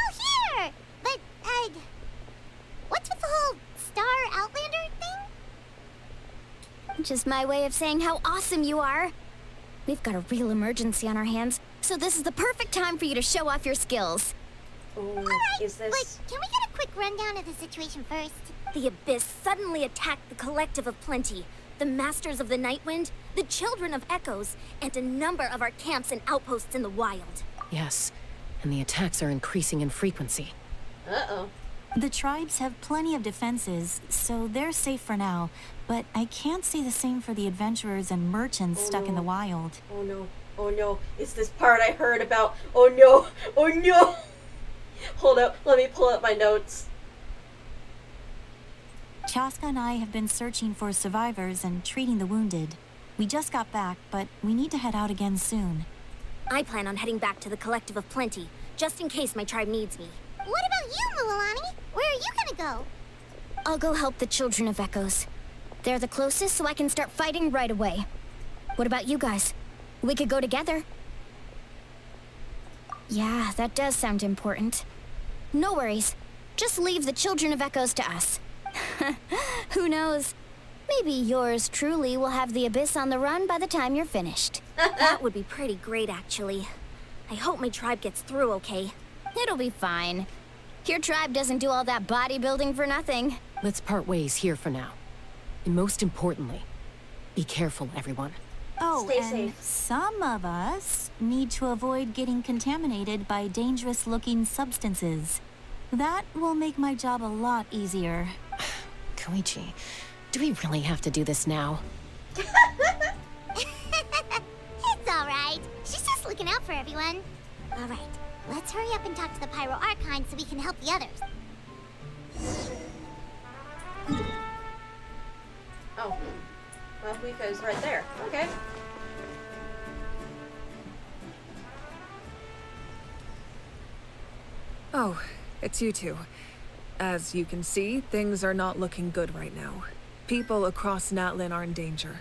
all here! But, what's with the whole star Outlander thing? Just my way of saying how awesome you are. We've got a real emergency on our hands, so this is the perfect time for you to show off your skills. Alright, But can we get a quick rundown of the situation first? The Abyss suddenly attacked the Collective of Plenty, the Masters of the Nightwind, the Children of Echoes, and a number of our camps and outposts in the wild. Yes, and the attacks are increasing in frequency. Uh-oh. The tribes have plenty of defenses, so they're safe for now. But I can't say the same for the adventurers and merchants stuck in the wild. Oh no. Oh no. It's this part I heard about. Oh no. Oh no. Hold up. Let me pull up my notes. Chaska and I have been searching for survivors and treating the wounded. We just got back, but we need to head out again soon. I plan on heading back to the Collective of Plenty, just in case my tribe needs me. What about you, Mualani? Where are you gonna go? I'll go help the Children of Echoes. They're the closest, so I can start fighting right away. What about you guys? We could go together. Yeah, that does sound important. No worries. Just leave the Children of Echoes to us. Who knows? Maybe yours truly will have the Abyss on the run by the time you're finished. That would be pretty great, actually. I hope my tribe gets through okay. It'll be fine. Your tribe doesn't do all that bodybuilding for nothing. Let's part ways here for now. And most importantly, be careful, everyone. Oh, Stay and safe. some of us need to avoid getting contaminated by dangerous-looking substances. That will make my job a lot easier. Koichi, do we really have to do this now? It's alright. She's just looking out for everyone. Alright, let's hurry up and talk to the Pyro Archon so we can help the others. Oh. Well, Miko's right there. Okay. Oh, it's you two. As you can see, things are not looking good right now. People across Natlin are in danger.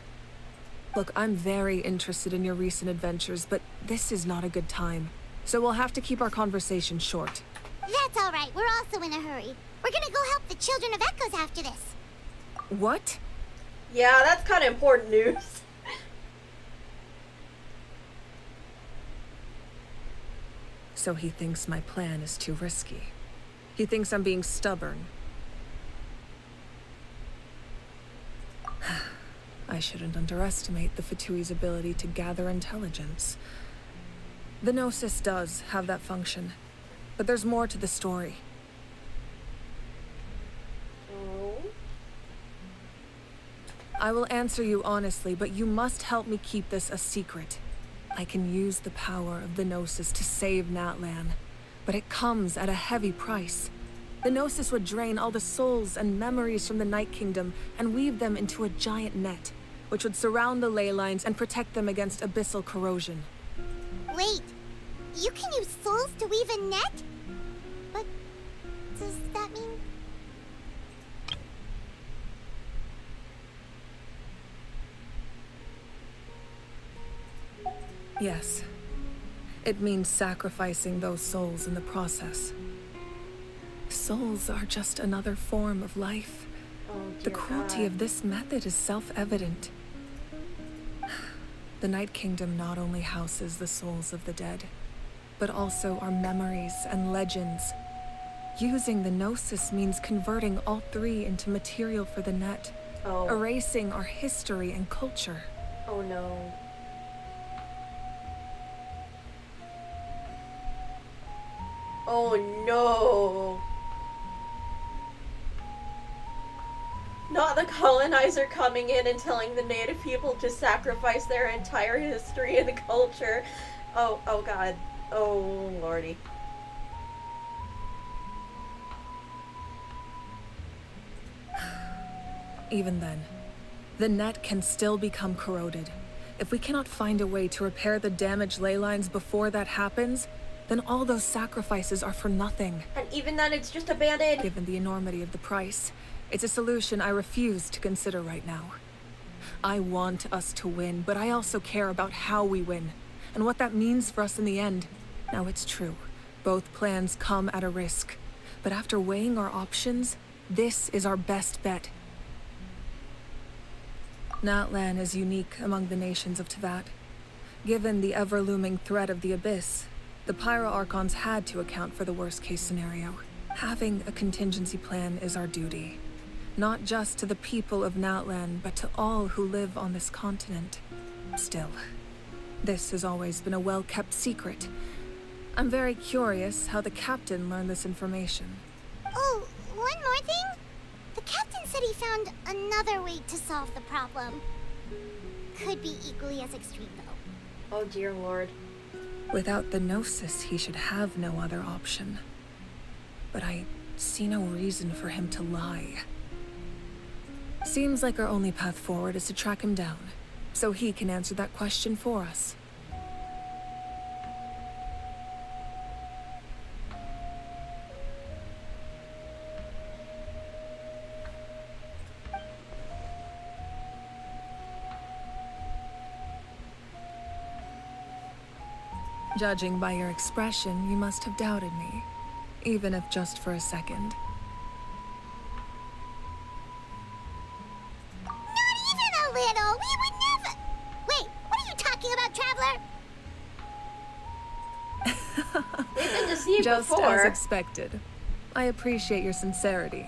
Look, I'm very interested in your recent adventures, but this is not a good time. So we'll have to keep our conversation short. That's alright, we're also in a hurry. We're gonna go help the Children of Echoes after this. What? Yeah, that's kind of important news. So he thinks my plan is too risky. He thinks I'm being stubborn. I shouldn't underestimate the Fatui's ability to gather intelligence. The Gnosis does have that function, but there's more to the story. Oh. I will answer you honestly, but you must help me keep this a secret. I can use the power of the Gnosis to save Natlan, but it comes at a heavy price. The Gnosis would drain all the souls and memories from the Night Kingdom and weave them into a giant net, which would surround the ley lines and protect them against abyssal corrosion. Wait, you can use souls to weave a net? But does that mean... Yes. It means sacrificing those souls in the process. Souls are just another form of life. Oh, The dear cruelty God. of this method is self-evident. The Night Kingdom not only houses the souls of the dead, but also our memories and legends. Using the Gnosis means converting all three into material for the net, Oh. erasing our history and culture. Oh no. Oh no. Not the colonizer coming in and telling the native people to sacrifice their entire history and culture. Oh god. Oh lordy. Even then, the net can still become corroded. If we cannot find a way to repair the damaged ley lines before that happens, then all those sacrifices are for nothing. And even then it's just a band-aid. Given the enormity of the price, it's a solution I refuse to consider right now. I want us to win, but I also care about how we win, and what that means for us in the end. Now, it's true. Both plans come at a risk. But after weighing our options, this is our best bet. Natlan is unique among the nations of Teyvat. Given the ever-looming threat of the Abyss, the Pyro Archons had to account for the worst-case scenario. Having a contingency plan is our duty. Not just to the people of Natlan, but to all who live on this continent. Still, this has always been a well-kept secret. I'm very curious how the captain learned this information. Oh, one more thing? The captain said he found another way to solve the problem. Could be equally as extreme, though. Oh dear lord. Without the Gnosis, he should have no other option. But I see no reason for him to lie. Seems like our only path forward is to track him down, so he can answer that question for us. Judging by your expression, you must have doubted me, even if just for a second. Not even a little! We would never— Wait, what are you talking about, Traveler? They've been deceived Just before. as expected. I appreciate your sincerity.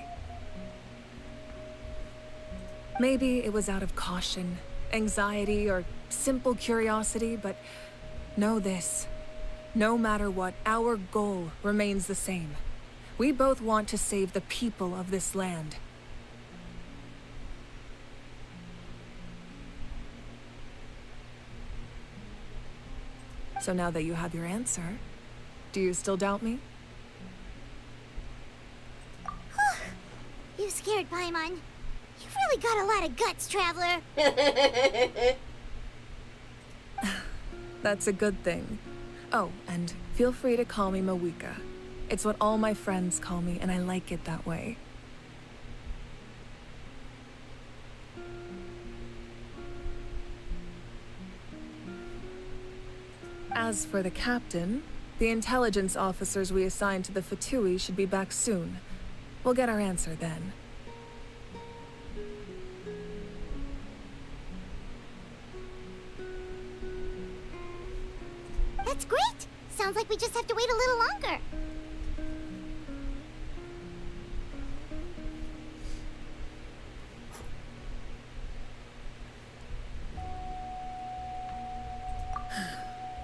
Maybe it was out of caution, anxiety, or simple curiosity, but know this. No matter what, our goal remains the same. We both want to save the people of this land. So now that you have your answer, do you still doubt me? You scared Paimon. You've really got a lot of guts, Traveler. That's a good thing. Oh, and feel free to call me Mawika. It's what all my friends call me, and I like it that way. As for the captain, the intelligence officers we assigned to the Fatui should be back soon. We'll get our answer then. That's great! Sounds like we just have to wait a little longer.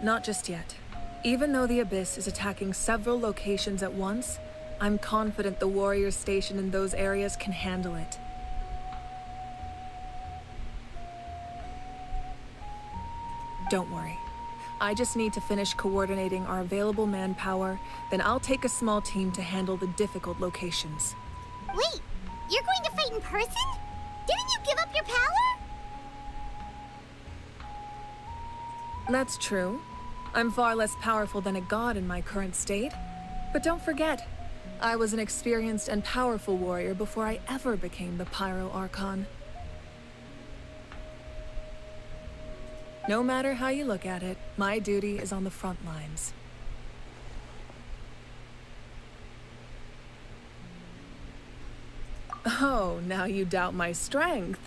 Not just yet. Even though the Abyss is attacking several locations at once, I'm confident the warriors stationed in those areas can handle it. Don't worry. I just need to finish coordinating our available manpower, then I'll take a small team to handle the difficult locations. Wait, you're going to fight in person? Didn't you give up your power? That's true. I'm far less powerful than a god in my current state. But don't forget, I was an experienced and powerful warrior before I ever became the Pyro Archon. No matter how you look at it, my duty is on the front lines. Oh, now you doubt my strength.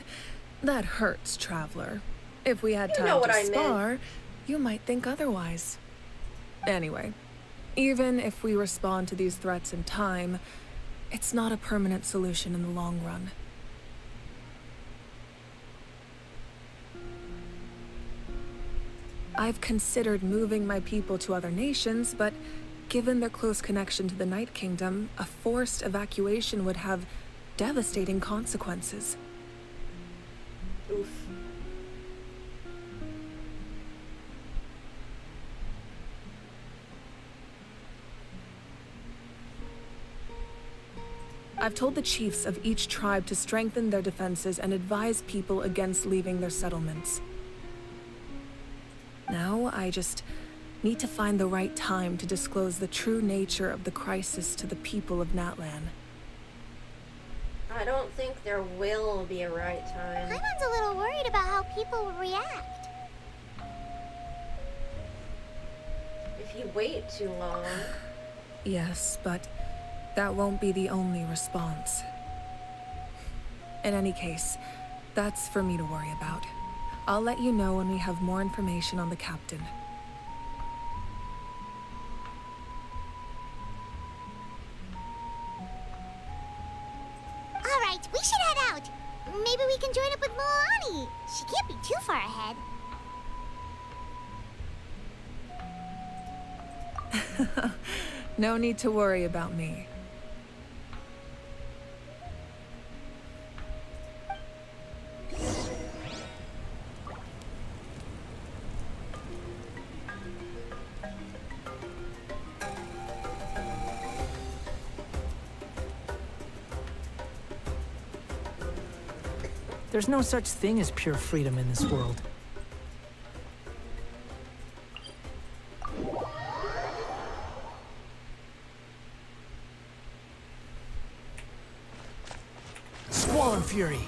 That hurts, Traveler. If we had time to spar, you might think otherwise. Anyway, even if we respond to these threats in time, it's not a permanent solution in the long run. I've considered moving my people to other nations, but given their close connection to the Night Kingdom, a forced evacuation would have devastating consequences. Oof. I've told the chiefs of each tribe to strengthen their defenses and advise people against leaving their settlements. Now, I just need to find the right time to disclose the true nature of the crisis to the people of Natlan. I don't think there will be a right time. Paimon's a little worried about how people will react. If you wait too long. Yes, but that won't be the only response. In any case, that's for me to worry about. I'll let you know when we have more information on the captain. Alright, we should head out. Maybe we can join up with Moani. She can't be too far ahead. No need to worry about me. There's no such thing as pure freedom in this world. Squall and fury.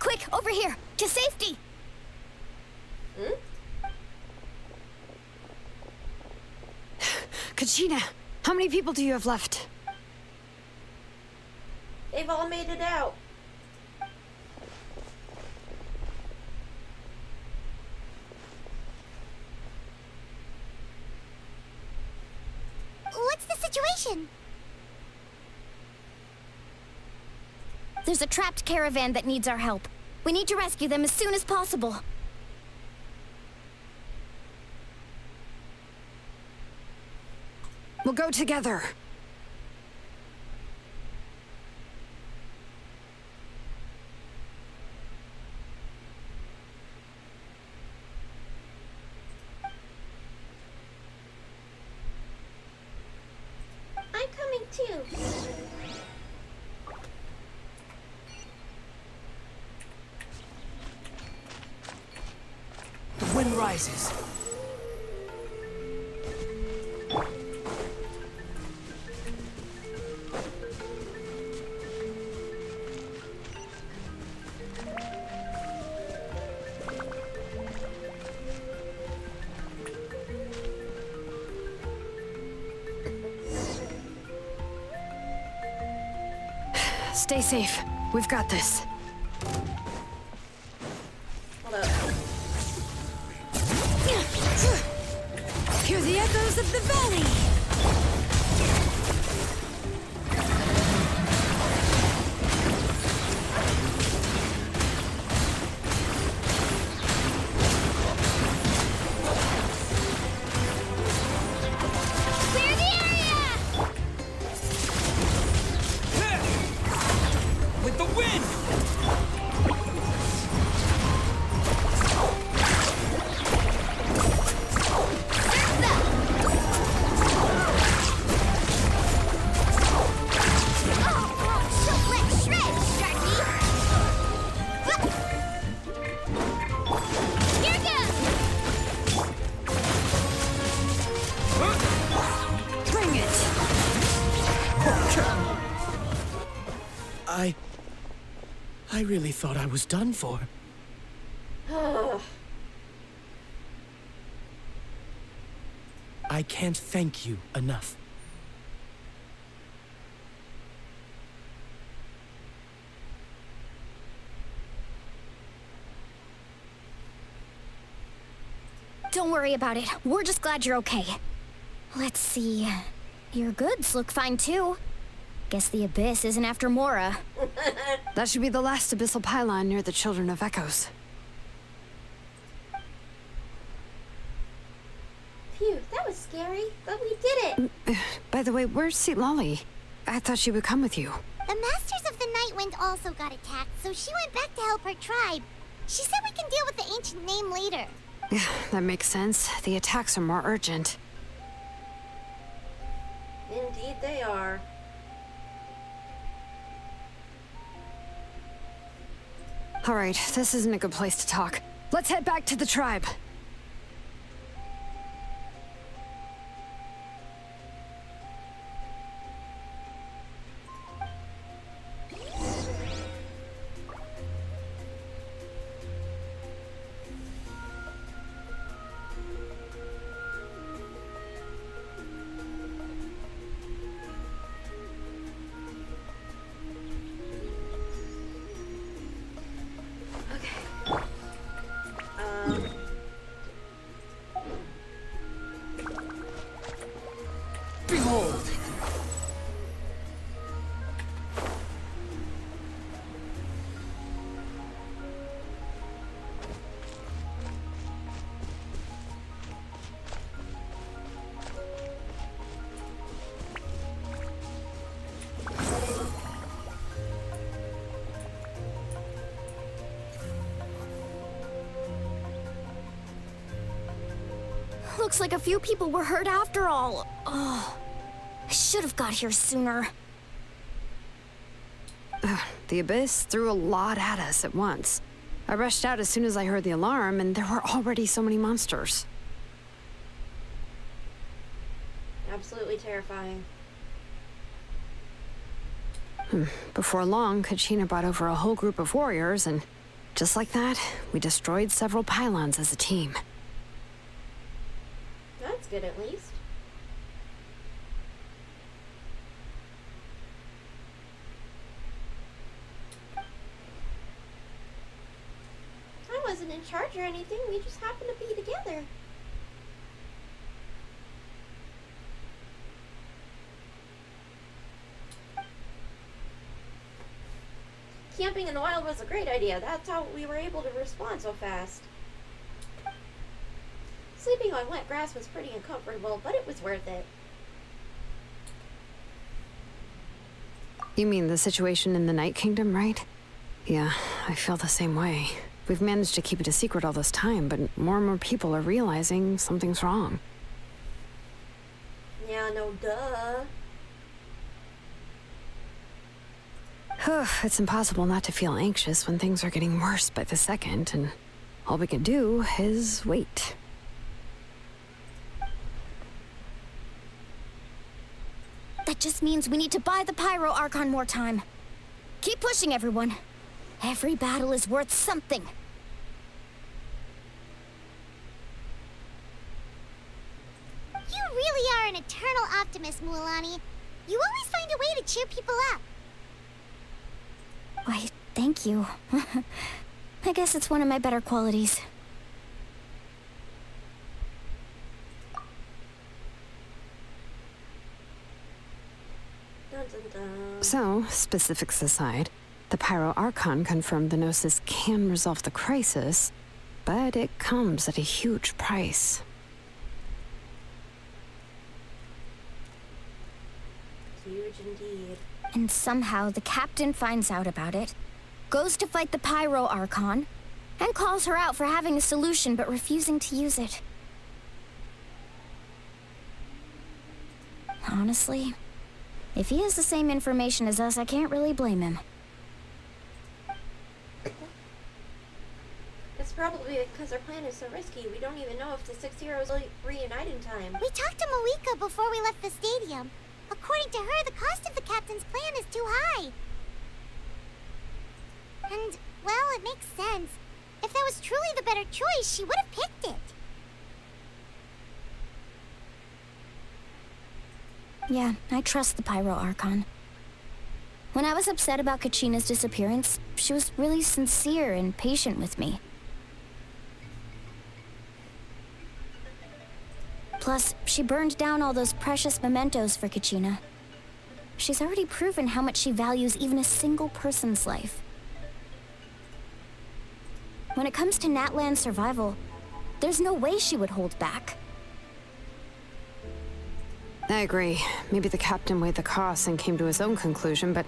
Quick, over here! To safety! Kachina, how many people do you have left? They've all made it out. What's the situation? There's a trapped caravan that needs our help. We need to rescue them as soon as possible. We'll go together. I'm coming too. The wind rises. Stay safe. We've got this. Hold up. Hear the echoes of the valley! Clear the area! With the wind! Bring it! I really thought I was done for. I can't thank you enough. Don't worry about it. We're just glad you're okay. Let's see. Your goods look fine too. Guess the Abyss isn't after Mora. That should be the last abyssal pylon near the Children of Echoes. Phew, that was scary, but we did it. By the way, where's Seat Lolly? I thought she would come with you. The Masters of the Night Wind also got attacked, so she went back to help her tribe. She said we can deal with the ancient name later. That makes sense. The attacks are more urgent. Indeed they are. All right, this isn't a good place to talk. Let's head back to the tribe. Behold! Looks like a few people were hurt after all. Oh, I should have got here sooner. The Abyss threw a lot at us at once. I rushed out as soon as I heard the alarm, and there were already so many monsters. Absolutely terrifying. Before long, Kachina brought over a whole group of warriors, and just like that, we destroyed several pylons as a team. That's good, at least. I wasn't in charge or anything. We just happened to be together. Camping in the wild was a great idea. That's how we were able to respond so fast. Sleeping on wet grass was pretty uncomfortable, but it was worth it. You mean the situation in the Night Kingdom, right? Yeah, I feel the same way. We've managed to keep it a secret all this time, but more and more people are realizing something's wrong. Yeah, no duh. It's impossible not to feel anxious when things are getting worse by the second, and all we can do is wait. That just means we need to buy the Pyro Archon more time. Keep pushing, everyone. Every battle is worth something. You really are an eternal optimist, Mualani. You always find a way to cheer people up. Why, thank you. I guess it's one of my better qualities. Dun, dun, dun. So, specifics aside, the Pyro Archon confirmed the Gnosis can resolve the crisis, but it comes at a huge price. Huge indeed. And somehow the captain finds out about it, goes to fight the Pyro Archon, and calls her out for having a solution but refusing to use it. Honestly, if he has the same information as us, I can't really blame him. It's probably because our plan is so risky. We don't even know if the 6 heroes will reunite in time. We talked to Malika before we left the stadium. According to her, the cost of the captain's plan is too high. And, well, it makes sense. If that was truly the better choice, she would have picked it. Yeah, I trust the Pyro Archon. When I was upset about Kachina's disappearance, she was really sincere and patient with me. Plus, she burned down all those precious mementos for Kachina. She's already proven how much she values even a single person's life. When it comes to Natlan's survival, there's no way she would hold back. I agree. Maybe the captain weighed the costs and came to his own conclusion, but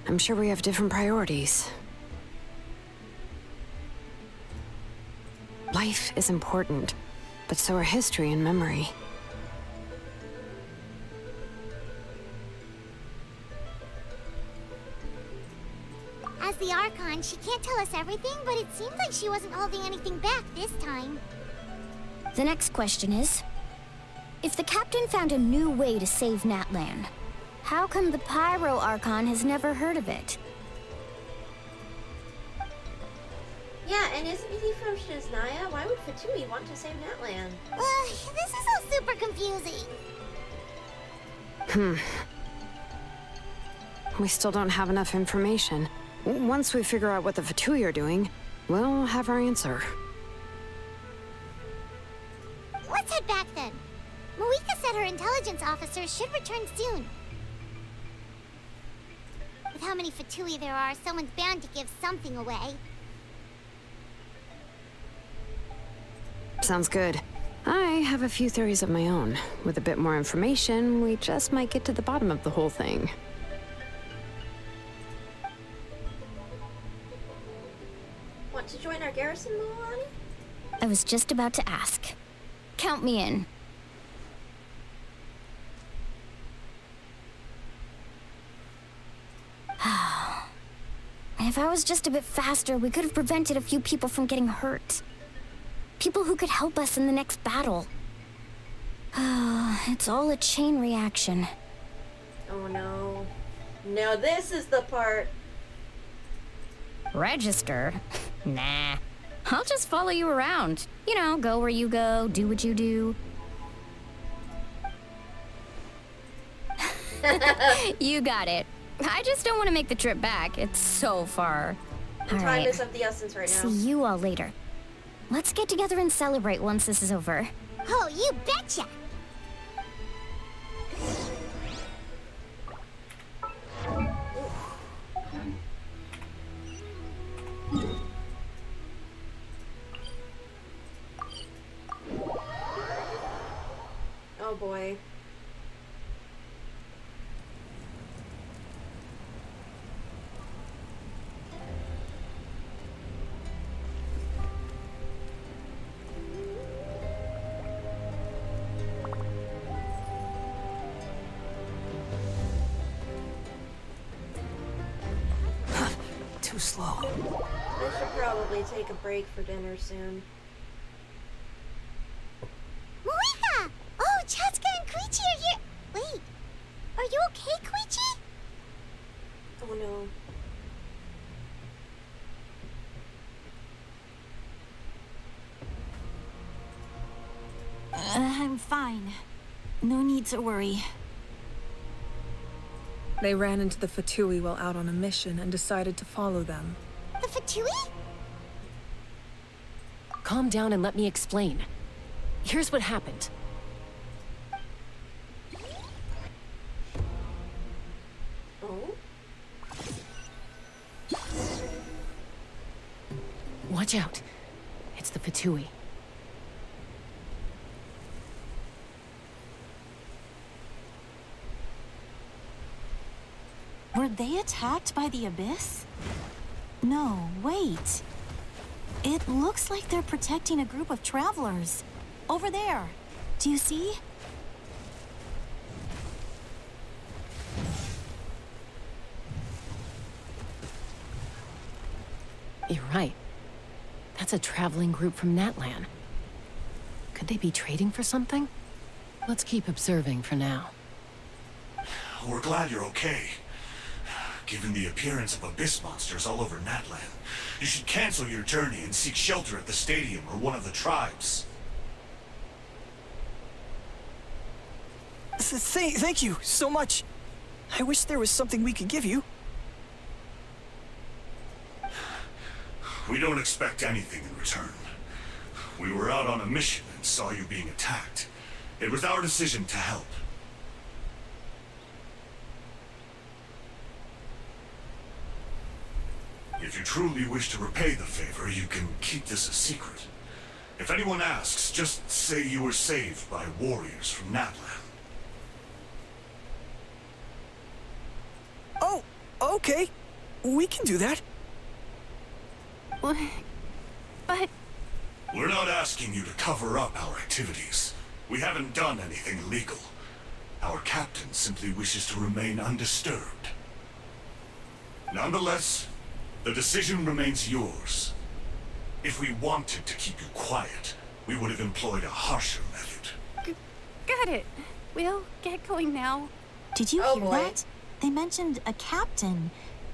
I'm sure we have different priorities. Life is important, but so are history and memory. As the Archon, she can't tell us everything, but it seems like she wasn't holding anything back this time. The next question is, if the captain found a new way to save Natlan, how come the Pyro Archon has never heard of it? Yeah, and isn't he from Shiznaya? Why would Fatui want to save Natlan? This is all super confusing. We still don't have enough information. Once we figure out what the Fatui are doing, we'll have our answer. Let's head back then. Moika said her intelligence officers should return soon. With how many Fatui there are, someone's bound to give something away. Sounds good. I have a few theories of my own. With a bit more information, we just might get to the bottom of the whole thing. Want to join our garrison, Milani? I was just about to ask. Count me in. If I was just a bit faster, we could have prevented a few people from getting hurt. People who could help us in the next battle. It's all a chain reaction. Oh no. Now this is the part. Registered? Nah. I'll just follow you around. You know, go where you go, do what you do. You got it. I just don't want to make the trip back. It's so far. Time is of the essence right now. See you all later. Let's get together and celebrate once this is over. Oh, you betcha! Oh boy. Too slow. I should probably take a break for dinner soon. Moika! Oh, Chaska and Koichi are here! Wait, are you okay, Koichi? Oh no. I'm fine. No need to worry. They ran into the Fatui while out on a mission and decided to follow them. The Fatui? Calm down and let me explain. Here's what happened. Oh? Watch out. It's the Fatui. Were they attacked by the Abyss? No, wait. It looks like they're protecting a group of travelers. Over there. Do you see? You're right. That's a traveling group from Natlan. Could they be trading for something? Let's keep observing for now. We're glad you're okay. Given the appearance of abyss monsters all over Natlan, you should cancel your journey and seek shelter at the stadium or one of the tribes. Thank you so much. I wish there was something we could give you. We don't expect anything in return. We were out on a mission and saw you being attacked. It was our decision to help. If you truly wish to repay the favor, you can keep this a secret. If anyone asks, just say you were saved by warriors from Natlan. Oh, okay. We can do that. But... We're not asking you to cover up our activities. We haven't done anything illegal. Our captain simply wishes to remain undisturbed. Nonetheless, The decision remains yours. If we wanted to keep you quiet, we would have employed a harsher method. Got it. We'll get going now. Did you Oh, hear boy. that? They mentioned a captain.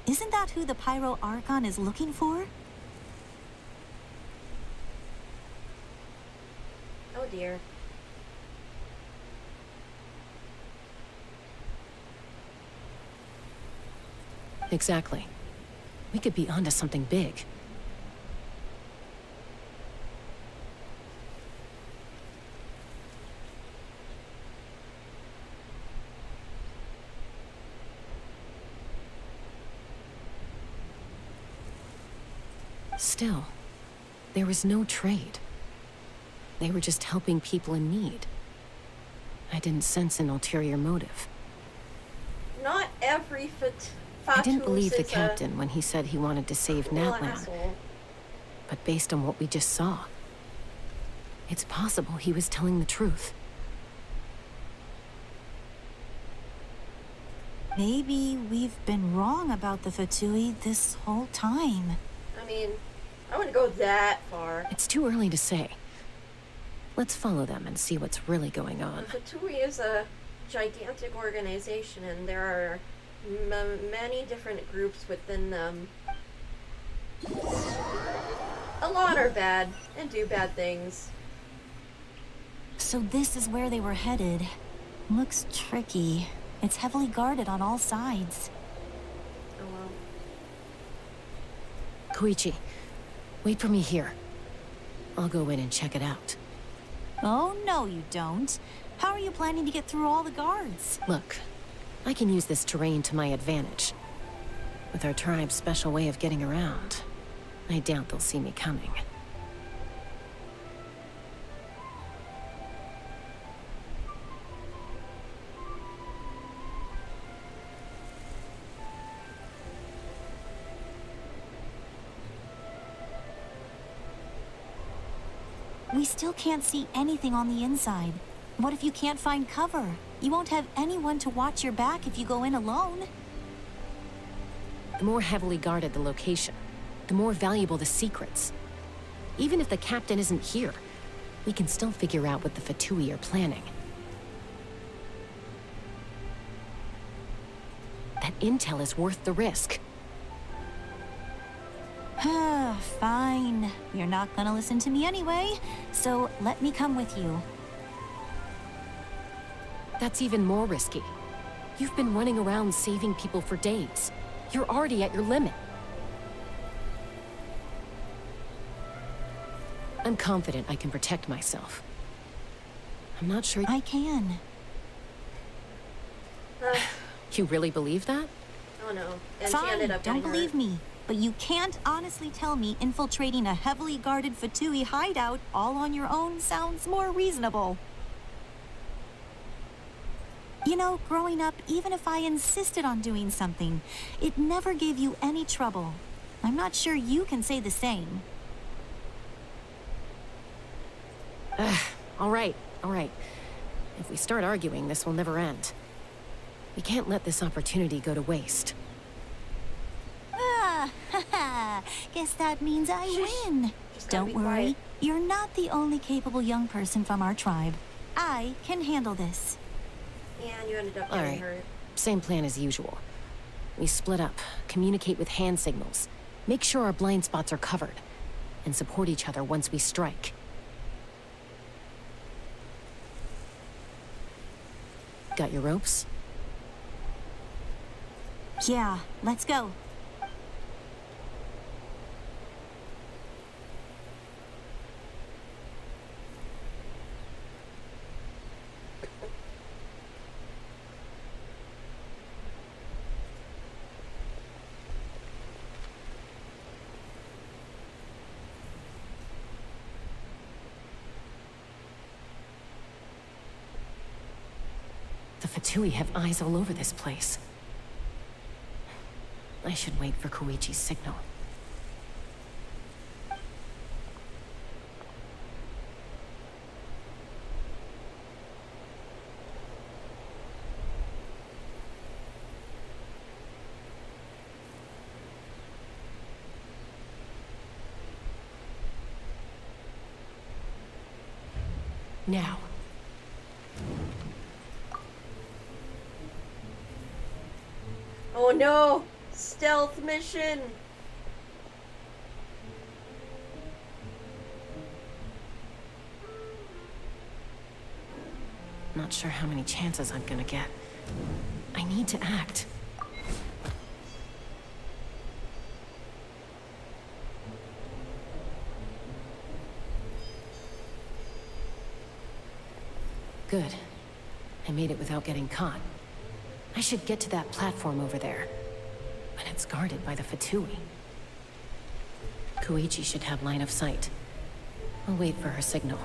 Isn't that who the Pyro Archon is looking for? Oh dear. Exactly. We could be onto something big. Still, there was no trade. They were just helping people in need. I didn't sense an ulterior motive. Not every I didn't believe the is a captain when he said he wanted to save cruel Natlan. asshole. But based on what we just saw, it's possible he was telling the truth. Maybe we've been wrong about the Fatui this whole time. I mean, I wouldn't go that far. It's too early to say. Let's follow them and see what's really going on. The Fatui is a gigantic organization, and there are many different groups within them. A lot are bad and do bad things. So this is where they were headed. Looks tricky. It's heavily guarded on all sides. Oh well. Koichi, wait for me here. I'll go in and check it out. Oh, no, you don't. How are you planning to get through all the guards? Look, I can use this terrain to my advantage. With our tribe's special way of getting around, I doubt they'll see me coming. We still can't see anything on the inside. What if you can't find cover? You won't have anyone to watch your back if you go in alone. The more heavily guarded the location, the more valuable the secrets. Even if the captain isn't here, we can still figure out what the Fatui are planning. That intel is worth the risk. Fine. You're not gonna listen to me anyway, so let me come with you. That's even more risky. You've been running around saving people for days. You're already at your limit. I'm confident I can protect myself. I'm not sure I can. You really believe that? Oh no. And she ended Fine, up don't getting believe hurt. me. But you can't honestly tell me infiltrating a heavily guarded Fatui hideout all on your own sounds more reasonable. You know, growing up, even if I insisted on doing something, it never gave you any trouble. I'm not sure you can say the same. All right. If we start arguing, this will never end. We can't let this opportunity go to waste. Guess that means I win. Just gotta Don't be worry, quiet. you're not the only capable young person from our tribe. I can handle this. And you ended up All getting right. hurt. Same plan as usual. We split up, communicate with hand signals, make sure our blind spots are covered, and support each other once we strike. Got your ropes? Yeah, let's go. The Fatui have eyes all over this place. I should wait for Koichi's signal. Now. Oh no! Stealth mission! Not sure how many chances I'm gonna get. I need to act. Good. I made it without getting caught. I should get to that platform over there. But it's guarded by the Fatui. Koichi should have line of sight. I'll wait for her signal.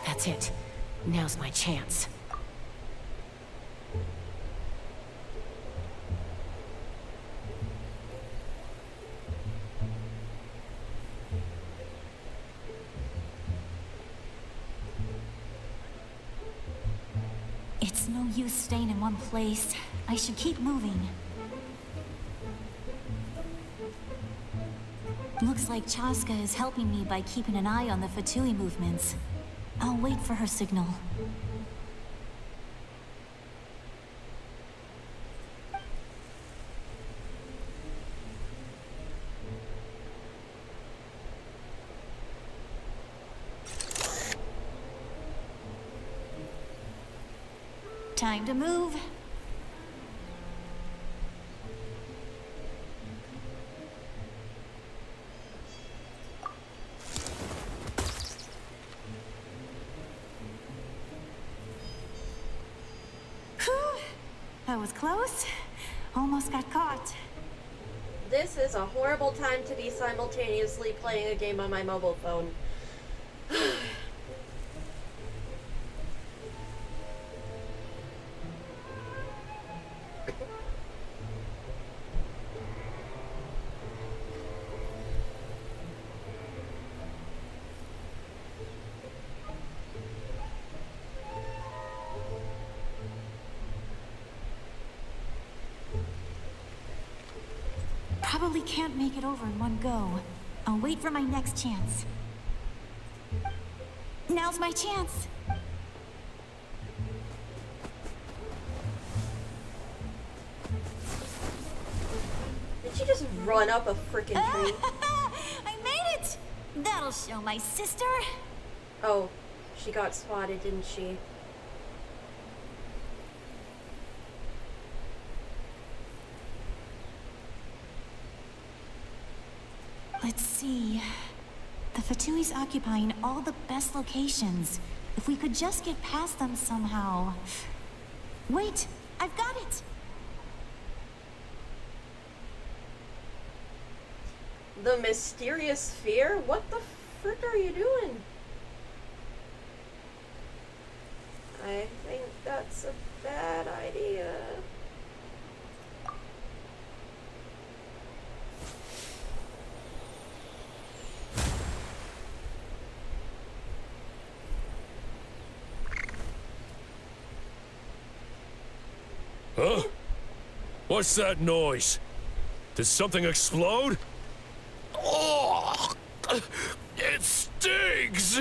That's it. Now's my chance. It's no use staying in one place. I should keep moving. Looks like Chaska is helping me by keeping an eye on the Fatui movements. I'll wait for her signal. Time to move. Whew. That was close. Almost got caught. This is a horrible time to be simultaneously playing a game on my mobile phone. Probably can't make it over in one go. I'll wait for my next chance. Now's my chance. Did she just run up a frickin' tree? I made it! That'll show my sister. Oh, she got spotted, didn't she? Let's see. The Fatui's occupying all the best locations. If we could just get past them somehow. Wait, I've got it! The mysterious sphere? What the frick are you doing? I think that's a bad idea. Huh? What's that noise? Did something explode? Oh, it stinks!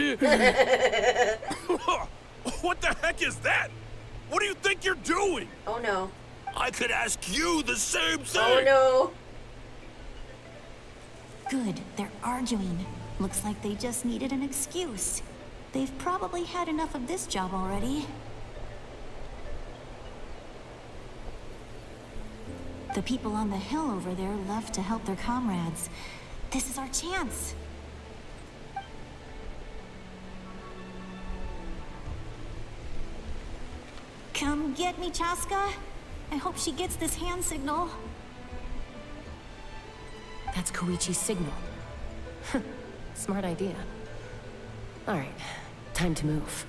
What the heck is that? What do you think you're doing? Oh no. I could ask you the same thing! Oh no. Good, they're arguing. Looks like they just needed an excuse. They've probably had enough of this job already. The people on the hill over there love to help their comrades. This is our chance. Come get me, Chaska. I hope she gets this hand signal. That's Koichi's signal. Smart idea. All right, time to move.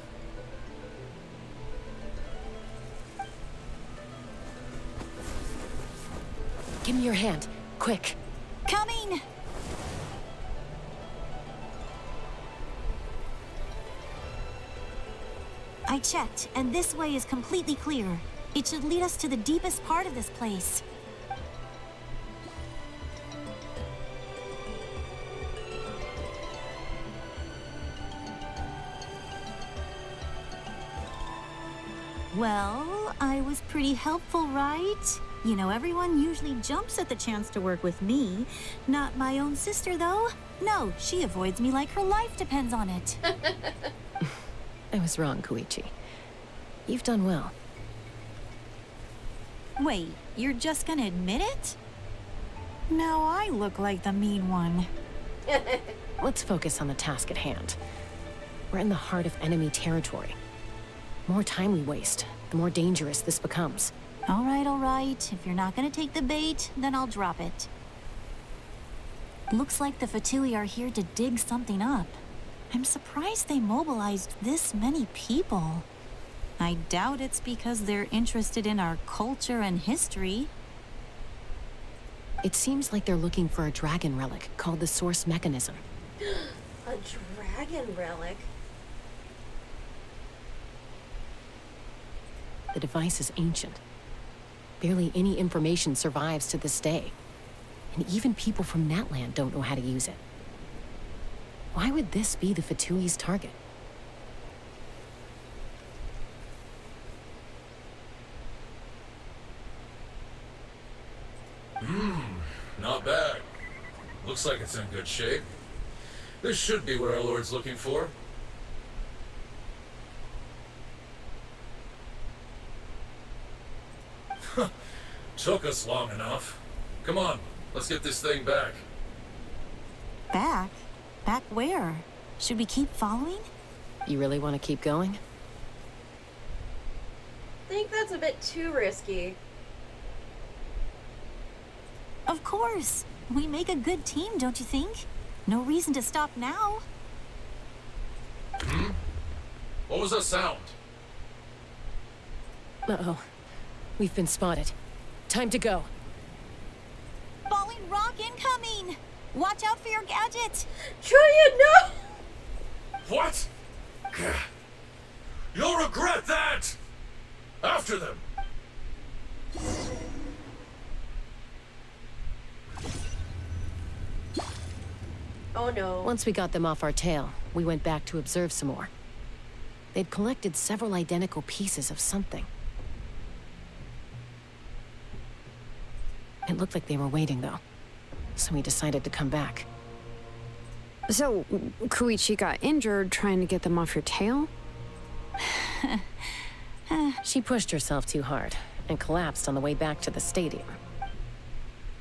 Give me your hand, quick. Coming! I I checked, and this way is completely clear. It should lead us to the deepest part of this place. Well, I was pretty helpful, right? You know, everyone usually jumps at the chance to work with me. Not my own sister, though. No, she avoids me like her life depends on it. I was wrong, Koichi. You've done well. Wait, you're just gonna admit it? Now I look like the mean one. Let's focus on the task at hand. We're in the heart of enemy territory. The more time we waste, the more dangerous this becomes. All right. If you're not gonna take the bait, then I'll drop it. Looks like the Fatui are here to dig something up. I'm surprised they mobilized this many people. I doubt it's because they're interested in our culture and history. It seems like they're looking for a dragon relic called the Source Mechanism. A dragon relic? The device is ancient. Barely any information survives to this day. And even people from Natlan don't know how to use it. Why would this be the Fatui's target? Not bad. Looks like it's in good shape. This should be what our Lord's looking for. Took us long enough. Come on, let's get this thing back. Back? Back where? Should we keep following? You really want to keep going? I think that's a bit too risky. Of course. We make a good team, don't you think? No reason to stop now. What was that sound? Uh-oh. We've been spotted. Time to go. Falling rock incoming! Watch out for your gadget! Julia, no! What? You'll regret that! After them! Oh no. Once we got them off our tail, we went back to observe some more. They'd collected several identical pieces of something. It looked like they were waiting, though. So we decided to come back. So, Koichi got injured trying to get them off your tail? She pushed herself too hard and collapsed on the way back to the stadium.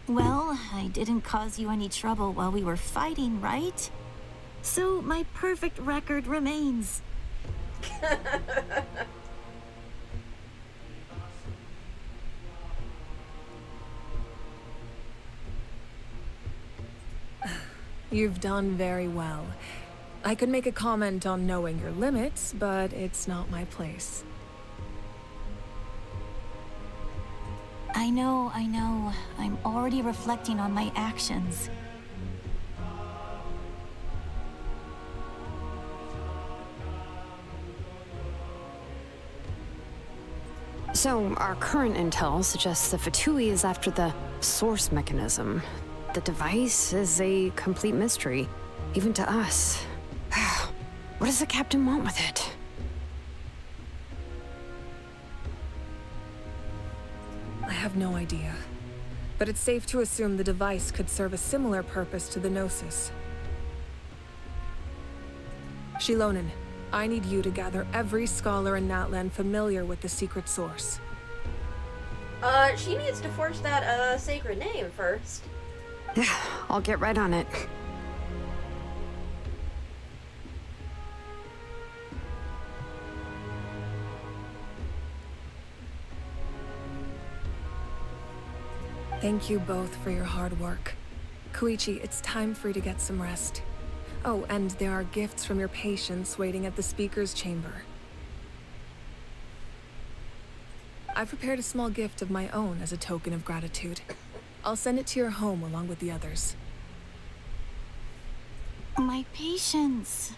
Well, I didn't cause you any trouble while we were fighting, right? So my perfect record remains. You've done very well. I could make a comment on knowing your limits, but it's not my place. I know. I'm already reflecting on my actions. So, our current intel suggests the Fatui is after the Source Mechanism. The device is a complete mystery, even to us. What does the captain want with it? I have no idea. But it's safe to assume the device could serve a similar purpose to the Gnosis. Shilonen, I need you to gather every scholar in Natlan familiar with the secret source. She needs to forge that, sacred name first. Yeah, I'll get right on it. Thank you both for your hard work. Koichi, it's time for you to get some rest. Oh, and there are gifts from your patients waiting at the speaker's chamber. I've prepared a small gift of my own as a token of gratitude. I'll send it to your home along with the others. My patience.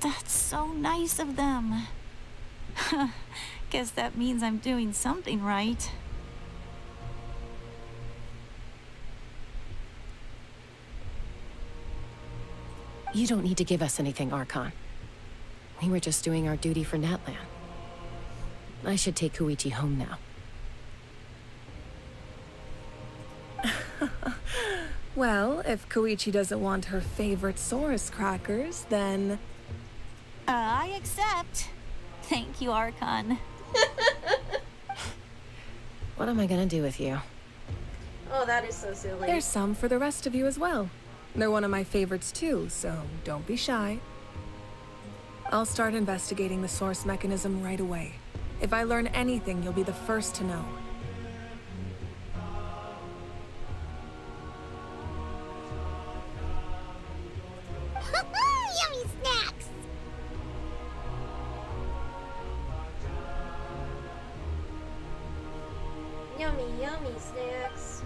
That's so nice of them. Guess that means I'm doing something right. You don't need to give us anything, Archon. We were just doing our duty for Natlan. I should take Koichi home now. Well, if Koichi doesn't want her favorite Saurus crackers, then... I accept. Thank you, Archon. What am I gonna do with you? Oh, that is so silly. There's some for the rest of you as well. They're one of my favorites too, so don't be shy. I'll start investigating the source mechanism right away. If I learn anything, you'll be the first to know. Yummy snacks! Yummy, yummy snacks.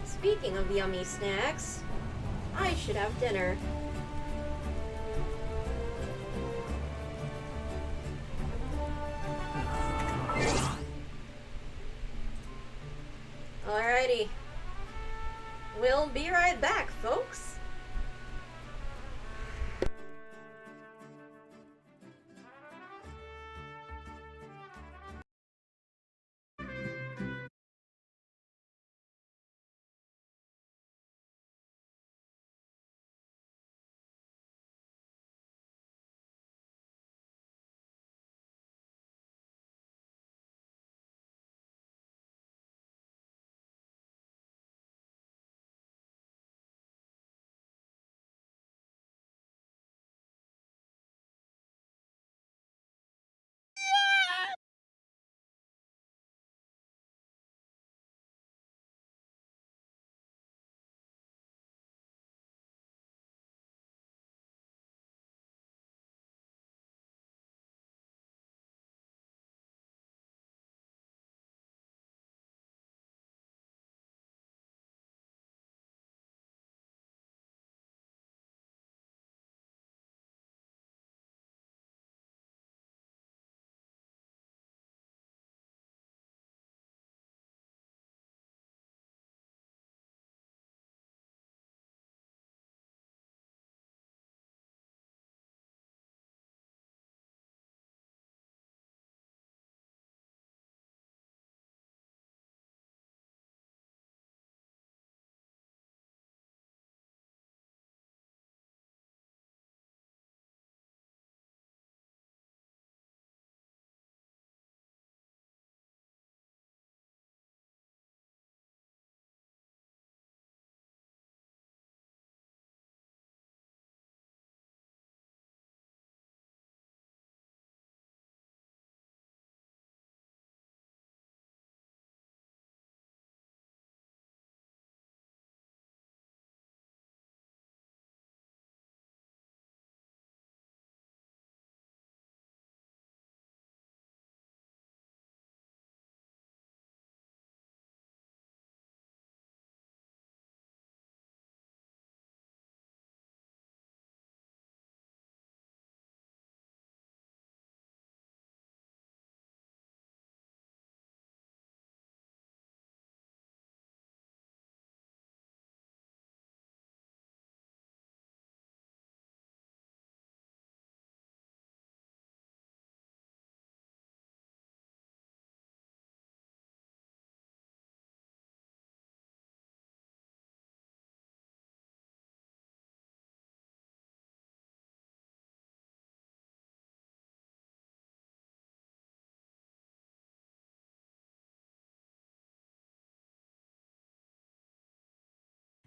Speaking of yummy snacks, I should have dinner. Alrighty. We'll be right back, folks.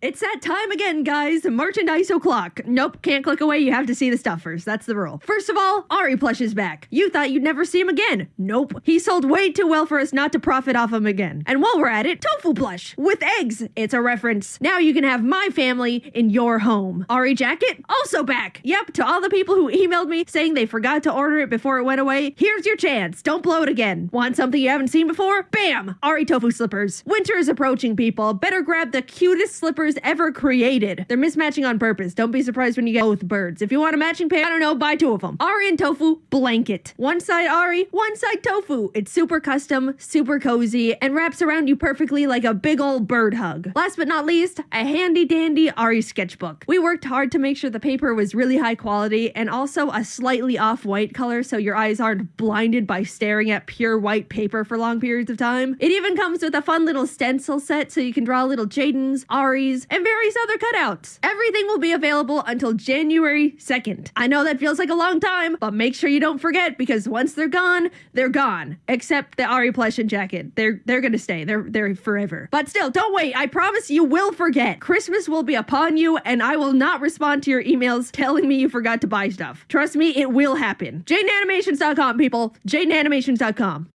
It's that time again, guys. Merchandise o'clock. Nope, can't click away. You have to see the stuff first. That's the rule. First of all, Ari plush is back. You thought you'd never see him again. Nope. He sold way too well for us not to profit off him again. And while we're at it, tofu plush with eggs. It's a reference. Now you can have my family in your home. Ari jacket, also back. Yep, to all the people who emailed me saying they forgot to order it before it went away, here's your chance. Don't blow it again. Want something you haven't seen before? Bam! Ari tofu slippers. Winter is approaching, people. Better grab the cutest slippers ever created. They're mismatching on purpose. Don't be surprised when you get both birds. If you want a matching pair, I don't know, buy 2 of them. Ari and tofu blanket. One side Ari, one side tofu. It's super custom, super cozy, and wraps around you perfectly like a big old bird hug. Last but not least, a handy dandy Ari sketchbook. We worked hard to make sure the paper was really high quality and also a slightly off-white color so your eyes aren't blinded by staring at pure white paper for long periods of time. It even comes with a fun little stencil set so you can draw little Jadens, Aris, and various other cutouts. Everything will be available until January 2nd. I know that feels like a long time, but make sure you don't forget because once they're gone, they're gone. Except the Ari plush and jacket. They're gonna stay. They're forever. But still, don't wait. I promise you will forget. Christmas will be upon you and I will not respond to your emails telling me you forgot to buy stuff. Trust me, it will happen. JadenAnimations.com, people. JadenAnimations.com.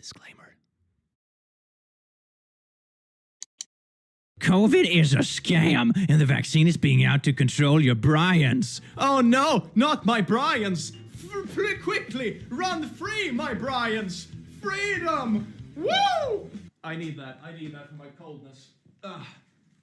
disclaimer. COVID is a scam, and the vaccine is being out to control your Bryans. Oh no, not my Bryans! Quickly, run free, my Bryans! Freedom! Woo! I need that for my coldness.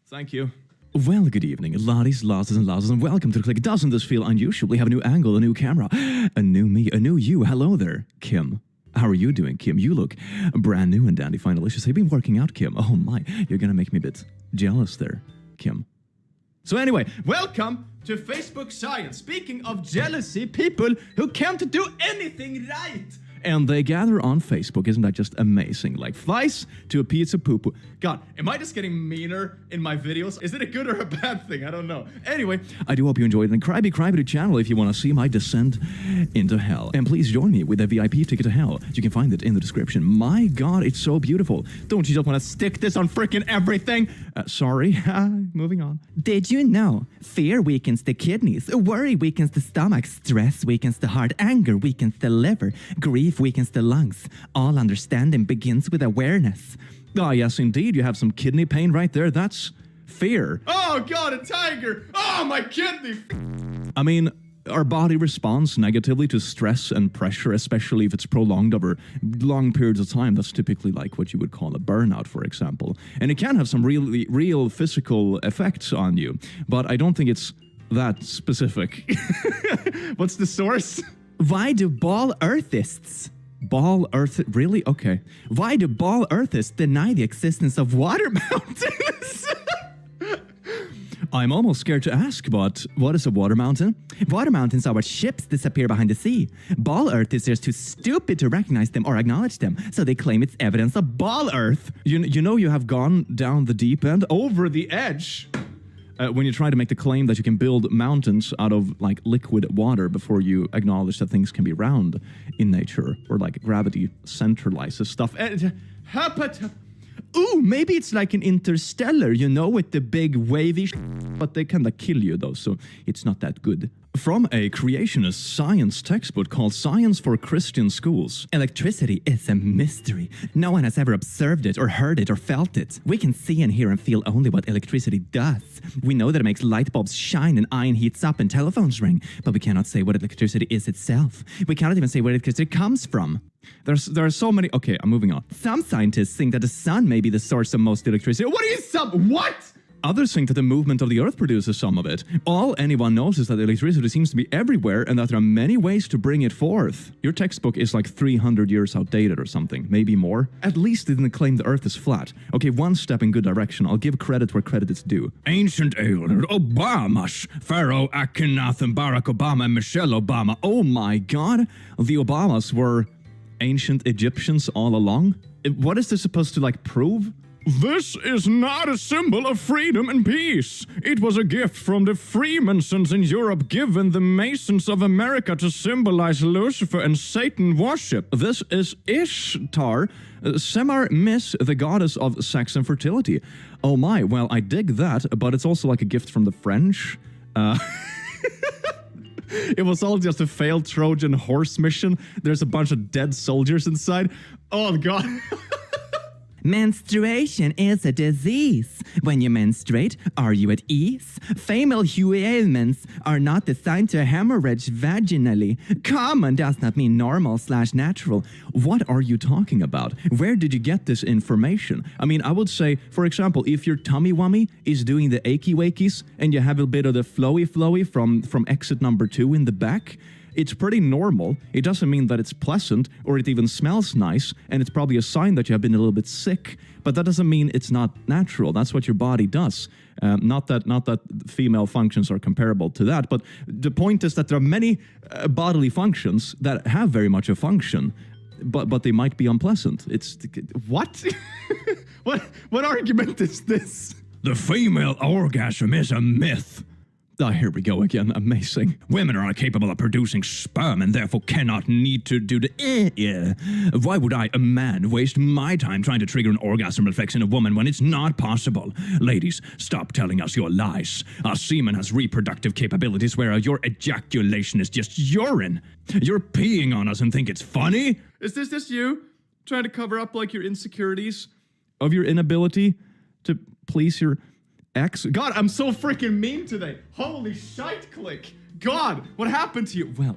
Thank you. Well, good evening, laddies, lasses, and lasses, and welcome to the click. Doesn't this feel unusual? We have a new angle, a new camera, a new me, a new you. Hello there, Kim. How are you doing, Kim? You look brand new and dandy, fine, delicious. Have you been working out, Kim? Oh my, you're gonna make me a bit jealous there, Kim. So anyway, welcome to Facebook Science. Speaking of jealousy, people who can't do anything right. And they gather on Facebook. Isn't that just amazing? Like flies to a pizza poo-poo. God, am I just getting meaner in my videos? Is it a good or a bad thing? I don't know. Anyway, I do hope you enjoyed it. And cry channel if you want to see my descent into hell. And please join me with a VIP ticket to hell. You can find it in the description. My God, it's so beautiful. Don't you just want to stick this on freaking everything? Sorry. Moving on. Did you know fear weakens the kidneys, worry weakens the stomach, stress weakens the heart, anger weakens the liver, grief weakens the lungs. All understanding begins with awareness. Ah, yes, indeed. You have some kidney pain right there. That's fear. Oh, God, a tiger. Oh, my kidney. I mean, our body responds negatively to stress and pressure, especially if it's prolonged over long periods of time. That's typically like what you would call a burnout, for example. And it can have some real physical effects on you. But I don't think it's that specific. What's the source? Why do ball earthists really? Okay. Why do ball earthists deny the existence of water mountains? I'm almost scared to ask, but what is a water mountain? Water mountains are where ships disappear behind the sea. Ball earthists are too stupid to recognize them or acknowledge them, so they claim it's evidence of ball earth. You know you have gone down the deep end, over the edge. When you try to make the claim that you can build mountains out of like liquid water before you acknowledge that things can be round in nature, or like gravity centralizes stuff. Ooh, maybe it's like an Interstellar, you know, with the big wavy but they kinda kill you though, so it's not that good. From a creationist science textbook called Science for Christian Schools. Electricity is a mystery. No one has ever observed it or heard it or felt it. We can see and hear and feel only what electricity does. We know that it makes light bulbs shine and iron heats up and telephones ring, but we cannot say what electricity is itself. We cannot even say where electricity comes from. There are so many... Okay, I'm moving on. Some scientists think that the sun may be the source of most electricity. What is some... What? Others think that the movement of the earth produces some of it. All anyone knows is that electricity seems to be everywhere and that there are many ways to bring it forth. Your textbook is like 300 years outdated or something, maybe more. At least they didn't claim the earth is flat. Okay, one step in good direction. I'll give credit where credit is due. Ancient alien Obamas, Pharaoh Akhenaten, and Barack Obama, and Michelle Obama. Oh my God, the Obamas were ancient Egyptians all along? What is this supposed to like prove? This is not a symbol of freedom and peace. It was a gift from the Freemasons in Europe given the Masons of America to symbolize Lucifer and Satan worship. This is Ishtar, Semar-Mis, the goddess of sex and fertility. Oh my, well, I dig that, but it's also like a gift from the French. It was all just a failed Trojan horse mission. There's a bunch of dead soldiers inside. Oh, God. Menstruation is a disease. When you menstruate, are you at ease? Female ailments are not designed to hemorrhage vaginally. Common does not mean normal/natural. What are you talking about? Where did you get this information? I mean, I would say, for example, if your tummy-wummy is doing the achy-wakies and you have a bit of the flowy-flowy from exit number 2 in the back, it's pretty normal. It doesn't mean that it's pleasant or it even smells nice, and it's probably a sign that you have been a little bit sick, but that doesn't mean it's not natural. That's what your body does. Not that female functions are comparable to that, but the point is that there are many bodily functions that have very much a function, but they might be unpleasant. It's... What? What argument is this? The female orgasm is a myth. Ah, here we go again. Amazing. Women are not capable of producing sperm and therefore cannot need to do the Why would I, a man, waste my time trying to trigger an orgasm reflex in a woman when it's not possible? Ladies, stop telling us your lies. Our semen has reproductive capabilities where your ejaculation is just urine. You're peeing on us and think it's funny? Is this just you? Trying to cover up, like, your insecurities of your inability to please your ex. God, I'm so freaking mean today. Holy shite click. God, what happened to you? Well,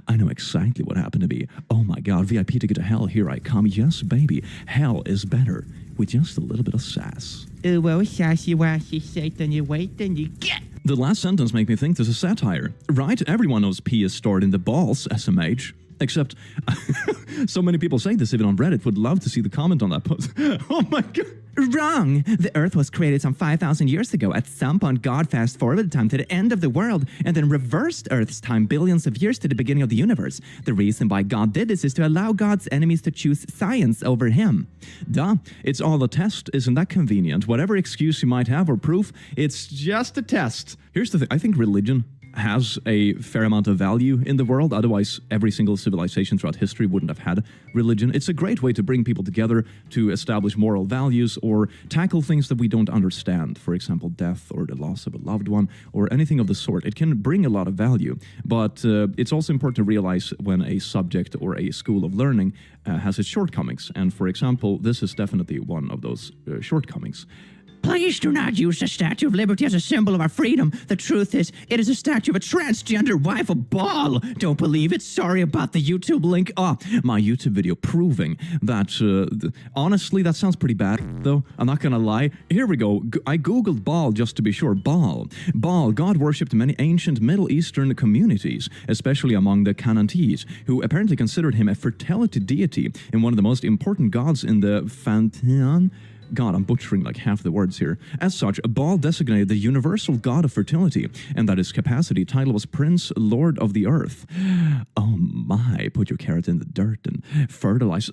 I know exactly what happened to me. Oh my God, VIP ticket to hell, here I come. Yes, baby, hell is better with just a little bit of sass. Well, sassy, wassy, Satan, you wait and you get. The last sentence made me think there's a satire. Right? Everyone knows pee is stored in the balls, SMH. Except, so many people say this even on Reddit. Would love to see the comment on that post. Oh my God. Wrong! The Earth was created some 5,000 years ago. At some point, God fast-forwarded time to the end of the world and then reversed Earth's time billions of years to the beginning of the universe. The reason why God did this is to allow God's enemies to choose science over him. Duh. It's all a test. Isn't that convenient? Whatever excuse you might have or proof, it's just a test. Here's the thing. I think religion has a fair amount of value in the world. Otherwise, every single civilization throughout history wouldn't have had religion. It's a great way to bring people together to establish moral values or tackle things that we don't understand. For example, death or the loss of a loved one or anything of the sort. It can bring a lot of value, but it's also important to realize when a subject or a school of learning has its shortcomings. And for example, this is definitely one of those shortcomings. Please do not use the Statue of Liberty as a symbol of our freedom. The truth is, it is a statue of a transgender wife of Baal. Don't believe it? Sorry about the YouTube link. My YouTube video proving that, honestly, that sounds pretty bad, though. I'm not gonna lie. Here we go. I googled Baal just to be sure. Baal, God worshipped in many ancient Middle Eastern communities, especially among the Canaanites, who apparently considered him a fertility deity and one of the most important gods in the pantheon. God, I'm butchering like half the words here. As such, Baal designated the universal god of fertility, and that his capacity title was Prince Lord of the Earth. Oh my, put your carrot in the dirt and fertilize.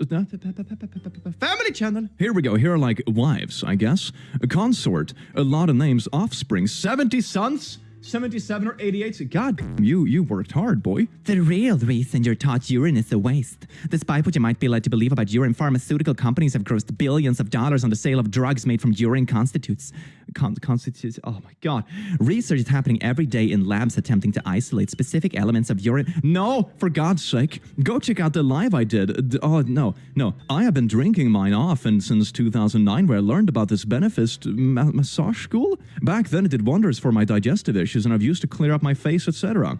Family channel. Here we go. Here are like wives, I guess. A consort, a lot of names, offspring, 70 sons. 77 or 88. God, you worked hard, boy. The real reason you're taught urine is a waste. Despite what you might be led to believe about urine, pharmaceutical companies have grossed billions of dollars on the sale of drugs made from urine constitutes. Oh my God. Research is happening every day in labs attempting to isolate specific elements of urine. No, for God's sake. Go check out the live I did. No. I have been drinking mine off and since 2009 where I learned about this beneficed massage school. Back then it did wonders for my digestive issues and I've used to clear up my face, etc.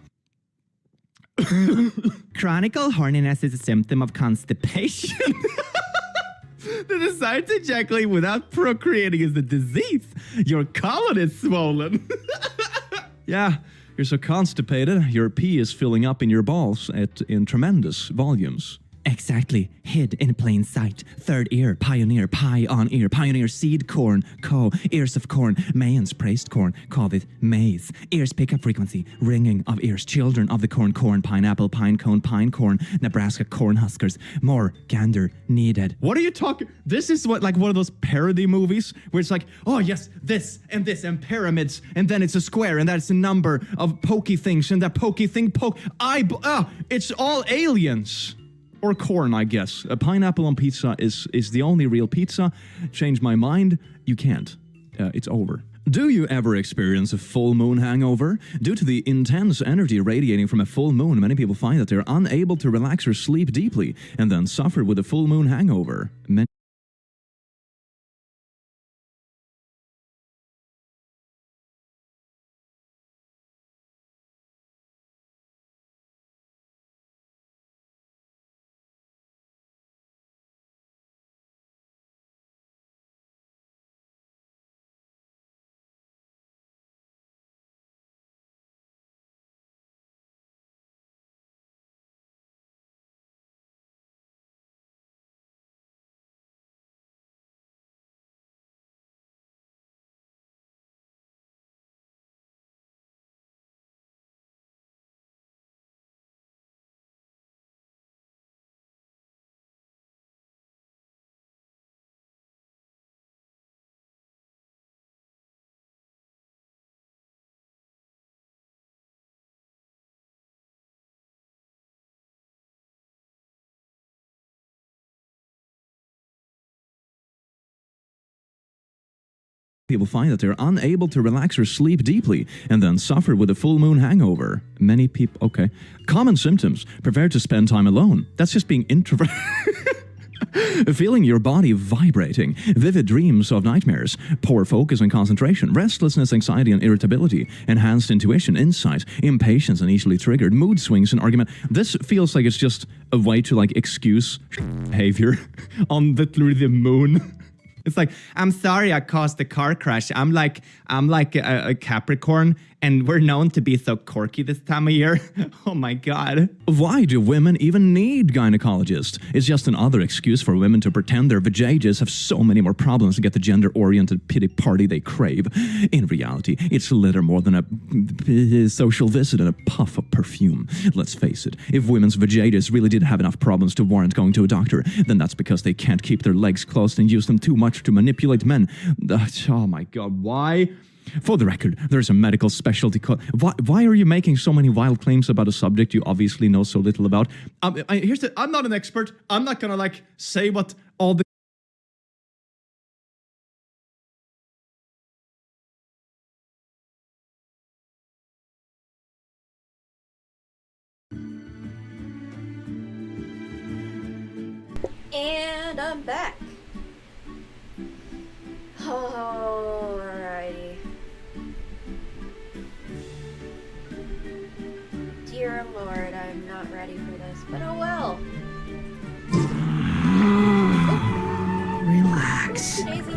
Chronic horniness is a symptom of constipation. The desire to ejaculate without procreating is the disease. Your colon is swollen. Yeah, you're so constipated, your pee is filling up in your balls in tremendous volumes. Exactly. Hid in plain sight. Third ear, pioneer, pie on ear, pioneer seed corn, ears of corn, Mayans praised corn, called it maize. Ears pick up frequency, ringing of ears, children of the corn, pineapple, pine cone, pine corn, Nebraska corn huskers, more gander needed. What are you talking? This is what, like one of those parody movies where it's like, oh yes, this and pyramids, and then it's a square, and that's a number of pokey things, and that pokey thing it's all aliens. Or corn, I guess. A pineapple on pizza is the only real pizza. Change my mind? You can't. It's over. Do you ever experience a full moon hangover? Due to the intense energy radiating from a full moon, many people find that they're unable to relax or sleep deeply, and then suffer with a full moon hangover. People find that they're unable to relax or sleep deeply and then suffer with a full moon hangover. Many people, okay. Common symptoms, prefer to spend time alone. That's just being introverted. Feeling your body vibrating, vivid dreams of nightmares, poor focus and concentration, restlessness, anxiety and irritability, enhanced intuition, insight, impatience and easily triggered, mood swings and argument. This feels like it's just a way to like excuse behavior on literally the moon. It's like, I'm sorry I caused the car crash. I'm like a Capricorn, and we're known to be so quirky this time of year. Oh my god. Why do women even need gynecologists? It's just another excuse for women to pretend their vajages have so many more problems to get the gender-oriented pity party they crave. In reality, it's little more than a social visit and a puff of perfume. Let's face it, if women's vajages really did have enough problems to warrant going to a doctor, then that's because they can't keep their legs closed and use them too much to manipulate men. Oh my god, why? For the record, there's a medical specialty called... Why are you making so many wild claims about a subject you obviously know so little about? I'm not an expert. I'm not gonna like say what all the... And I'm back. Alrighty. Dear Lord, I'm not ready for this, but oh well. Relax. Daisy.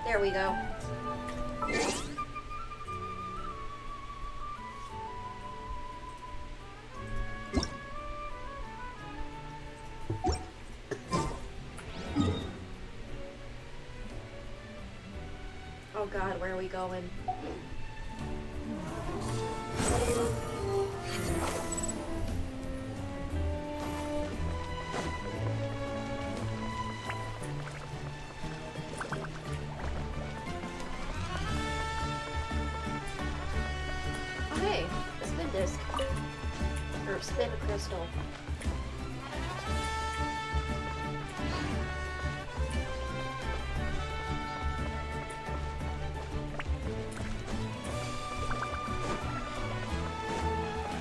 There we go. Oh god, where are we going? Oh hey, a spin disc. Or spin a crystal.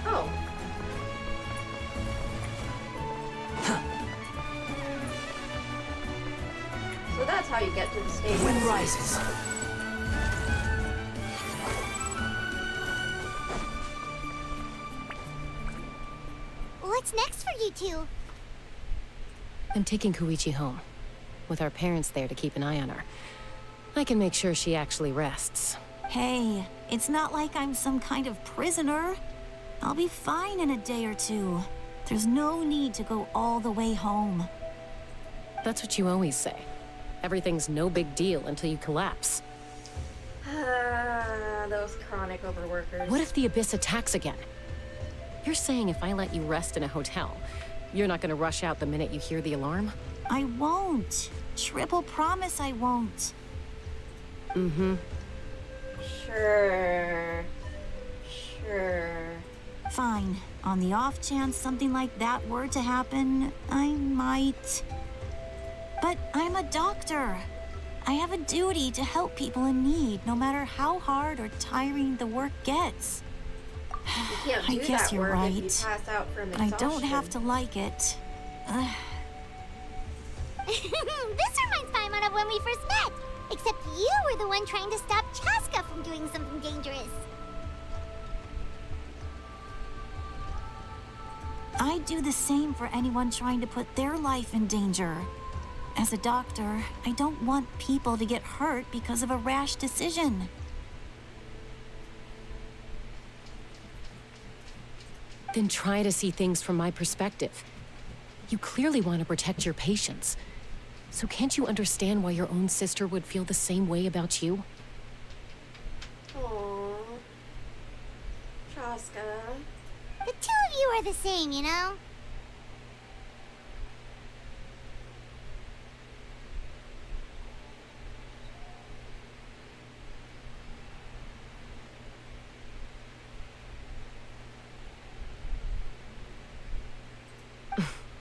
Oh. So that's how you get to the stage. Wind rises. What's next for you two? I'm taking Koichi home, with our parents there to keep an eye on her. I can make sure she actually rests. Hey, it's not like I'm some kind of prisoner. I'll be fine in a day or two. There's no need to go all the way home. That's what you always say. Everything's no big deal until you collapse. Those chronic overworkers. What if the Abyss attacks again? You're saying if I let you rest in a hotel, you're not gonna rush out the minute you hear the alarm? I won't. Triple promise I won't. Mm-hmm. Sure. Fine. On the off chance something like that were to happen, I might. But I'm a doctor. I have a duty to help people in need, no matter how hard or tiring the work gets. You can't do I guess that you're work right. if you pass out from But I exhaustion. don't have to like it. This reminds Paimon of when we first met. Except you were the one trying to stop Chaska from doing something dangerous. I'd do the same for anyone trying to put their life in danger. As a doctor, I don't want people to get hurt because of a rash decision. Then try to see things from my perspective. You clearly want to protect your patients. So can't you understand why your own sister would feel the same way about you? Aww. Chaska. The two of you are the same, you know?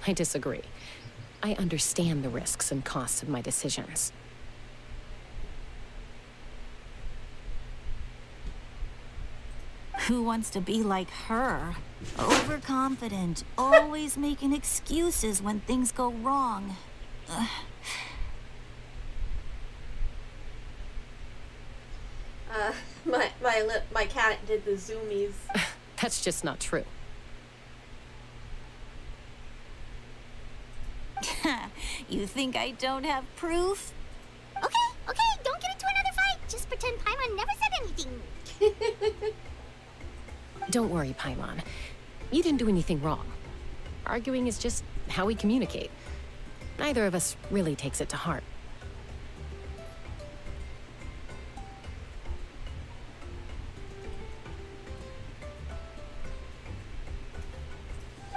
I disagree. I understand the risks and costs of my decisions. Who wants to be like her? Overconfident, always making excuses when things go wrong. Ugh. My cat did the zoomies. That's just not true. You think I don't have proof? Okay, don't get into another fight. Just pretend Paimon never said anything. Don't worry, Paimon. You didn't do anything wrong. Arguing is just how we communicate. Neither of us really takes it to heart.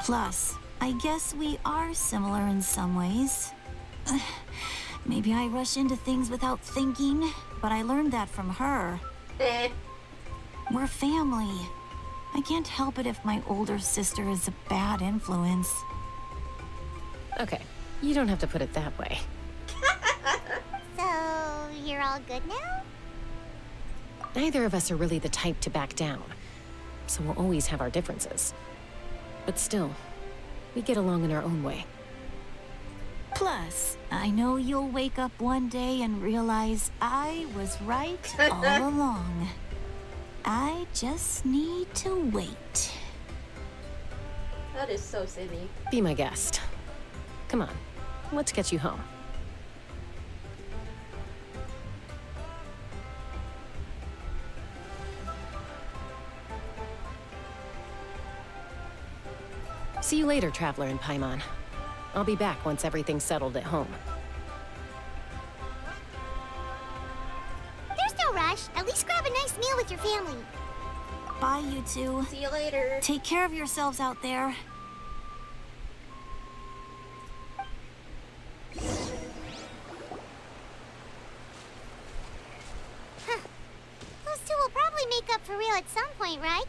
Plus, I guess we are similar in some ways. Maybe I rush into things without thinking, but I learned that from her. We're family. I can't help it if my older sister is a bad influence. Okay, you don't have to put it that way. So, you're all good now? Neither of us are really the type to back down, so we'll always have our differences. But still, we get along in our own way. Plus, I know you'll wake up one day and realize I was right all along. I just need to wait. That is so silly. Be my guest. Come on, let's get you home. See you later, Traveler and Paimon. I'll be back once everything's settled at home. There's no rush. At least grab a nice meal with your family. Bye, you two. See you later. Take care of yourselves out there. Those two will probably make up for real at some point, right?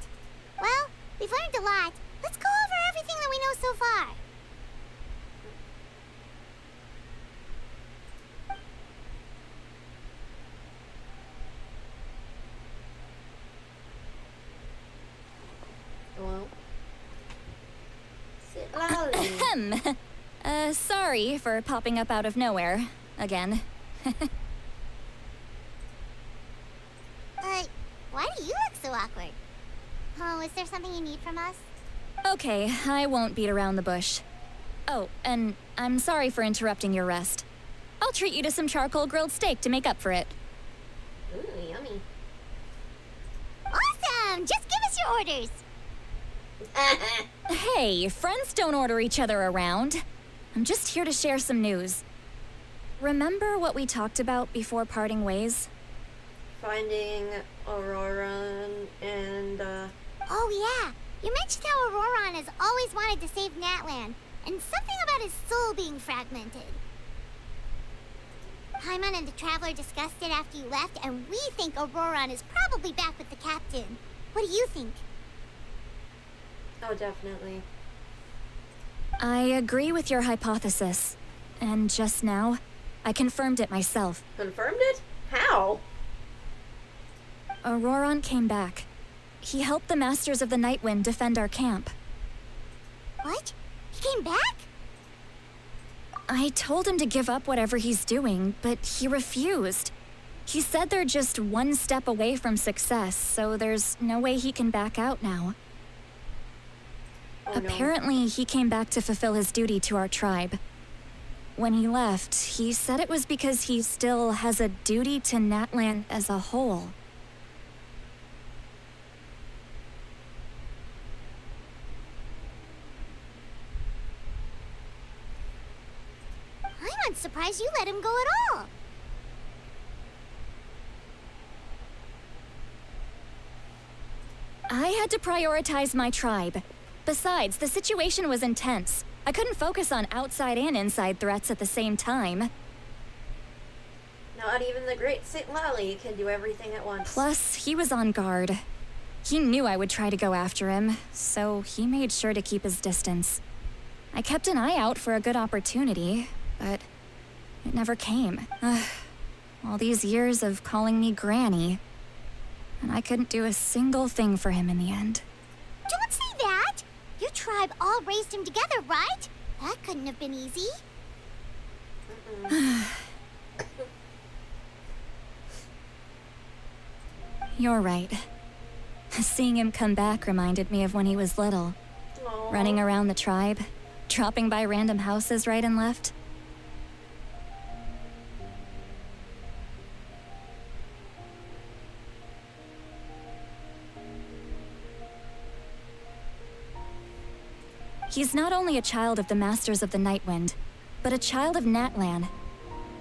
Well, we've learned a lot. Let's go over everything that we know so far. Well. Sit loudly. Sorry for popping up out of nowhere. Again. Why do you look so awkward? Oh, is there something you need from us? Okay, I won't beat around the bush. Oh, and I'm sorry for interrupting your rest. I'll treat you to some charcoal grilled steak to make up for it. Ooh, yummy. Awesome! Just give us your orders. Hey, friends don't order each other around. I'm just here to share some news. Remember what we talked about before parting ways? Finding Aurora and, Oh, yeah. You mentioned how Auroron has always wanted to save Natlan, and something about his soul being fragmented. Paimon and the Traveler discussed it after you left, and we think Auroron is probably back with the Captain. What do you think? Oh, definitely. I agree with your hypothesis. And just now, I confirmed it myself. Confirmed it? How? Auroron came back. He helped the Masters of the Nightwind defend our camp. What? He came back? I told him to give up whatever he's doing, but he refused. He said they're just one step away from success, so there's no way he can back out now. Oh, Apparently, he came back to fulfill his duty to our tribe. When he left, he said it was because he still has a duty to Natlan as a whole. I'm surprised you let him go at all. I had to prioritize my tribe. Besides, the situation was intense. I couldn't focus on outside and inside threats at the same time. Not even the great Saint Lally can do everything at once. Plus, he was on guard. He knew I would try to go after him, so he made sure to keep his distance. I kept an eye out for a good opportunity, but it never came. All these years of calling me Granny. and I couldn't do a single thing for him in the end. Don't say that! Your tribe all raised him together, right? That couldn't have been easy. You're right. Seeing him come back reminded me of when he was little. Aww. Running around the tribe, dropping by random houses right and left. He's not only a child of the Masters of the Nightwind, but a child of Natlan.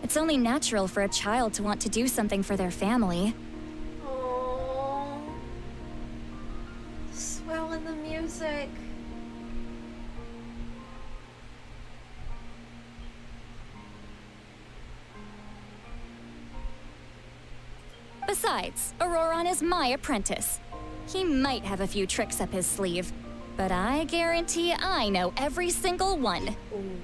It's only natural for a child to want to do something for their family. Aww. Swell in the music. Besides, Auroron is my apprentice. He might have a few tricks up his sleeve, but I guarantee I know every single one. Ooh.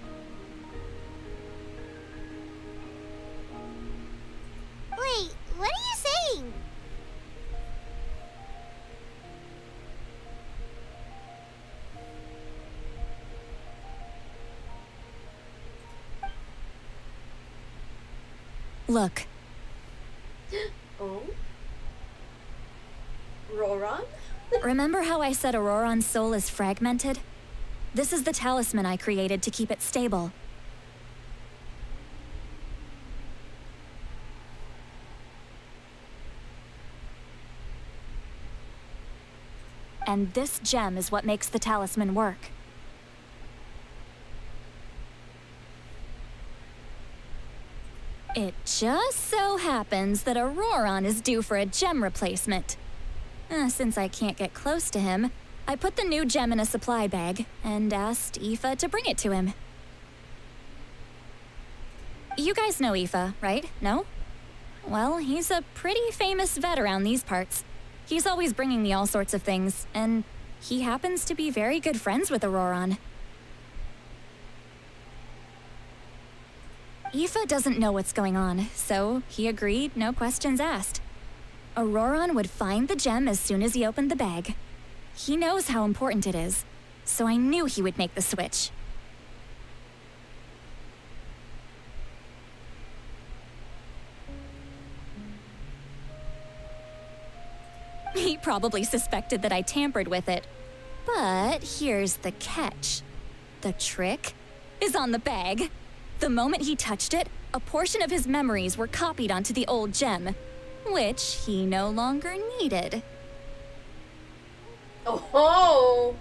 Wait, what are you saying? Look. Oh? Roran? Remember how I said Auroron's soul is fragmented? This is the talisman I created to keep it stable. And this gem is what makes the talisman work. It just so happens that Auroron is due for a gem replacement. Since I can't get close to him, I put the new gem in a supply bag and asked Aoife to bring it to him. You guys know Aoife, right? No? Well, he's a pretty famous vet around these parts. He's always bringing me all sorts of things, and he happens to be very good friends with Auroron. Aoife doesn't know what's going on, so he agreed, no questions asked. Auroron would find the gem as soon as he opened the bag. He knows how important it is, so I knew he would make the switch. He probably suspected that I tampered with it. But here's the catch. The trick is on the bag. The moment he touched it, a portion of his memories were copied onto the old gem, which he no longer needed. Oh!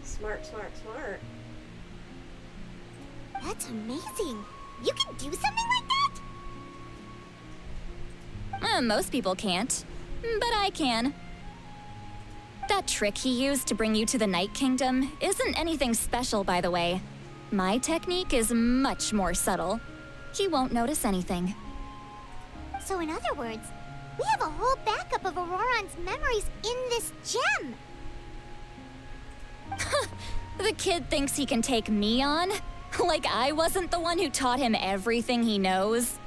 Smart, smart, smart. That's amazing. You can do something like that? Most people can't, but I can. That trick he used to bring you to the Night Kingdom isn't anything special, by the way. My technique is much more subtle. He won't notice anything. So in other words, we have a whole backup of Auroron's memories in this gem. The kid thinks he can take me on? Like I wasn't the one who taught him everything he knows?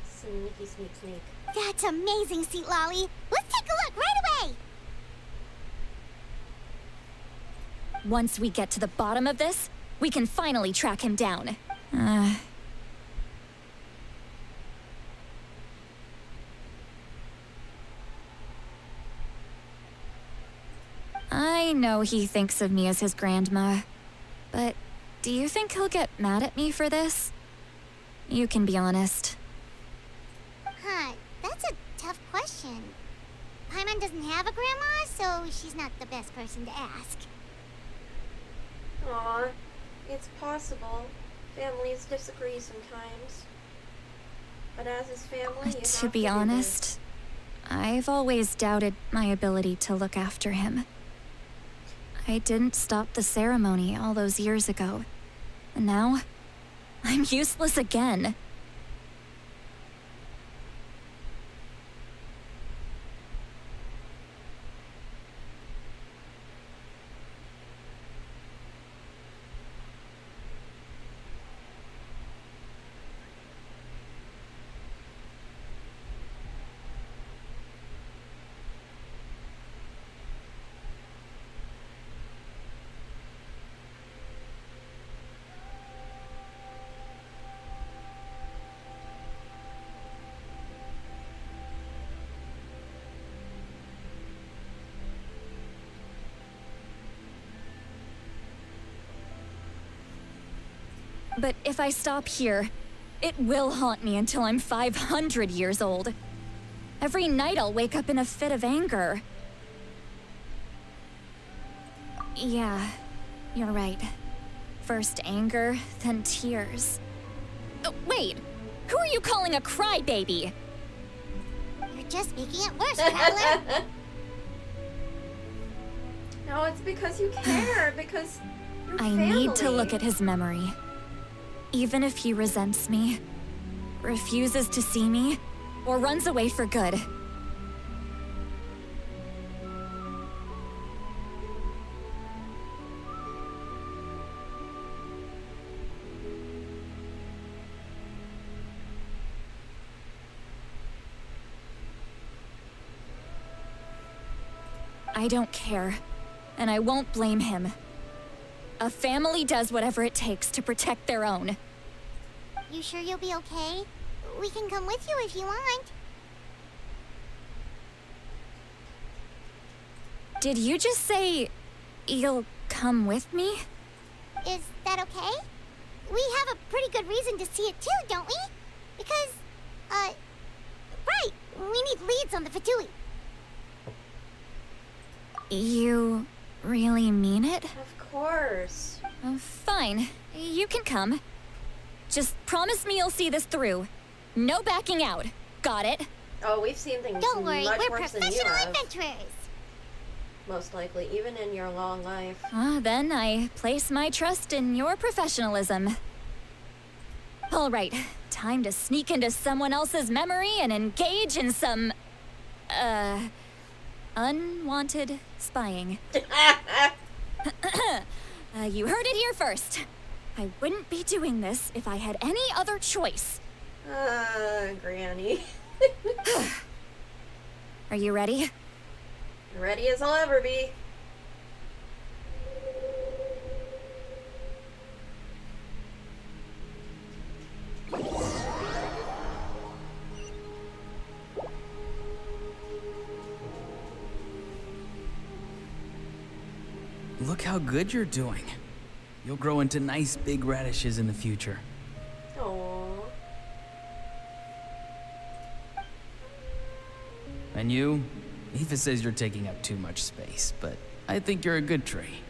Sneaky, sneak, sneak. That's amazing, Seat Lolly. Let's take a look right away. Once we get to the bottom of this, we can finally track him down. I know he thinks of me as his grandma, but do you think he'll get mad at me for this? You can be honest. Huh, that's a tough question. Paimon doesn't have a grandma, so she's not the best person to ask. Aw, it's possible. Families disagree sometimes. But as his family, you To have be do honest, I've always doubted my ability to look after him. I didn't stop the ceremony all those years ago. And now, I'm useless again. But if I stop here, it will haunt me until I'm 500 years old. Every night I'll wake up in a fit of anger. Yeah, you're right. First anger, then tears. Oh, wait! Who are you calling a crybaby? You're just making it worse, Traveler. No, it's because you care, because you're I need to look at his memory. Even if he resents me, refuses to see me, or runs away for good. I don't care, and I won't blame him. A family does whatever it takes to protect their own. You sure you'll be okay? We can come with you if you want. Did you just say you'll come with me? Is that okay? We have a pretty good reason to see it too, don't we? Because, right, we need leads on the Fatui. You really mean it? Of course. Fine, you can come. Just promise me you'll see this through. No backing out. Got it? Oh, we've seen things Don't worry, much we're worse than you professional have. adventurers. Most likely, even in your long life. Then I place my trust in your professionalism. All right, time to sneak into someone else's memory and engage in some, unwanted spying. You heard it here first. I wouldn't be doing this if I had any other choice. Granny. Are you ready? Ready as I'll ever be. Look how good you're doing. You'll grow into nice big radishes in the future. Aww. And you? Aoife says you're taking up too much space, but I think you're a good tree.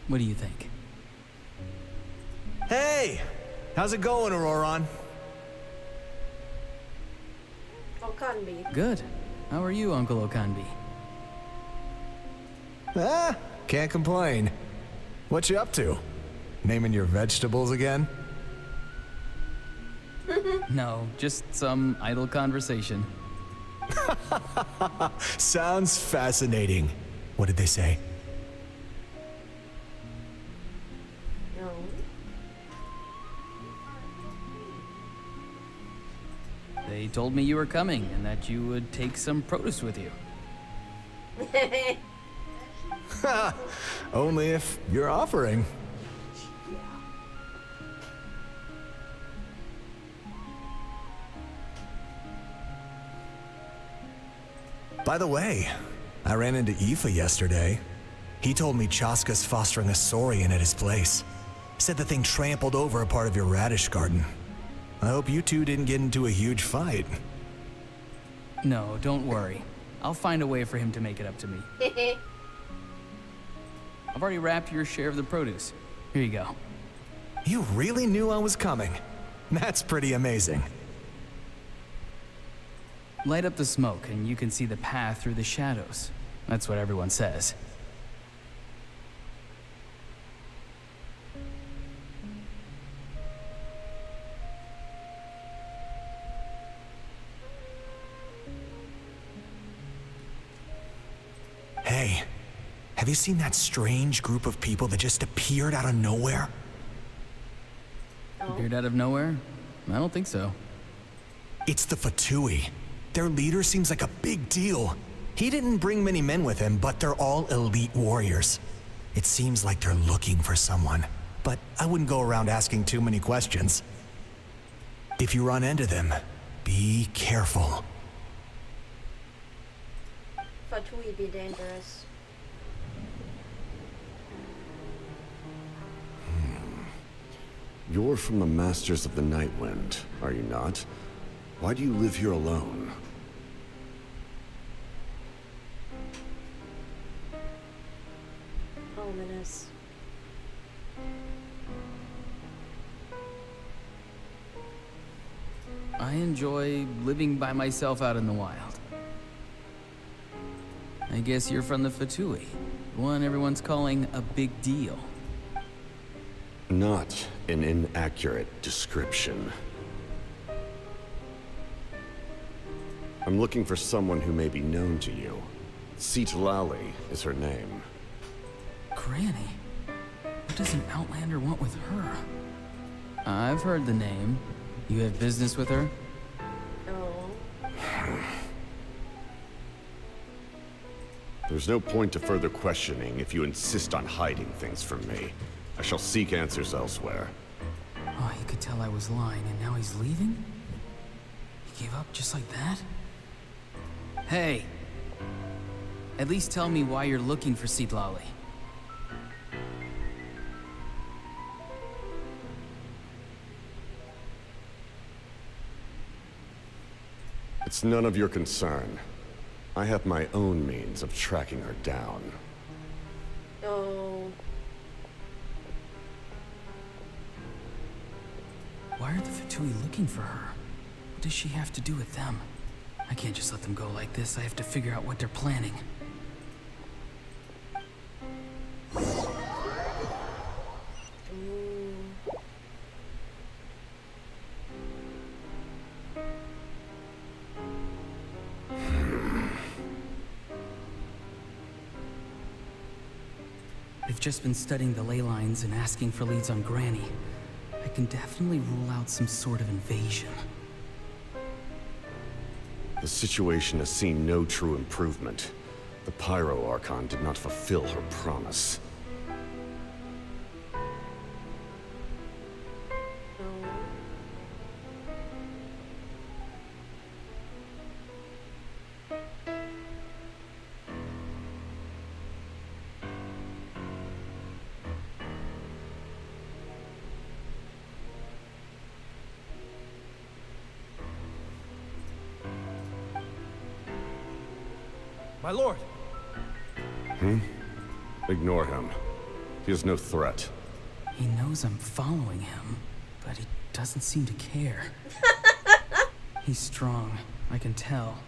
What do you think? Hey! How's it going, Auroron? Okanbi. Good. How are you, Uncle Okanbi? Ah, can't complain. What you up to? Naming your vegetables again? No, just some idle conversation. Sounds fascinating. What did they say? No. They told me you were coming and that you would take some produce with you. Only if you're offering. By the way, I ran into Aoife yesterday. He told me Chaska's fostering a saurian at his place. Said the thing trampled over a part of your radish garden. I hope you two didn't get into a huge fight. No, don't worry. I'll find a way for him to make it up to me. I've already wrapped your share of the produce. Here you go. You really knew I was coming. That's pretty amazing. Light up the smoke and you can see the path through the shadows. That's what everyone says. Hey, have you seen that strange group of people that just appeared out of nowhere? Appeared out of nowhere? I don't think so. It's the Fatui. Their leader seems like a big deal. He didn't bring many men with him, but they're all elite warriors. It seems like they're looking for someone, but I wouldn't go around asking too many questions. If you run into them, be careful. Fatui be dangerous. You're from the Masters of the Nightwind, are you not? Why do you live here alone? Ominous. I enjoy living by myself out in the wild. I guess you're from the Fatui, one everyone's calling a big deal. Not an inaccurate description. I'm looking for someone who may be known to you. Lali is her name. Granny? What does an Outlander want with her? I've heard the name. You have business with her? Oh. There's no point to further questioning if you insist on hiding things from me. I shall seek answers elsewhere. Oh, he could tell I was lying, and now he's leaving? He gave up just like that? Hey! At least tell me why you're looking for Lali. It's none of your concern. I have my own means of tracking her down. Oh. Why are the Fatui looking for her? What does she have to do with them? I can't just let them go like this. I have to figure out what they're planning. I've just been studying the ley lines and asking for leads on Granny. I can definitely rule out some sort of invasion. The situation has seen no true improvement. The Pyro Archon did not fulfill her promise. My lord! Ignore him. He is no threat. He knows I'm following him, but he doesn't seem to care. He's strong, I can tell.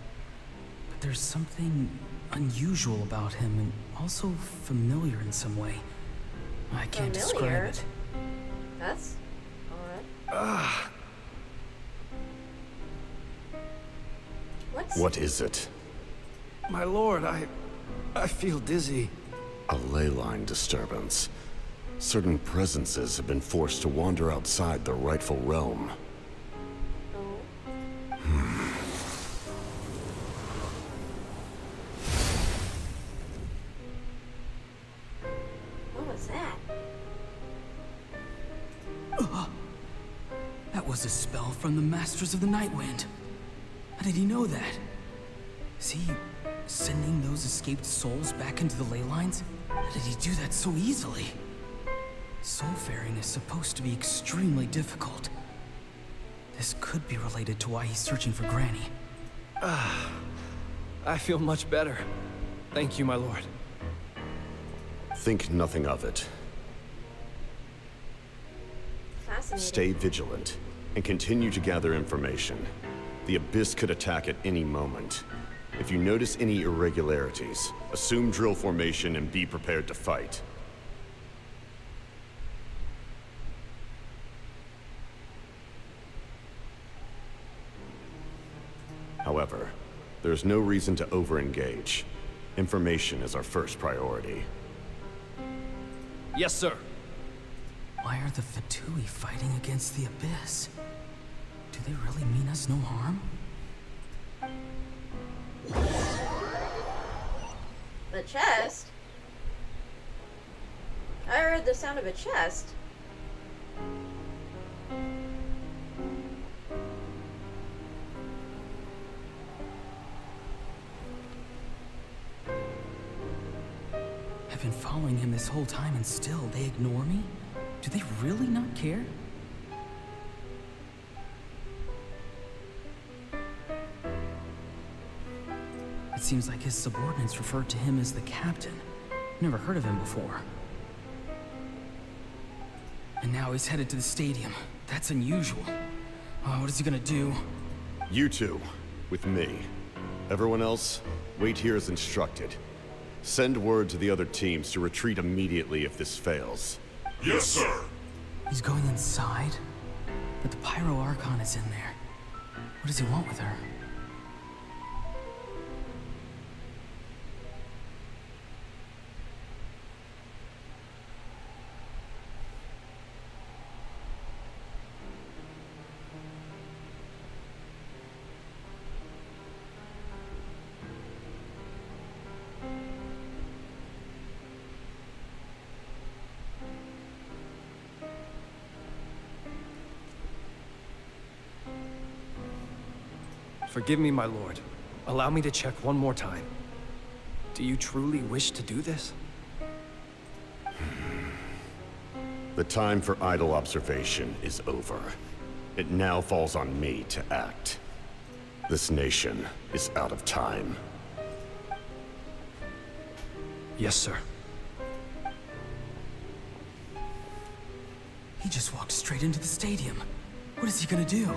But there's something unusual about him and also familiar in some way. I can't describe it. That's odd. What is it? My lord, I feel dizzy. A ley line disturbance. Certain presences have been forced to wander outside their rightful realm. What was that? That was a spell from the Masters of the Nightwind. How did he know that? Is he sending those escaped souls back into the ley lines? How did he do that so easily? Soulfaring is supposed to be extremely difficult. This could be related to why he's searching for Granny. I feel much better. Thank you, my lord. Think nothing of it. Fascinating. Stay vigilant and continue to gather information. The Abyss could attack at any moment. If you notice any irregularities, assume drill formation and be prepared to fight. However, there's no reason to over-engage. Information is our first priority. Yes, sir. Why are the Fatui fighting against the Abyss? Do they really mean us no harm? The chest? I heard the sound of a chest. I've been following him this whole time and still they ignore me? Do they really not care? It seems like his subordinates referred to him as the captain. Never heard of him before. And now he's headed to the stadium. That's unusual. What is he gonna do? You two, with me. Everyone else, wait here as instructed. Send word to the other teams to retreat immediately if this fails. Yes, sir. He's going inside? But the Pyro Archon is in there. What does he want with her? Forgive me, my lord. Allow me to check one more time. Do you truly wish to do this? The time for idle observation is over. It now falls on me to act. This nation is out of time. Yes, sir. He just walked straight into the stadium. What is he gonna do?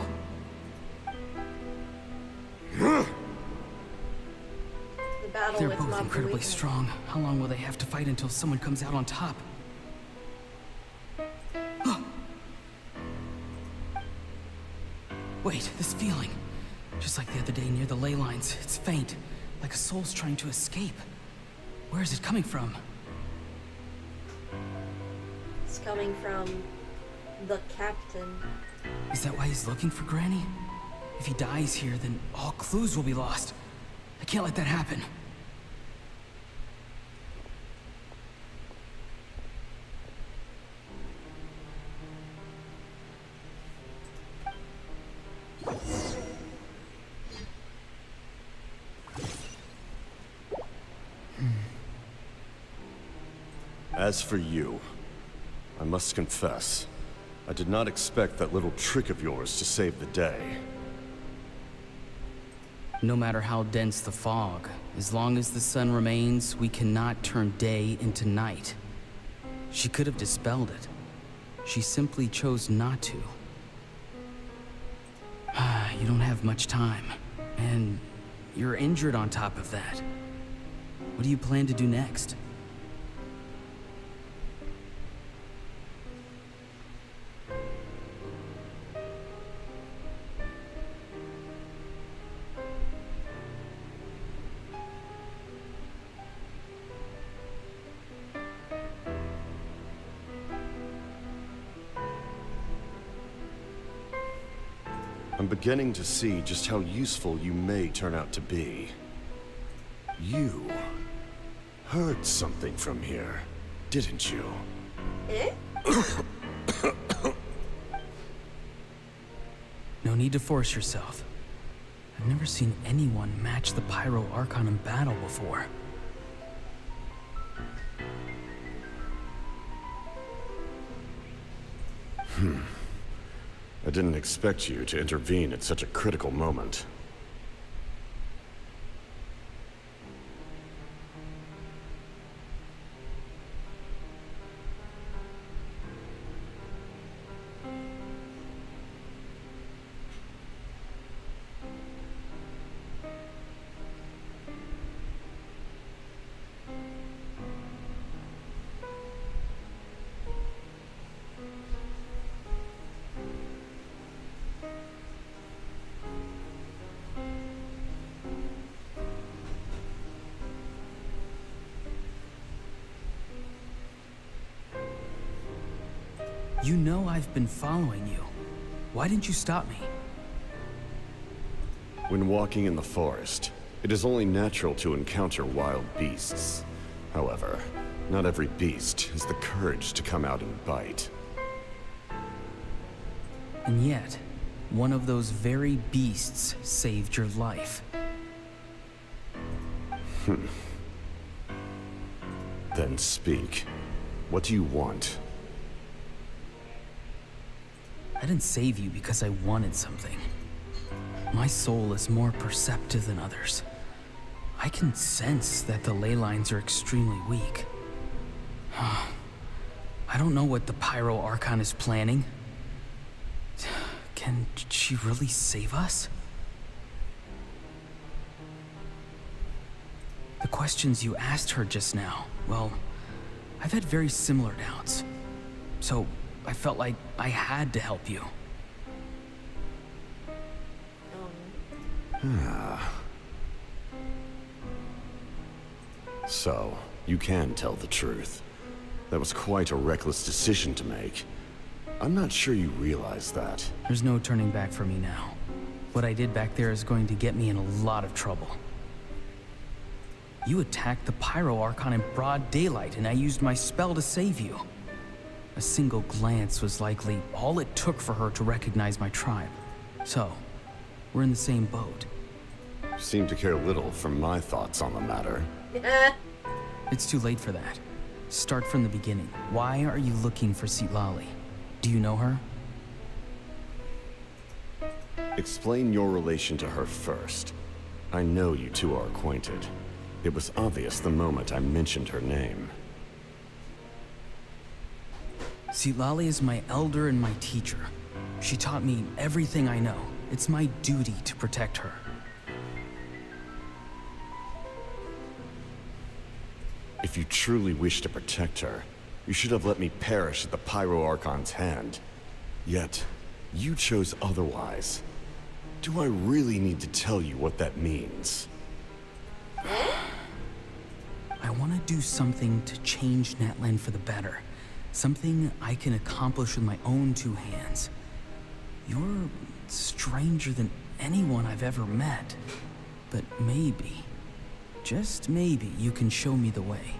The battle They're with both Mob incredibly Weakness. strong. How long will they have to fight until someone comes out on top? Wait, this feeling. Just like the other day near the ley lines. It's faint, like a soul's trying to escape. Where is it coming from? It's coming from the captain. Is that why he's looking for Granny? If he dies here, then all clues will be lost. I can't let that happen. As for you, I must confess, I did not expect that little trick of yours to save the day. No matter how dense the fog, as long as the sun remains, we cannot turn day into night. She could have dispelled it. She simply chose not to. You don't have much time, and you're injured on top of that. What do you plan to do next? I'm beginning to see just how useful you may turn out to be. You heard something from here, didn't you? Eh? No need to force yourself. I've never seen anyone match the Pyro Archon in battle before. I didn't expect you to intervene at such a critical moment. You know I've been following you. Why didn't you stop me? When walking in the forest, it is only natural to encounter wild beasts. However, not every beast has the courage to come out and bite. And yet, one of those very beasts saved your life. Then speak. What do you want? I didn't save you because I wanted something. My soul is more perceptive than others. I can sense that the ley lines are extremely weak. I don't know what the Pyro Archon is planning. Can she really save us? The questions you asked her just now, well, I've had very similar doubts. So I felt like I had to help you. So, you can tell the truth. That was quite a reckless decision to make. I'm not sure you realize that. There's no turning back for me now. What I did back there is going to get me in a lot of trouble. You attacked the Pyro Archon in broad daylight, and I used my spell to save you. A single glance was likely all it took for her to recognize my tribe. So, we're in the same boat. You seem to care little for my thoughts on the matter. It's too late for that. Start from the beginning. Why are you looking for Sitlali? Do you know her? Explain your relation to her first. I know you two are acquainted. It was obvious the moment I mentioned her name. Sitlali is my elder and my teacher. She taught me everything I know. It's my duty to protect her. If you truly wish to protect her, you should have let me perish at the Pyro Archon's hand. Yet, you chose otherwise. Do I really need to tell you what that means? I want to do something to change Natlan for the better. Something I can accomplish with my own two hands. You're stranger than anyone I've ever met. But maybe, just maybe, you can show me the way.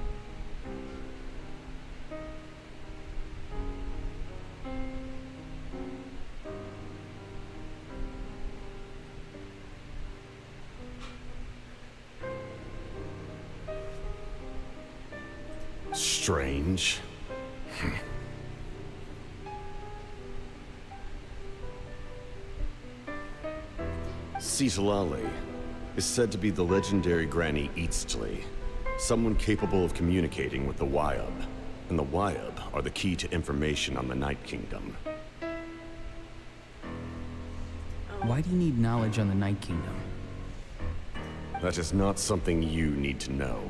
Strange. Sitlali is said to be the legendary Granny Eastli, someone capable of communicating with the Wyab, and the Wyab are the key to information on the Night Kingdom. Why do you need knowledge on the Night Kingdom? That is not something you need to know.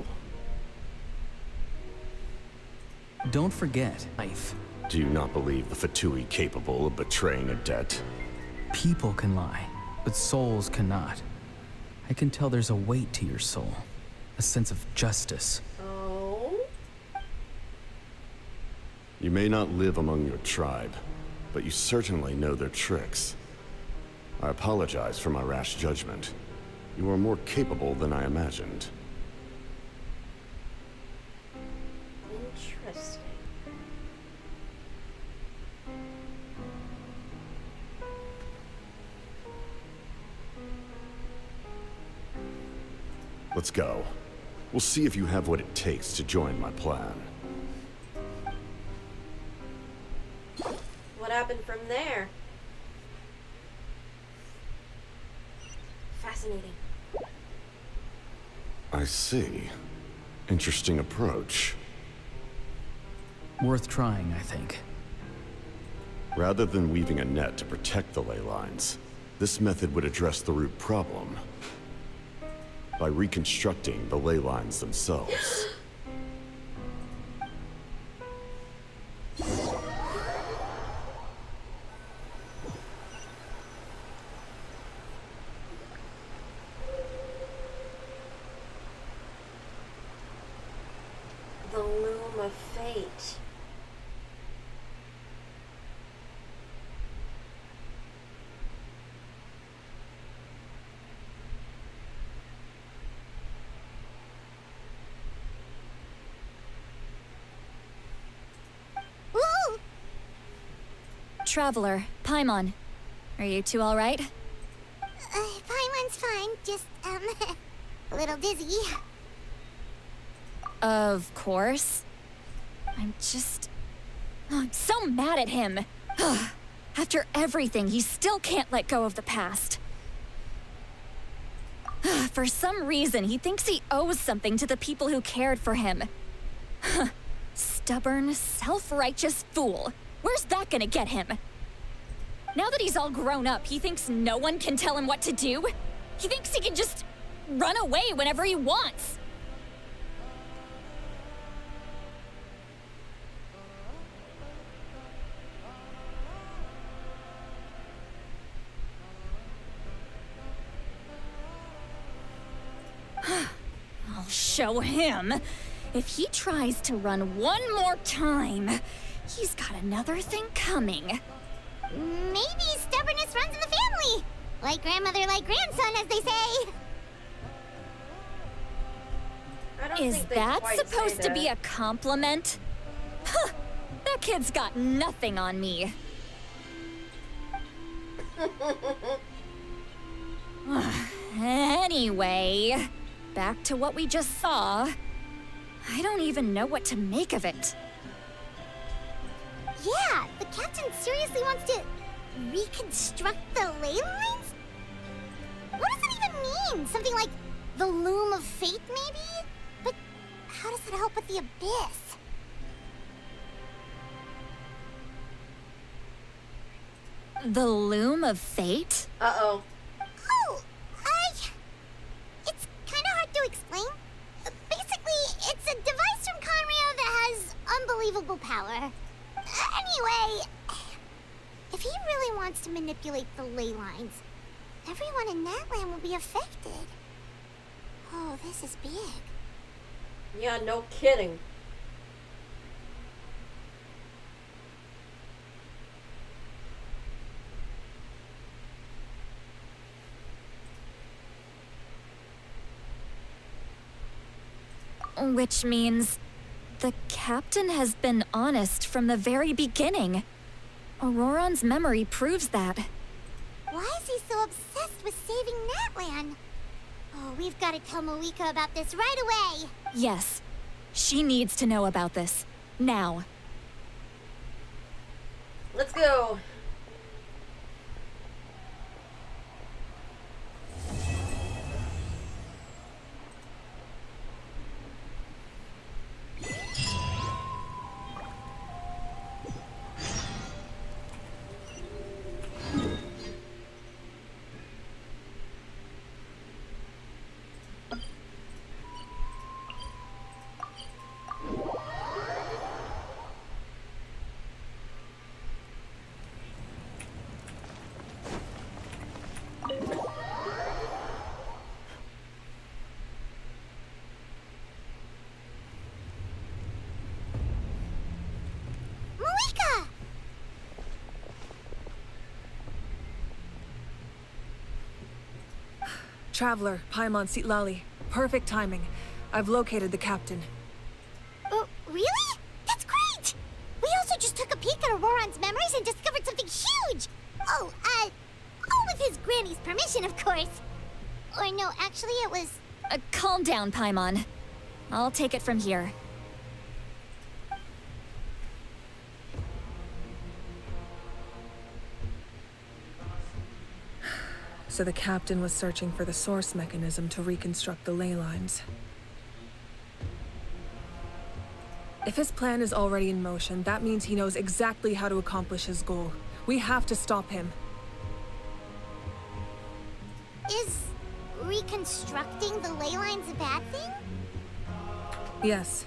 Don't forget, life. Do you not believe the Fatui capable of betraying a debt? People can lie, but souls cannot. I can tell there's a weight to your soul, a sense of justice. Oh? You may not live among your tribe, but you certainly know their tricks. I apologize for my rash judgment. You are more capable than I imagined. Interesting. Let's go. We'll see if you have what it takes to join my plan. What happened from there? Fascinating. I see. Interesting approach. Worth trying, I think. Rather than weaving a net to protect the ley lines, this method would address the root problem by reconstructing the ley lines themselves. The Loom of Fate. Traveler, Paimon. Are you two alright? Paimon's fine, just, a little dizzy. Of course. I'm so mad at him. After everything, he still can't let go of the past. For some reason, he thinks he owes something to the people who cared for him. Stubborn, self-righteous fool. Where's that gonna get him? Now that he's all grown up, he thinks no one can tell him what to do? He thinks he can just run away whenever he wants. I'll show him. If he tries to run one more time, he's got another thing coming. Maybe stubbornness runs in the family. Like grandmother, like grandson, as they say. Is that supposed to be a compliment? Huh, that kid's got nothing on me. Anyway, back to what we just saw. I don't even know what to make of it. Yeah, the captain seriously wants to reconstruct the ley lines? What does that even mean? Something like the loom of fate, maybe? But how does that help with the abyss? The loom of fate? Uh-oh. It's kind of hard to explain. Basically, it's a device from Conrio that has unbelievable power. Anyway, if he really wants to manipulate the ley lines, everyone in Natlan will be affected. Oh, this is big. Yeah, no kidding. Which means the captain has been honest from the very beginning. Auroron's memory proves that. Why is he so obsessed with saving Natlan? Oh, we've got to tell Moika about this right away. Yes, she needs to know about this. Now. Let's go. Traveler, Paimon Sitlali. Perfect timing. I've located the captain. Really? That's great! We also just took a peek at Auroron's memories and discovered something huge! All with his granny's permission, of course. Or no, actually it was... Calm down, Paimon. I'll take it from here. So the captain was searching for the source mechanism to reconstruct the ley lines. If his plan is already in motion, that means he knows exactly how to accomplish his goal. We have to stop him. Is reconstructing the ley lines a bad thing? Yes.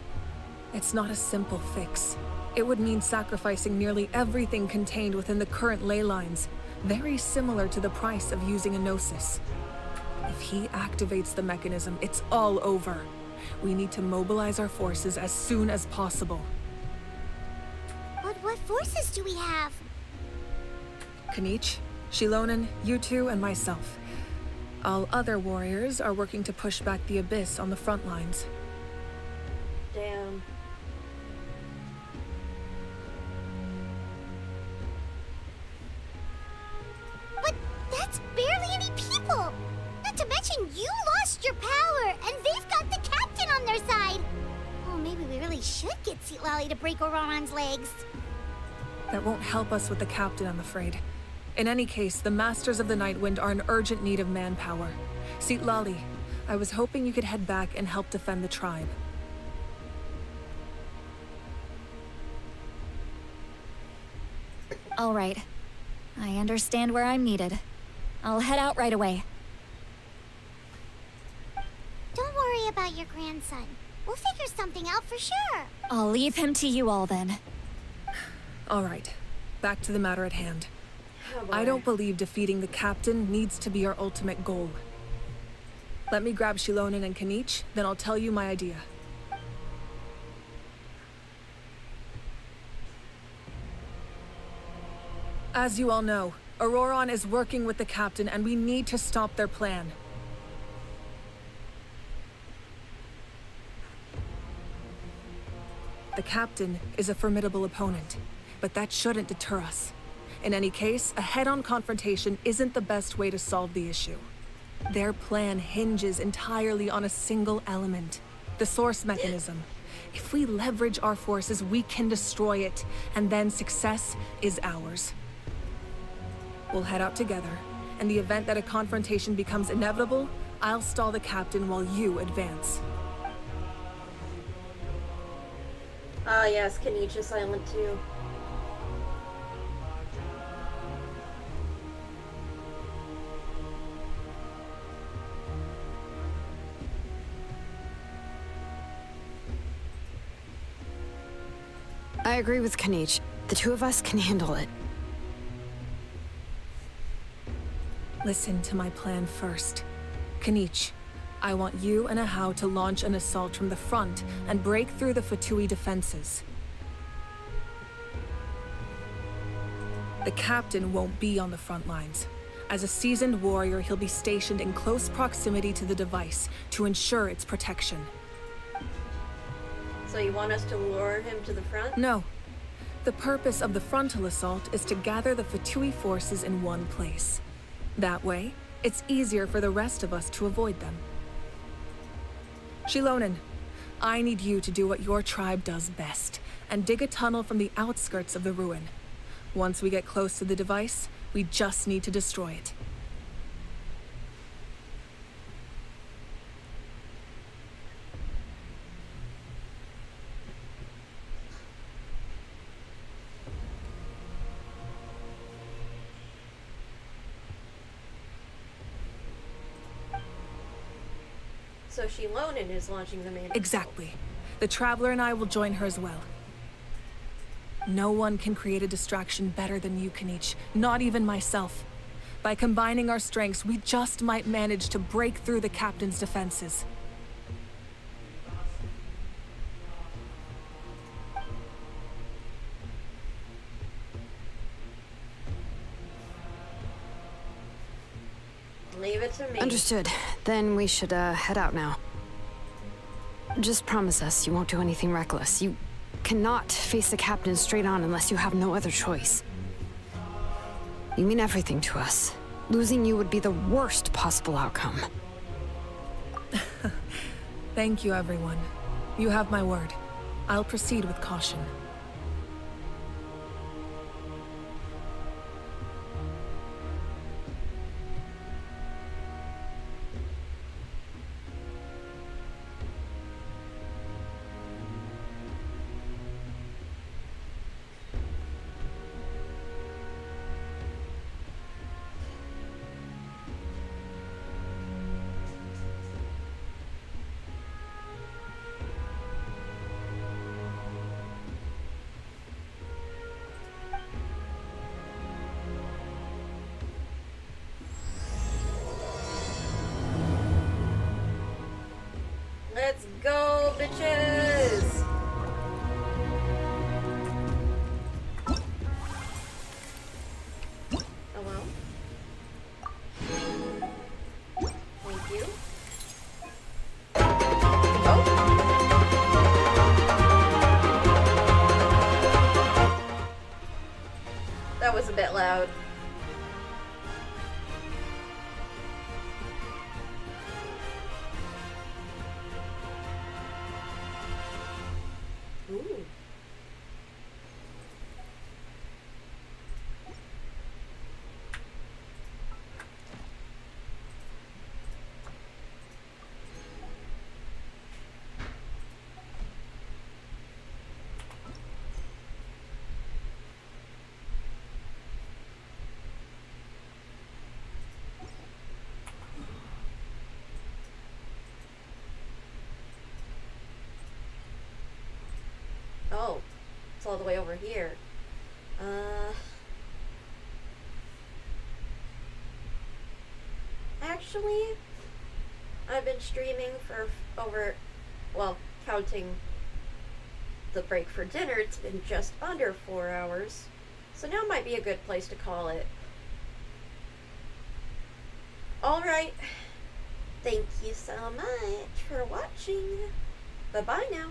It's not a simple fix. It would mean sacrificing nearly everything contained within the current ley lines. Very similar to the price of using a Gnosis. If he activates the mechanism, it's all over. We need to mobilize our forces as soon as possible. But what forces do we have? Kanich, Shilonen, you two, and myself. All other warriors are working to push back the Abyss on the front lines. Damn. major power, and they've got the captain on their side. Oh, maybe we really should get Seat Lolly to break Auroron's legs. That won't help us with the captain, I'm afraid. In any case, the Masters of the Nightwind are in urgent need of manpower. Seat Lolly, I was hoping you could head back and help defend the tribe. All right. I understand where I'm needed. I'll head out right away. Don't worry about your grandson. We'll figure something out for sure. I'll leave him to you all then. All right. Back to the matter at hand. Oh, boy. I don't believe defeating the captain needs to be our ultimate goal. Let me grab Shilonen and Kanich, then I'll tell you my idea. As you all know, Auroron is working with the captain and we need to stop their plan. The captain is a formidable opponent, but that shouldn't deter us. In any case, a head-on confrontation isn't the best way to solve the issue. Their plan hinges entirely on a single element, the source mechanism. If we leverage our forces, we can destroy it, and then success is ours. We'll head out together. In the event that a confrontation becomes inevitable, I'll stall the captain while you advance. Ah, yes, Kanich is silent too. I agree with Kanich. The two of us can handle it. Listen to my plan first. Kanich, I want you and Ahau to launch an assault from the front and break through the Fatui defenses. The captain won't be on the front lines. As a seasoned warrior, he'll be stationed in close proximity to the device to ensure its protection. So you want us to lure him to the front? No. The purpose of the frontal assault is to gather the Fatui forces in one place. That way, it's easier for the rest of us to avoid them. Shilonen, I need you to do what your tribe does best, and dig a tunnel from the outskirts of the ruin. Once we get close to the device, we just need to destroy it. So Shilonen is launching the main Exactly. The Traveler and I will join her as well. No one can create a distraction better than you, Kanich, not even myself. By combining our strengths, we just might manage to break through the captain's defenses. Leave it to me. Understood. Then we should head out now. Just promise us you won't do anything reckless. You cannot face the captain straight on unless you have no other choice. You mean everything to us. Losing you would be the worst possible outcome. Thank you, everyone. You have my word. I'll proceed with caution. Let's go, bitches! Oh well. Thank you. Oh! That was a bit loud. Oh, it's all the way over here. Actually, I've been streaming for over, well, counting the break for dinner, it's been just under 4 hours. So now might be a good place to call it. Alright. Thank you so much for watching. Bye-bye now.